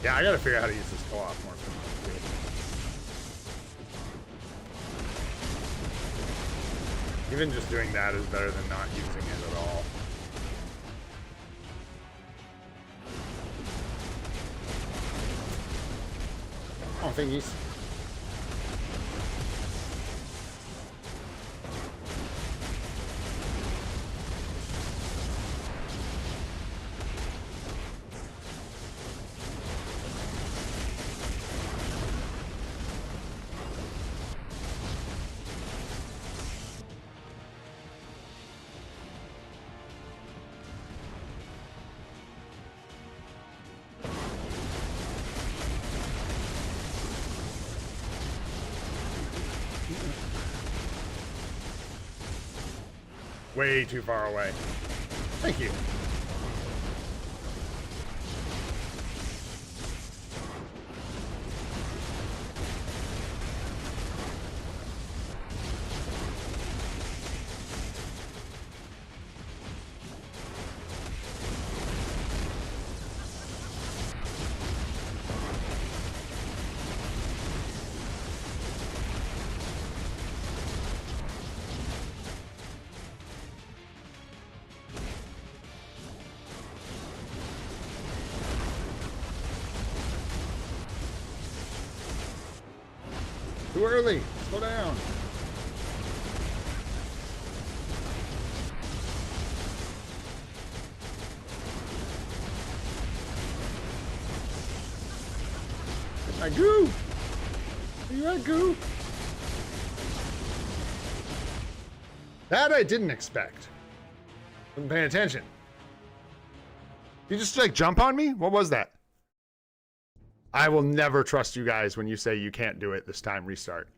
Yeah, I gotta figure out how to use this co-op more. Even just doing that is better than not using it at all. Oh, thingies. Way too far away. Thank you. Too early. Slow down. Get my goo. Where you at, goo? That I didn't expect. Wasn't paying attention. You just like jump on me? What was that? I will never trust you guys when you say you can't do it this time restart.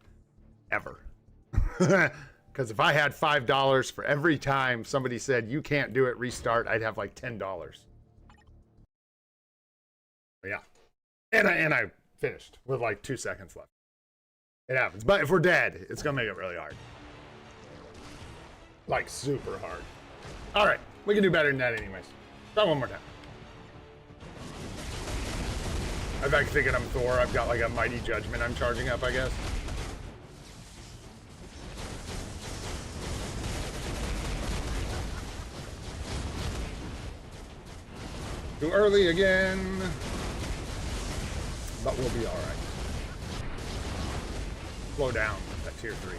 Ever. Because if I had $5 for every time somebody said you can't do it restart, I'd have like $10. Yeah. And I finished with like 2 seconds left. It happens. But if we're dead, it's going to make it really hard. Like super hard. All right. We can do better than that anyways. Try one more time. I'm back thinking I'm Thor. I've got like a mighty judgment I'm charging up, I guess. Too early again. But we'll be all right. Slow down at tier 3.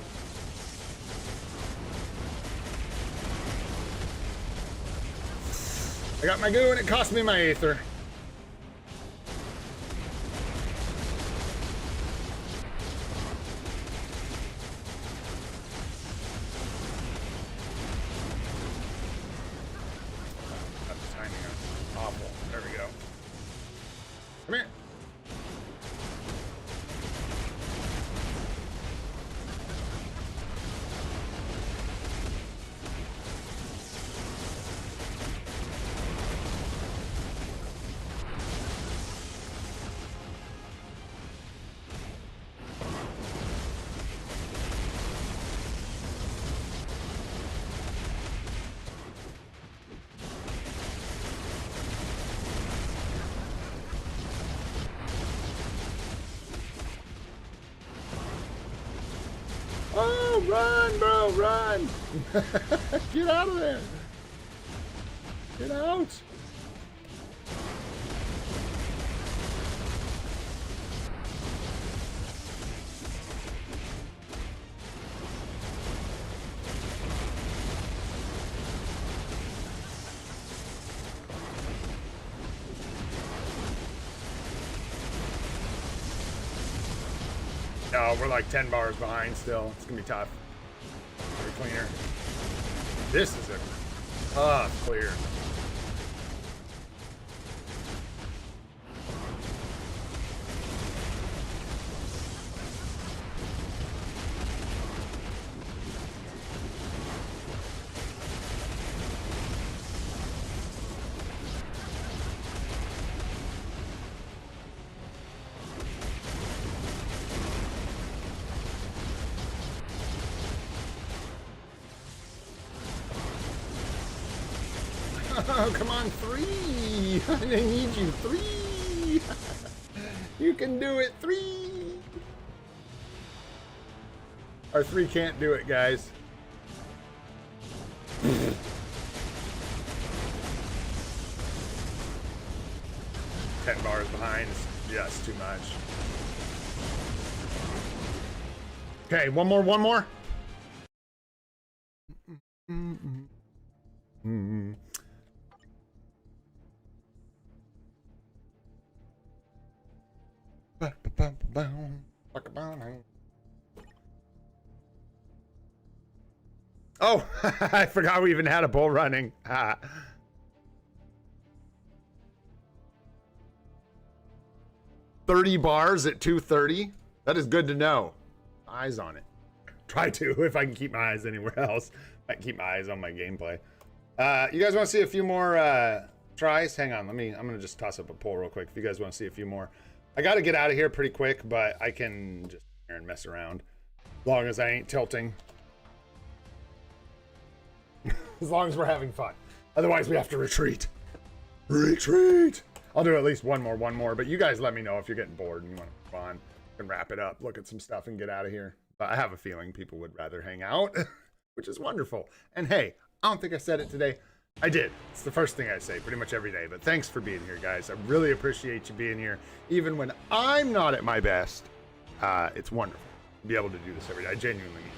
I got my goo and it cost me my aether. Come here. No, run, bro, run. Get out of there. Get out. No, we're like 10 bars behind still. It's gonna be tough. Cleaner. This is a tough clear. Oh, come on, 3! I need you, 3! You can do it, 3! Our 3 can't do it, guys. Ten bars behind is just too much. Okay, one more. Oh, I forgot we even had a bull running. 30 bars at 230. That is good to know. Eyes on it. Try to, if I can keep my eyes anywhere else. I can keep my eyes on my gameplay. You guys want to see a few more tries? Hang on, I'm gonna just toss up a poll real quick if you guys want to see a few more. I gotta get out of here pretty quick, but I can just sit here and mess around. As long as I ain't tilting. As long as we're having fun. Otherwise we have to retreat. Retreat! I'll do at least one more, but you guys let me know if you're getting bored and you want to move on. And wrap it up, look at some stuff and get out of here. But I have a feeling people would rather hang out, which is wonderful. And hey, I don't think I said it today. I did. It's the first thing I say pretty much every day. But thanks for being here, guys. I really appreciate you being here. Even when I'm not at my best, it's wonderful to be able to do this every day. I genuinely mean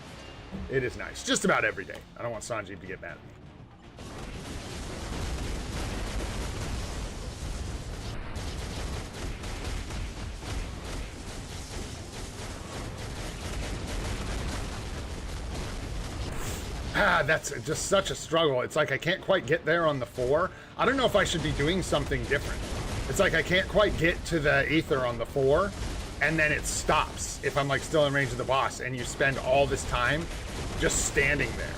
it. It is nice. Just about every day. I don't want Sanjeev to get mad at me. That's just such a struggle. It's like I can't quite get there on the 4. I don't know if I should be doing something different. It's like I can't quite get to the Aether on the 4, and then it stops if I'm like still in range of the boss, and you spend all this time just standing there.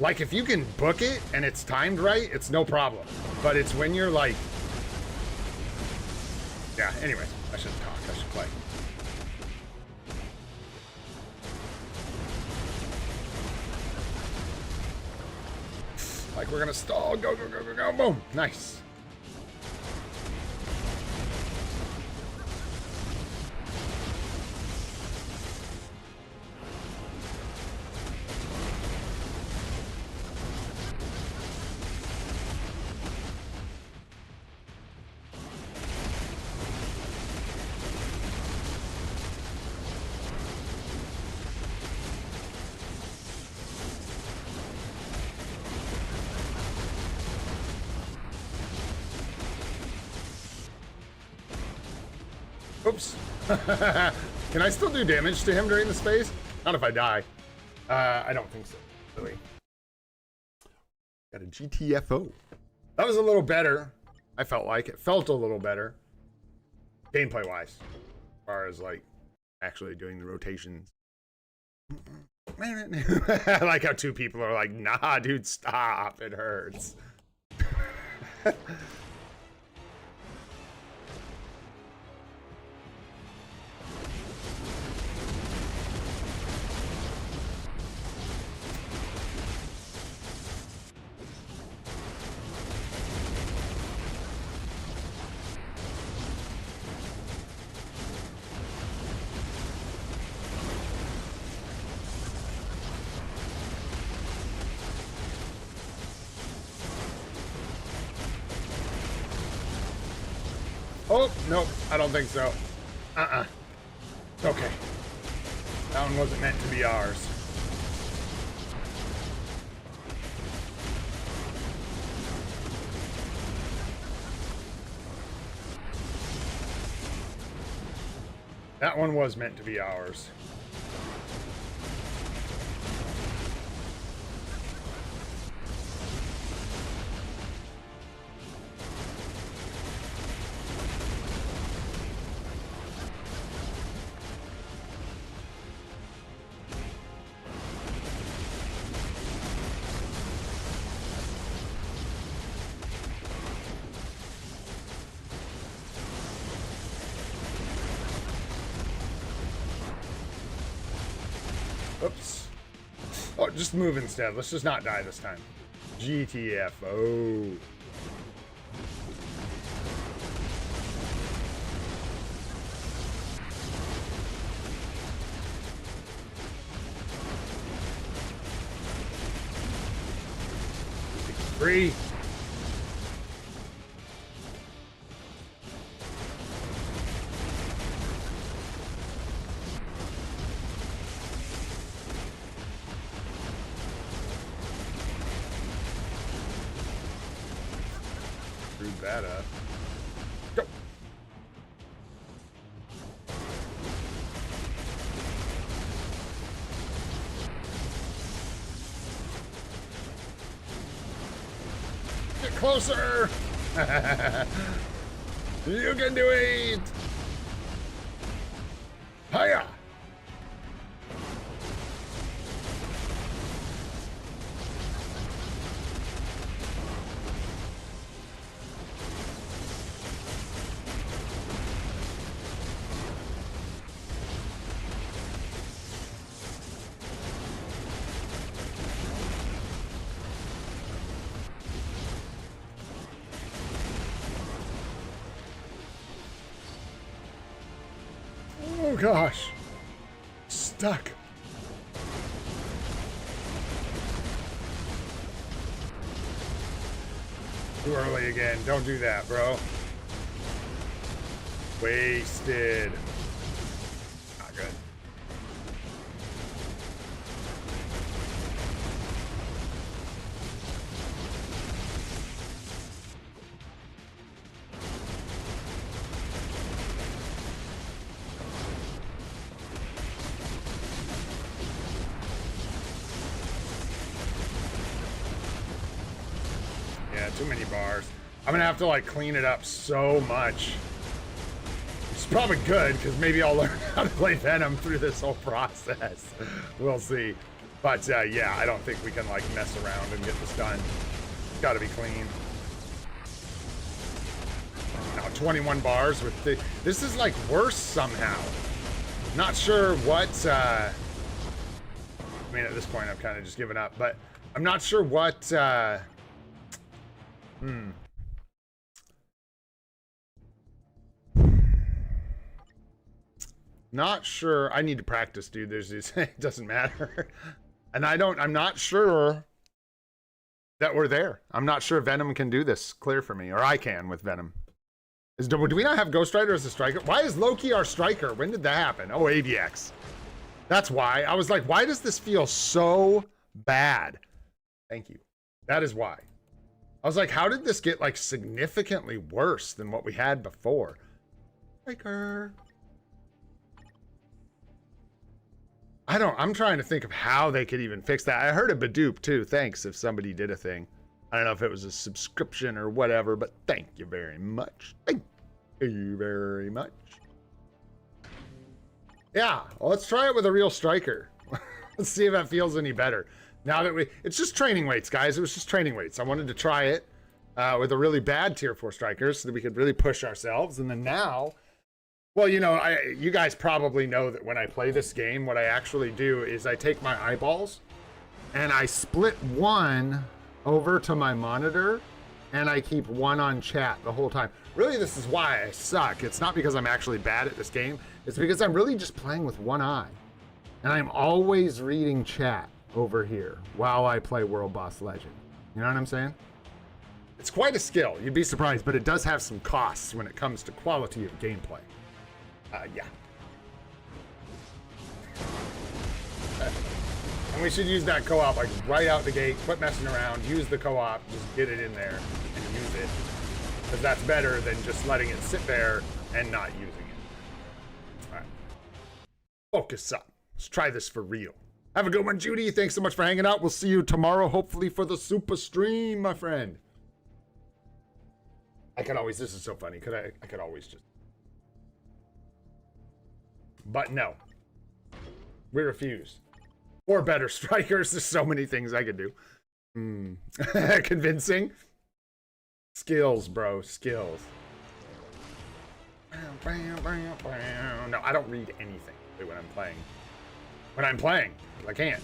Like if you can book it and it's timed right, it's no problem. But it's when you're like... Yeah, anyway, I shouldn't talk, I should play. Like we're gonna stall. Go, go, go, go, go. Boom. Nice. Oops. Can I still do damage to him during the space? Not if I die. I don't think so, really. Got a GTFO. That was a little better. I felt like it felt a little better. Gameplay wise. As far as like actually doing the rotations. I like how 2 people are like, nah, dude, stop. It hurts. Oh, nope, I don't think so. Okay. That one wasn't meant to be ours. That one was meant to be ours. Oops. Oh, just move instead. Let's just not die this time. GTF. Oh. Free. Screwed that up. Go. Get closer. You can do it. Hiya. Oh gosh. Stuck. Too early again. Don't do that, bro. Wasted. Not good. Yeah, too many bars. I'm gonna have to like clean it up so much. It's probably good because maybe I'll learn how to play Venom through this whole process. We'll see. But yeah, I don't think we can like mess around and get this done. Got to be clean. Now 21 bars with the. This is like worse somehow. Not sure what. I mean, at this point, I've kind of just given up. But I'm not sure what. Not sure. I need to practice, dude. There's these. It doesn't matter. And I'm not sure that we're there. I'm not sure Venom can do this clear for me, or I can with Venom. Do we not have Ghost Rider as a striker? Why is Loki our striker? When did that happen? Oh, AVX. That's why. I was like, why does this feel so bad? Thank you. That is why. I was like, how did this get like significantly worse than what we had before? Striker. I'm trying to think of how they could even fix that. I heard a Badoop too. Thanks if somebody did a thing. I don't know if it was a subscription or whatever, but thank you very much. Thank you very much. Yeah, well, let's try it with a real striker. Let's see if that feels any better. Now that it's just training weights, guys. It was just training weights. I wanted to try it with a really bad tier 4 striker so that we could really push ourselves. And then now, well, you know, you guys probably know that when I play this game, what I actually do is I take my eyeballs and I split one over to my monitor and I keep one on chat the whole time. Really, this is why I suck. It's not because I'm actually bad at this game. It's because I'm really just playing with one eye. And I'm always reading chat over here while I play World Boss Legend. You know what I'm saying? It's quite a skill. You'd be surprised, but it does have some costs when it comes to quality of gameplay. Yeah. And we should use that co-op like right out the gate. Quit messing around. Use the co-op. Just get it in there and use it. Because that's better than just letting it sit there and not using it. All right. Focus up. Let's try this for real. Have a good one, Judy. Thanks so much for hanging out. We'll see you tomorrow, hopefully, for the Supa stream, my friend. I could always, this is so funny, because I could always just. But no. We refuse. Or better strikers. There's so many things I could do. Convincing. Skills, bro. Skills. No, I don't read anything when I'm playing. When I'm playing, I can't.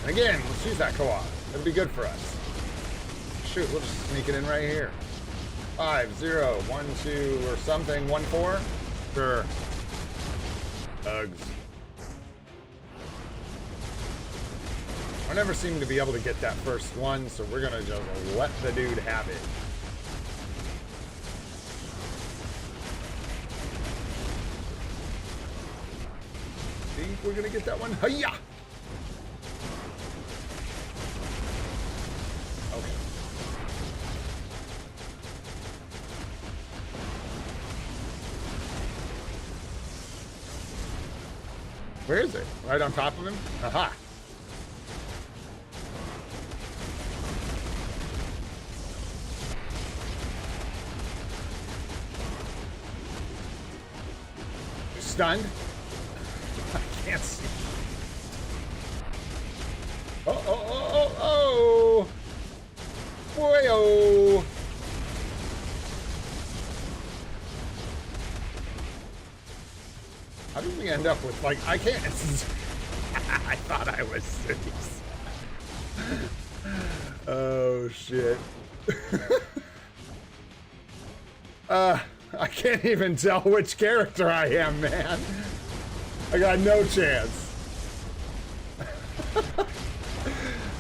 And again, let's use that co-op. It'll be good for us. Shoot, we'll just sneak it in right here. 5, 0, 1, 2, or something. 1, 4. Sure. Hugs. I never seem to be able to get that first one, so we're gonna just let the dude have it. Think we're gonna get that one? Hiya! Okay. Where is it? Right on top of him? Aha! Stunned? I can't see. Oh, oh, oh, oh, oh! Boy-oh! How did we end up with, like, I can't... I thought I was serious. Oh, shit. I can't even tell which character I am, man. I got no chance.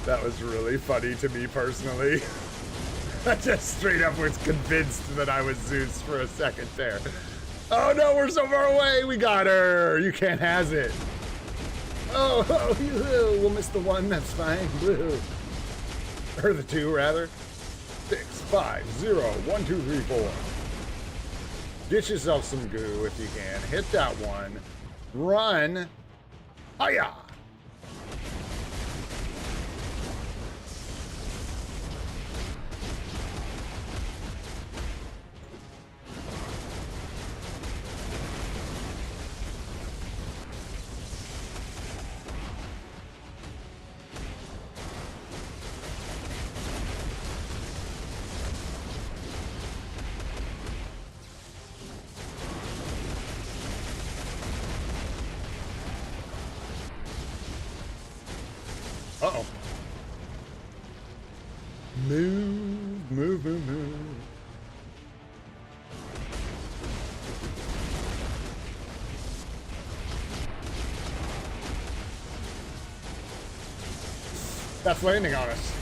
That was really funny to me personally. I just straight up was convinced that I was Zeus for a second there. Oh no, we're so far away. We got her. You can't has it. Oh, we'll miss the one. That's fine. Blue. Or the two, rather. 6, 5, 0, 1, 2, 3, 4. Get yourself some goo if you can. Hit that one. Run. Hiya! Uh-oh. Move, move, move, move. That's landing on us.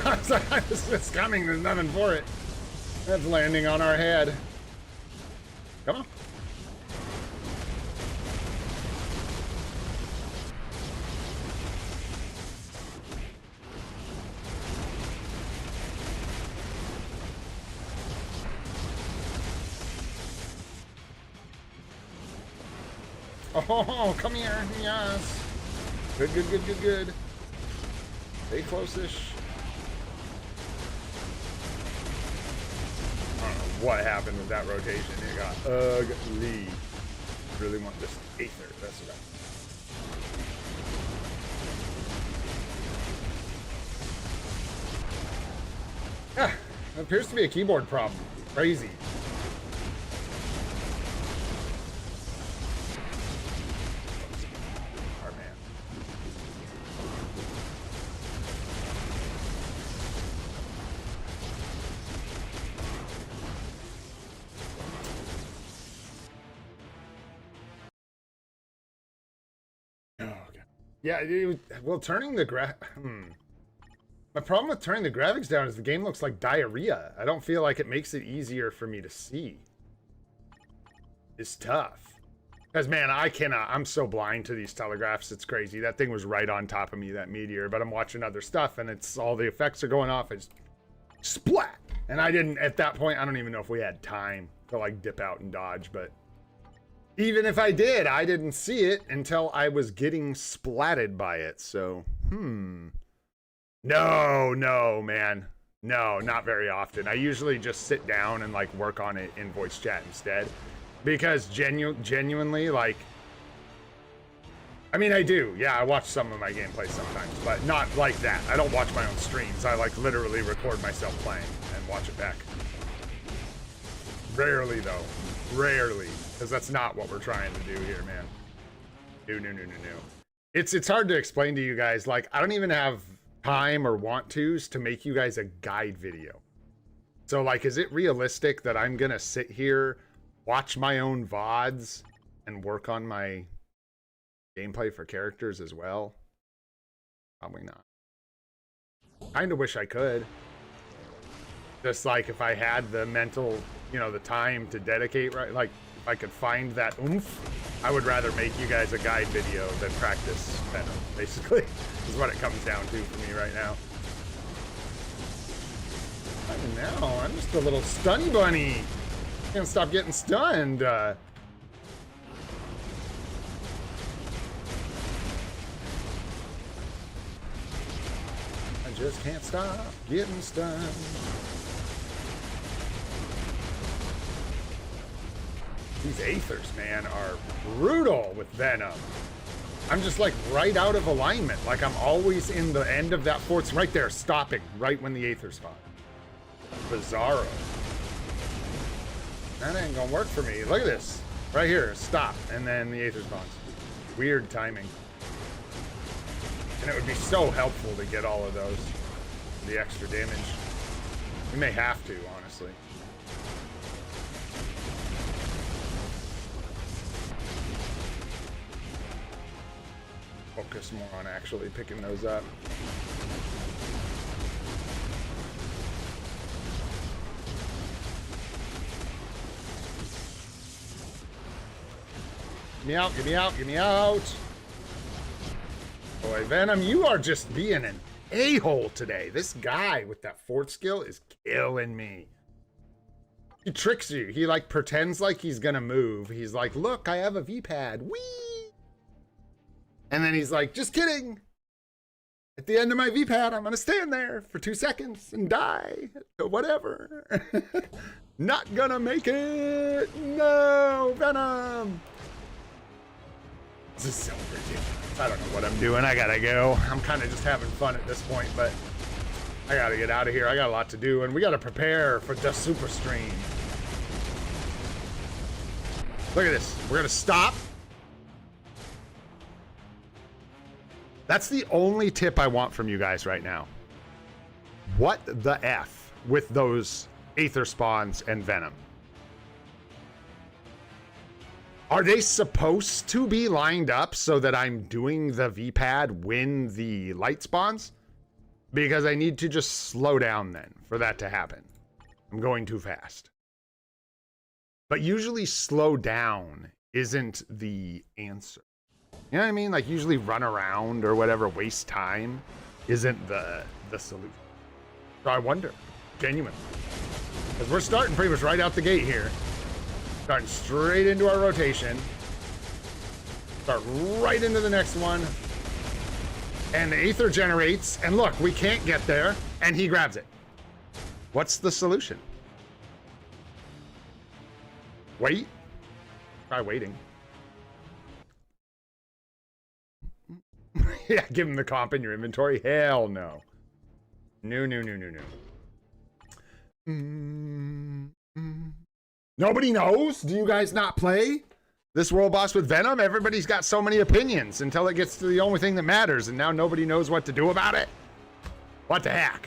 I was like, it's coming, there's nothing for it. That's landing on our head. Come on. Oh, come here, yes. Good, good, good, good, good. Stay close-ish. I don't know what happened with that rotation. It got ugly. Really want this Aether. That's what I... Ah, it appears to be a keyboard problem. Crazy. Yeah, well, turning the My problem with turning the graphics down is the game looks like diarrhea. I don't feel like it makes it easier for me to see. It's tough. Because, man, I cannot. I'm so blind to these telegraphs. It's crazy. That thing was right on top of me, that meteor. But I'm watching other stuff, and it's all the effects are going off. It's splat. And I didn't, at that point, I don't even know if we had time to, like, dip out and dodge. But even if I did, I didn't see it until I was getting splatted by it. So, No, man. No, not very often. I usually just sit down and, like, work on it in voice chat instead. Because genuinely, like, I mean, I do. Yeah, I watch some of my gameplay sometimes, but not like that. I don't watch my own streams. I, like, literally record myself playing and watch it back. Rarely, though. Rarely. Because that's not what we're trying to do here, man. No. It's hard to explain to you guys. Like, I don't even have time or want tos to make you guys a guide video. So, like, is it realistic that I'm going to sit here, watch my own VODs, and work on my gameplay for characters as well? Probably not. Kind of wish I could. Just like if I had the mental, you know, the time to dedicate, right? Like, if I could find that oomph, I would rather make you guys a guide video than practice Venom, basically, is what it comes down to for me right now. And now, I'm just a little stunny bunny. Can't stop getting stunned. I just can't stop getting stunned. These Aethers, man, are brutal with Venom. I'm just like right out of alignment. Like I'm always in the end of that force right there, stopping right when the Aether spawn. Bizarro. That ain't gonna work for me. Look at this. Right here, stop, and then the Aether spawns. Weird timing. And it would be so helpful to get all of those. The extra damage. We may have to, honestly. Focus more on actually picking those up. Get me out, get me out, get me out. Boy, Venom, you are just being an a-hole today. This guy with that fourth skill is killing me. He tricks you. He like pretends like he's gonna move. He's like, look, I have a V-pad. Whee! And then he's like, just kidding. At the end of my V-pad, I'm gonna stand there for 2 seconds and die. Whatever. Not gonna make it. No, Venom. This is so ridiculous. I don't know what I'm doing. I gotta go. I'm kind of just having fun at this point, but I gotta get out of here. I got a lot to do, and we gotta prepare for the super stream. Look at this. We're gonna stop. That's the only tip I want from you guys right now. What the F with those Aether spawns and Venom? Are they supposed to be lined up so that I'm doing the V-pad when the light spawns? Because I need to just slow down then for that to happen. I'm going too fast. But usually slow down isn't the answer. You know what I mean? Like usually run around or whatever, waste time isn't the solution. So I wonder, genuinely. Because we're starting pretty much right out the gate here. Starting straight into our rotation. Start right into the next one. And the Aether generates. And look, we can't get there. And he grabs it. What's the solution? Wait. Try waiting. Yeah, give him the comp in your inventory. Hell no. No. Nobody knows? Do you guys not play this world boss with Venom? Everybody's got so many opinions until it gets to the only thing that matters, and now nobody knows what to do about it? What the heck?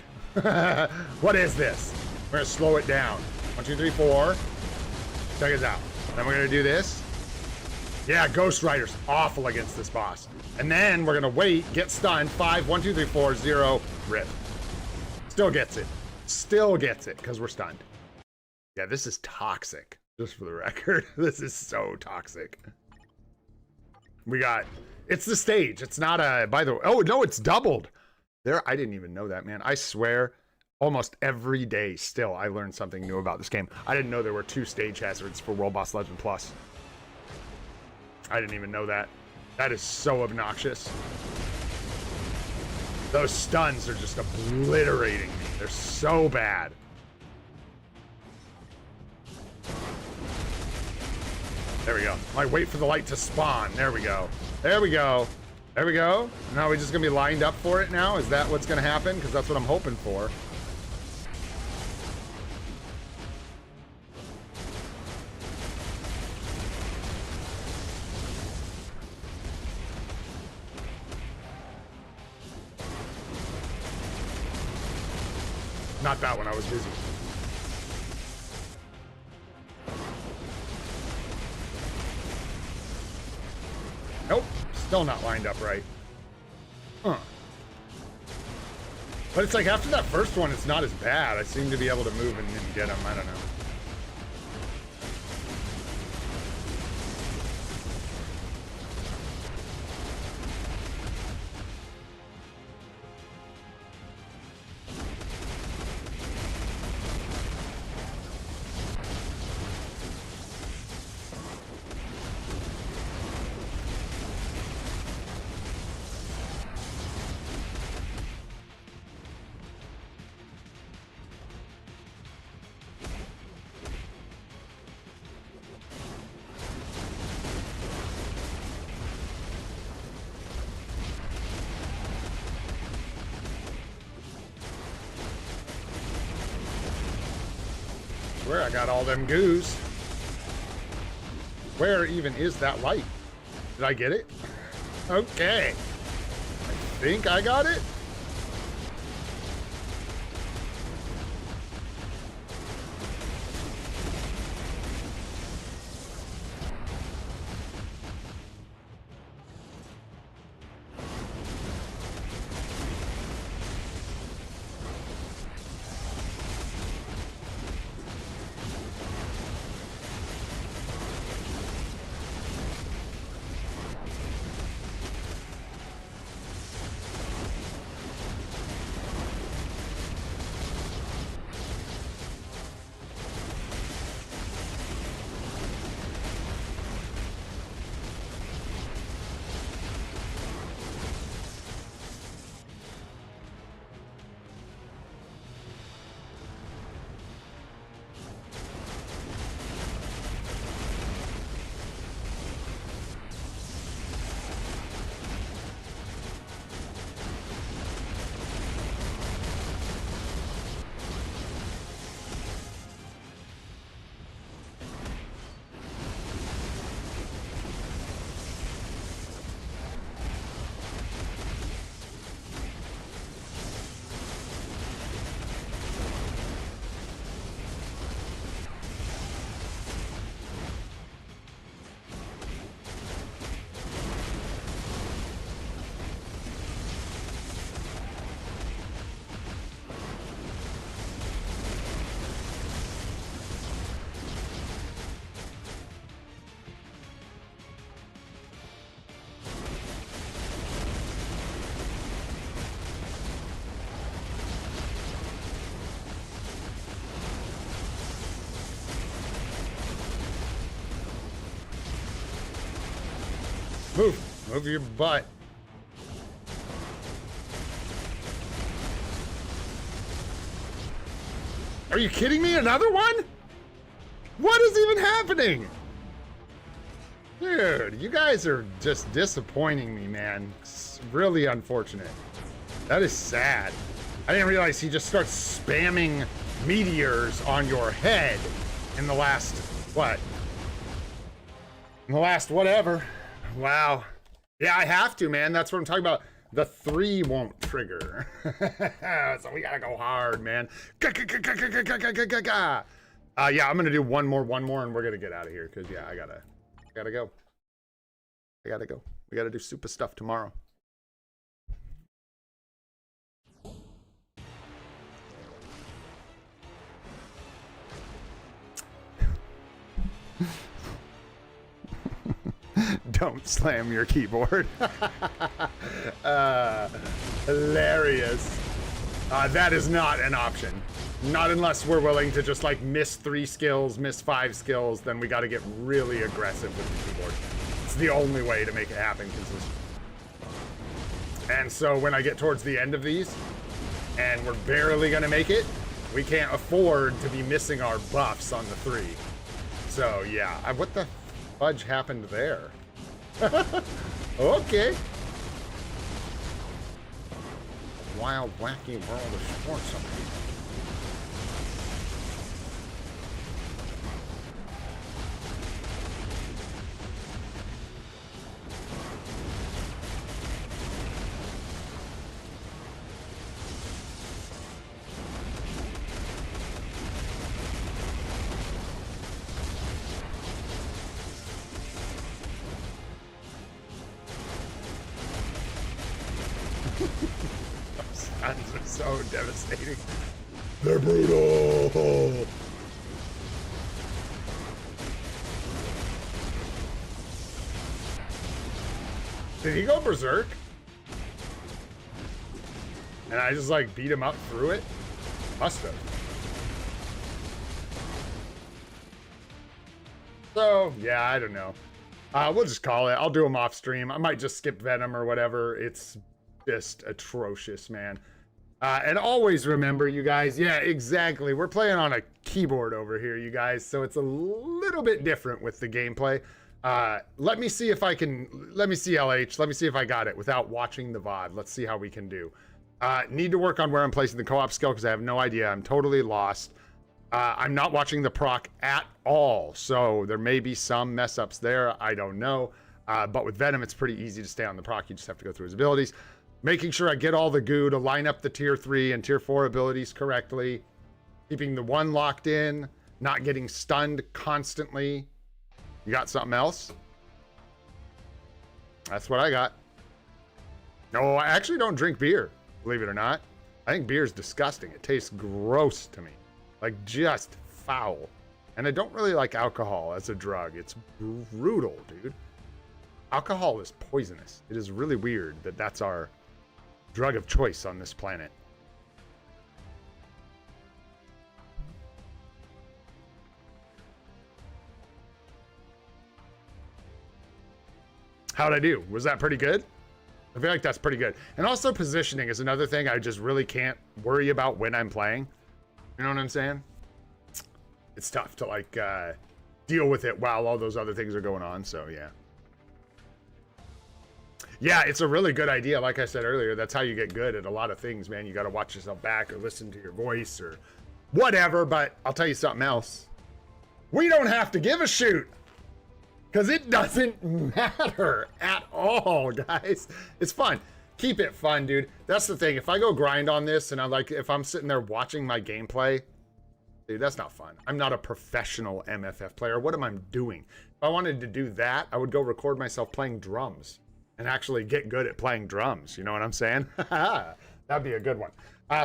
What is this? We're gonna slow it down. 1, 2, 3, 4. Check us out. Then we're gonna do this. Yeah, Ghost Rider's awful against this boss. And then we're gonna wait, get stunned. 5, 1, 2, 3, 4, 0, rip. Still gets it. Still gets it, because we're stunned. Yeah, this is toxic. Just for the record. This is so toxic. We got... It's the stage. It's not a... By the way... Oh, no, it's doubled. There, I didn't even know that, man. I swear, almost every day still, I learned something new about this game. I didn't know there were 2 stage hazards for World Boss Legend Plus. I didn't even know that. That is so obnoxious. Those stuns are just obliterating me. They're so bad. There we go. I wait for the light to spawn. There we go. There we go. There we go. Now we're just going to be lined up for it now? Is that what's going to happen? Because that's what I'm hoping for. Not that one, I was busy. Nope, still not lined up right. Huh. But it's like after that first one, it's not as bad. I seem to be able to move and get him, I don't know. Where I got all them goos. Where even is that light? Did I get it? Okay. I think I got it. Move your butt. Are you kidding me? Another one? What is even happening? Dude, you guys are just disappointing me, man. It's really unfortunate. That is sad. I didn't realize he just starts spamming meteors on your head in the last, what? In the last whatever. Wow. Yeah, I have to, man. That's what I'm talking about. The 3 won't trigger. So we gotta go hard, man. Yeah, I'm gonna do one more, and we're gonna get out of here. Because, yeah, I gotta go. I gotta go. We gotta do Supa stuff tomorrow. don't slam your keyboard. Hilarious. That is not an option. Not unless we're willing to just like miss 3 skills, miss 5 skills, then we got to get really aggressive with the keyboard. It's the only way to make it happen consistently. And so when I get towards the end of these, and we're barely gonna make it, we can't afford to be missing our buffs on the 3. So yeah, what the fudge happened there? Okay. Wild, wacky world of sports. Sounds are so devastating. They're brutal. Did he go berserk? And I just like beat him up through it? Must have. So, yeah, I don't know. We'll just call it. I'll do them off stream. I might just skip Venom or whatever. It's just atrocious, man. And always remember, you guys, yeah, exactly. We're playing on a keyboard over here, you guys, so it's a little bit different with the gameplay. Let me see if I can, let me see LH, let me see if I got it without watching the VOD. Let's see how we can do. Need to work on where I'm placing the co-op skill because I have no idea. I'm totally lost. I'm not watching the proc at all, so there may be some mess ups there. I don't know. But with Venom, it's pretty easy to stay on the proc. You just have to go through his abilities. Making sure I get all the goo to line up the tier 3 and tier 4 abilities correctly. Keeping the 1 locked in. Not getting stunned constantly. You got something else? That's what I got. No, I actually don't drink beer, believe it or not. I think beer is disgusting. It tastes gross to me. Like, just foul. And I don't really like alcohol as a drug. It's brutal, dude. Alcohol is poisonous. It is really weird that that's our drug of choice on this planet. How'd I do? Was that pretty good? I feel like that's pretty good. And also positioning is another thing I just really can't worry about when I'm playing. You know what I'm saying? It's tough to like deal with it while all those other things are going on, so yeah. Yeah, it's a really good idea. Like I said earlier, that's how you get good at a lot of things, man. You got to watch yourself back or listen to your voice or whatever. But I'll tell you something else. We don't have to give a shoot because it doesn't matter at all, guys. It's fun. Keep it fun, dude. That's the thing. If I go grind on this and I'm like, if I'm sitting there watching my gameplay, dude, that's not fun. I'm not a professional MFF player. What am I doing? If I wanted to do that, I would go record myself playing drums and actually get good at playing drums. You know what I'm saying? That'd be a good one.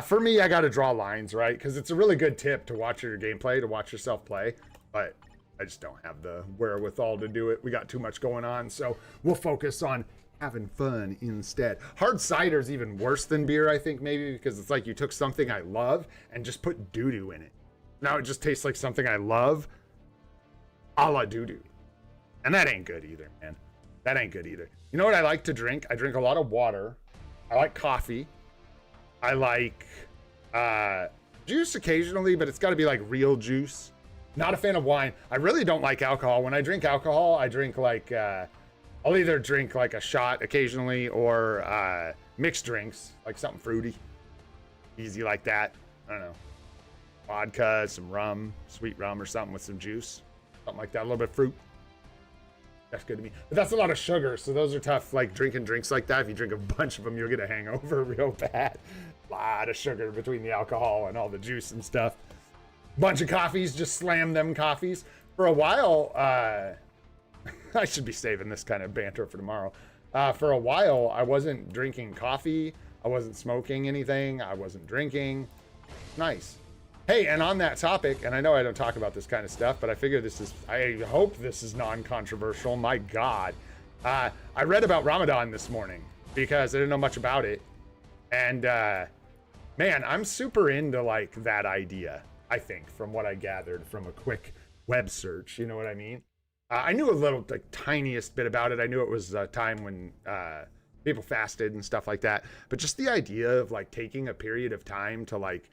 For me, I got to draw lines, right? Because it's a really good tip to watch your gameplay, to watch yourself play. But I just don't have the wherewithal to do it. We got too much going on. So we'll focus on having fun instead. Hard cider is even worse than beer, I think, maybe, because it's like you took something I love and just put doo-doo in it. Now it just tastes like something I love, a la doo-doo. And that ain't good either, man. That ain't good either. You know what I like to drink? I drink a lot of water. I like coffee. I like juice occasionally, but it's got to be like real juice. Not a fan of wine. I really don't like alcohol. When I drink alcohol, I drink like, I'll either drink like a shot occasionally or mixed drinks, like something fruity. Easy like that. I don't know. Vodka, some rum, sweet rum or something with some juice. Something like that. A little bit of fruit. That's good to me. But that's a lot of sugar, so those are tough, like drinking drinks like that. If you drink a bunch of them, you'll get a hangover real bad. A lot of sugar between the alcohol and all the juice and stuff. Bunch of coffees, just slam them coffees. For a while, I should be saving this kind of banter for tomorrow. For a while, I wasn't drinking coffee. I wasn't smoking anything. I wasn't drinking. Nice. Hey, and on that topic, and I know I don't talk about this kind of stuff, but I figure this is, I hope this is non-controversial. My God. I read about Ramadan this morning because I didn't know much about it. And man, I'm super into like that idea, I think, from what I gathered from a quick web search. You know what I mean? I knew a little, like, tiniest bit about it. I knew it was a time when people fasted and stuff like that. But just the idea of like taking a period of time to like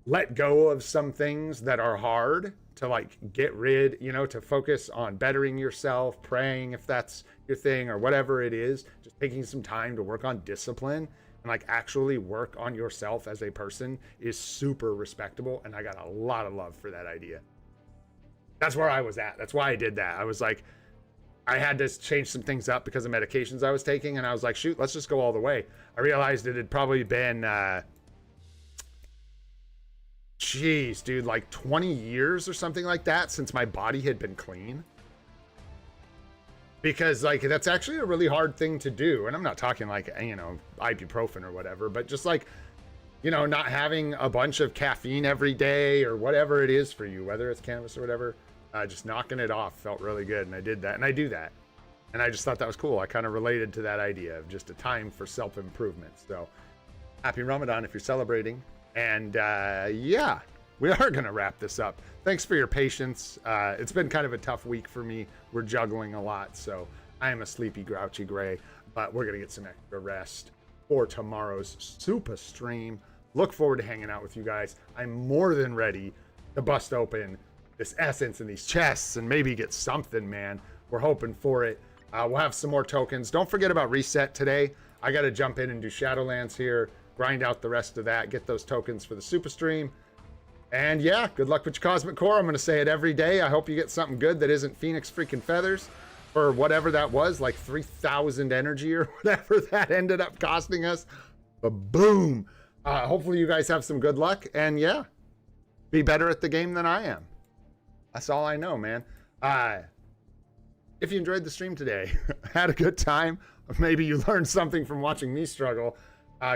let go of some things that are hard, to like get rid, you know, to focus on bettering yourself, praying if that's your thing or whatever it is, just taking some time to work on discipline and like actually work on yourself as a person is super respectable. And I got a lot of love for that idea. That's where I was at. That's why I did that. I was like, I had to change some things up because of medications I was taking. And I was like, shoot, let's just go all the way. I realized it had probably been, jeez, dude, like 20 years or something like that since my body had been clean. Because like, that's actually a really hard thing to do. And I'm not talking like, you know, ibuprofen or whatever, but just like, you know, not having a bunch of caffeine every day or whatever it is for you, whether it's cannabis or whatever, just knocking it off felt really good. And I did that, and I do that. And I just thought that was cool. I kind of related to that idea of just a time for self-improvement. So happy Ramadan if you're celebrating. And yeah, we are going to wrap this up. Thanks for your patience. It's been kind of a tough week for me. We're juggling a lot, so I am a sleepy, grouchy gray, but we're going to get some extra rest for tomorrow's Supa stream. Look forward to hanging out with you guys. I'm more than ready to bust open this essence and these chests and maybe get something, man. We're hoping for it. We'll have some more tokens. Don't forget about reset today. I got to jump in and do Shadowlands here, grind out the rest of that, get those tokens for the Supa stream. And yeah, good luck with your Cosmic Core. I'm going to say it every day. I hope you get something good that isn't Phoenix freaking Feathers or whatever that was, like 3,000 energy or whatever that ended up costing us. But boom. Hopefully you guys have some good luck. And yeah, be better at the game than I am. That's all I know, man. If you enjoyed the stream today, had a good time, or maybe you learned something from watching me struggle,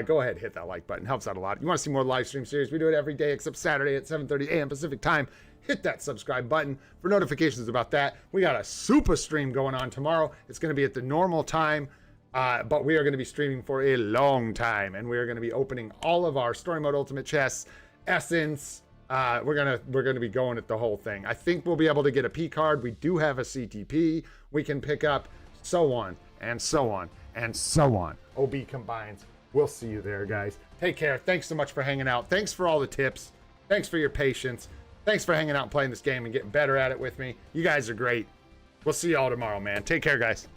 go ahead, hit that like button. Helps out a lot. You want to see more live stream series? We do it every day except Saturday at 7:30 a.m. Pacific time. Hit that subscribe button for notifications about that. We got a Supa stream going on tomorrow. It's going to be at the normal time, but we are going to be streaming for a long time, and we are going to be opening all of our Story Mode Ultimate chests, Essence. We're gonna be going at the whole thing. I think we'll be able to get a P card. We do have a CTP we can pick up, so on and so on and so on. OB combines. We'll see you there, guys. Take care. Thanks so much for hanging out. Thanks for all the tips. Thanks for your patience. Thanks for hanging out and playing this game and getting better at it with me. You guys are great. We'll see y'all tomorrow, man. Take care, guys.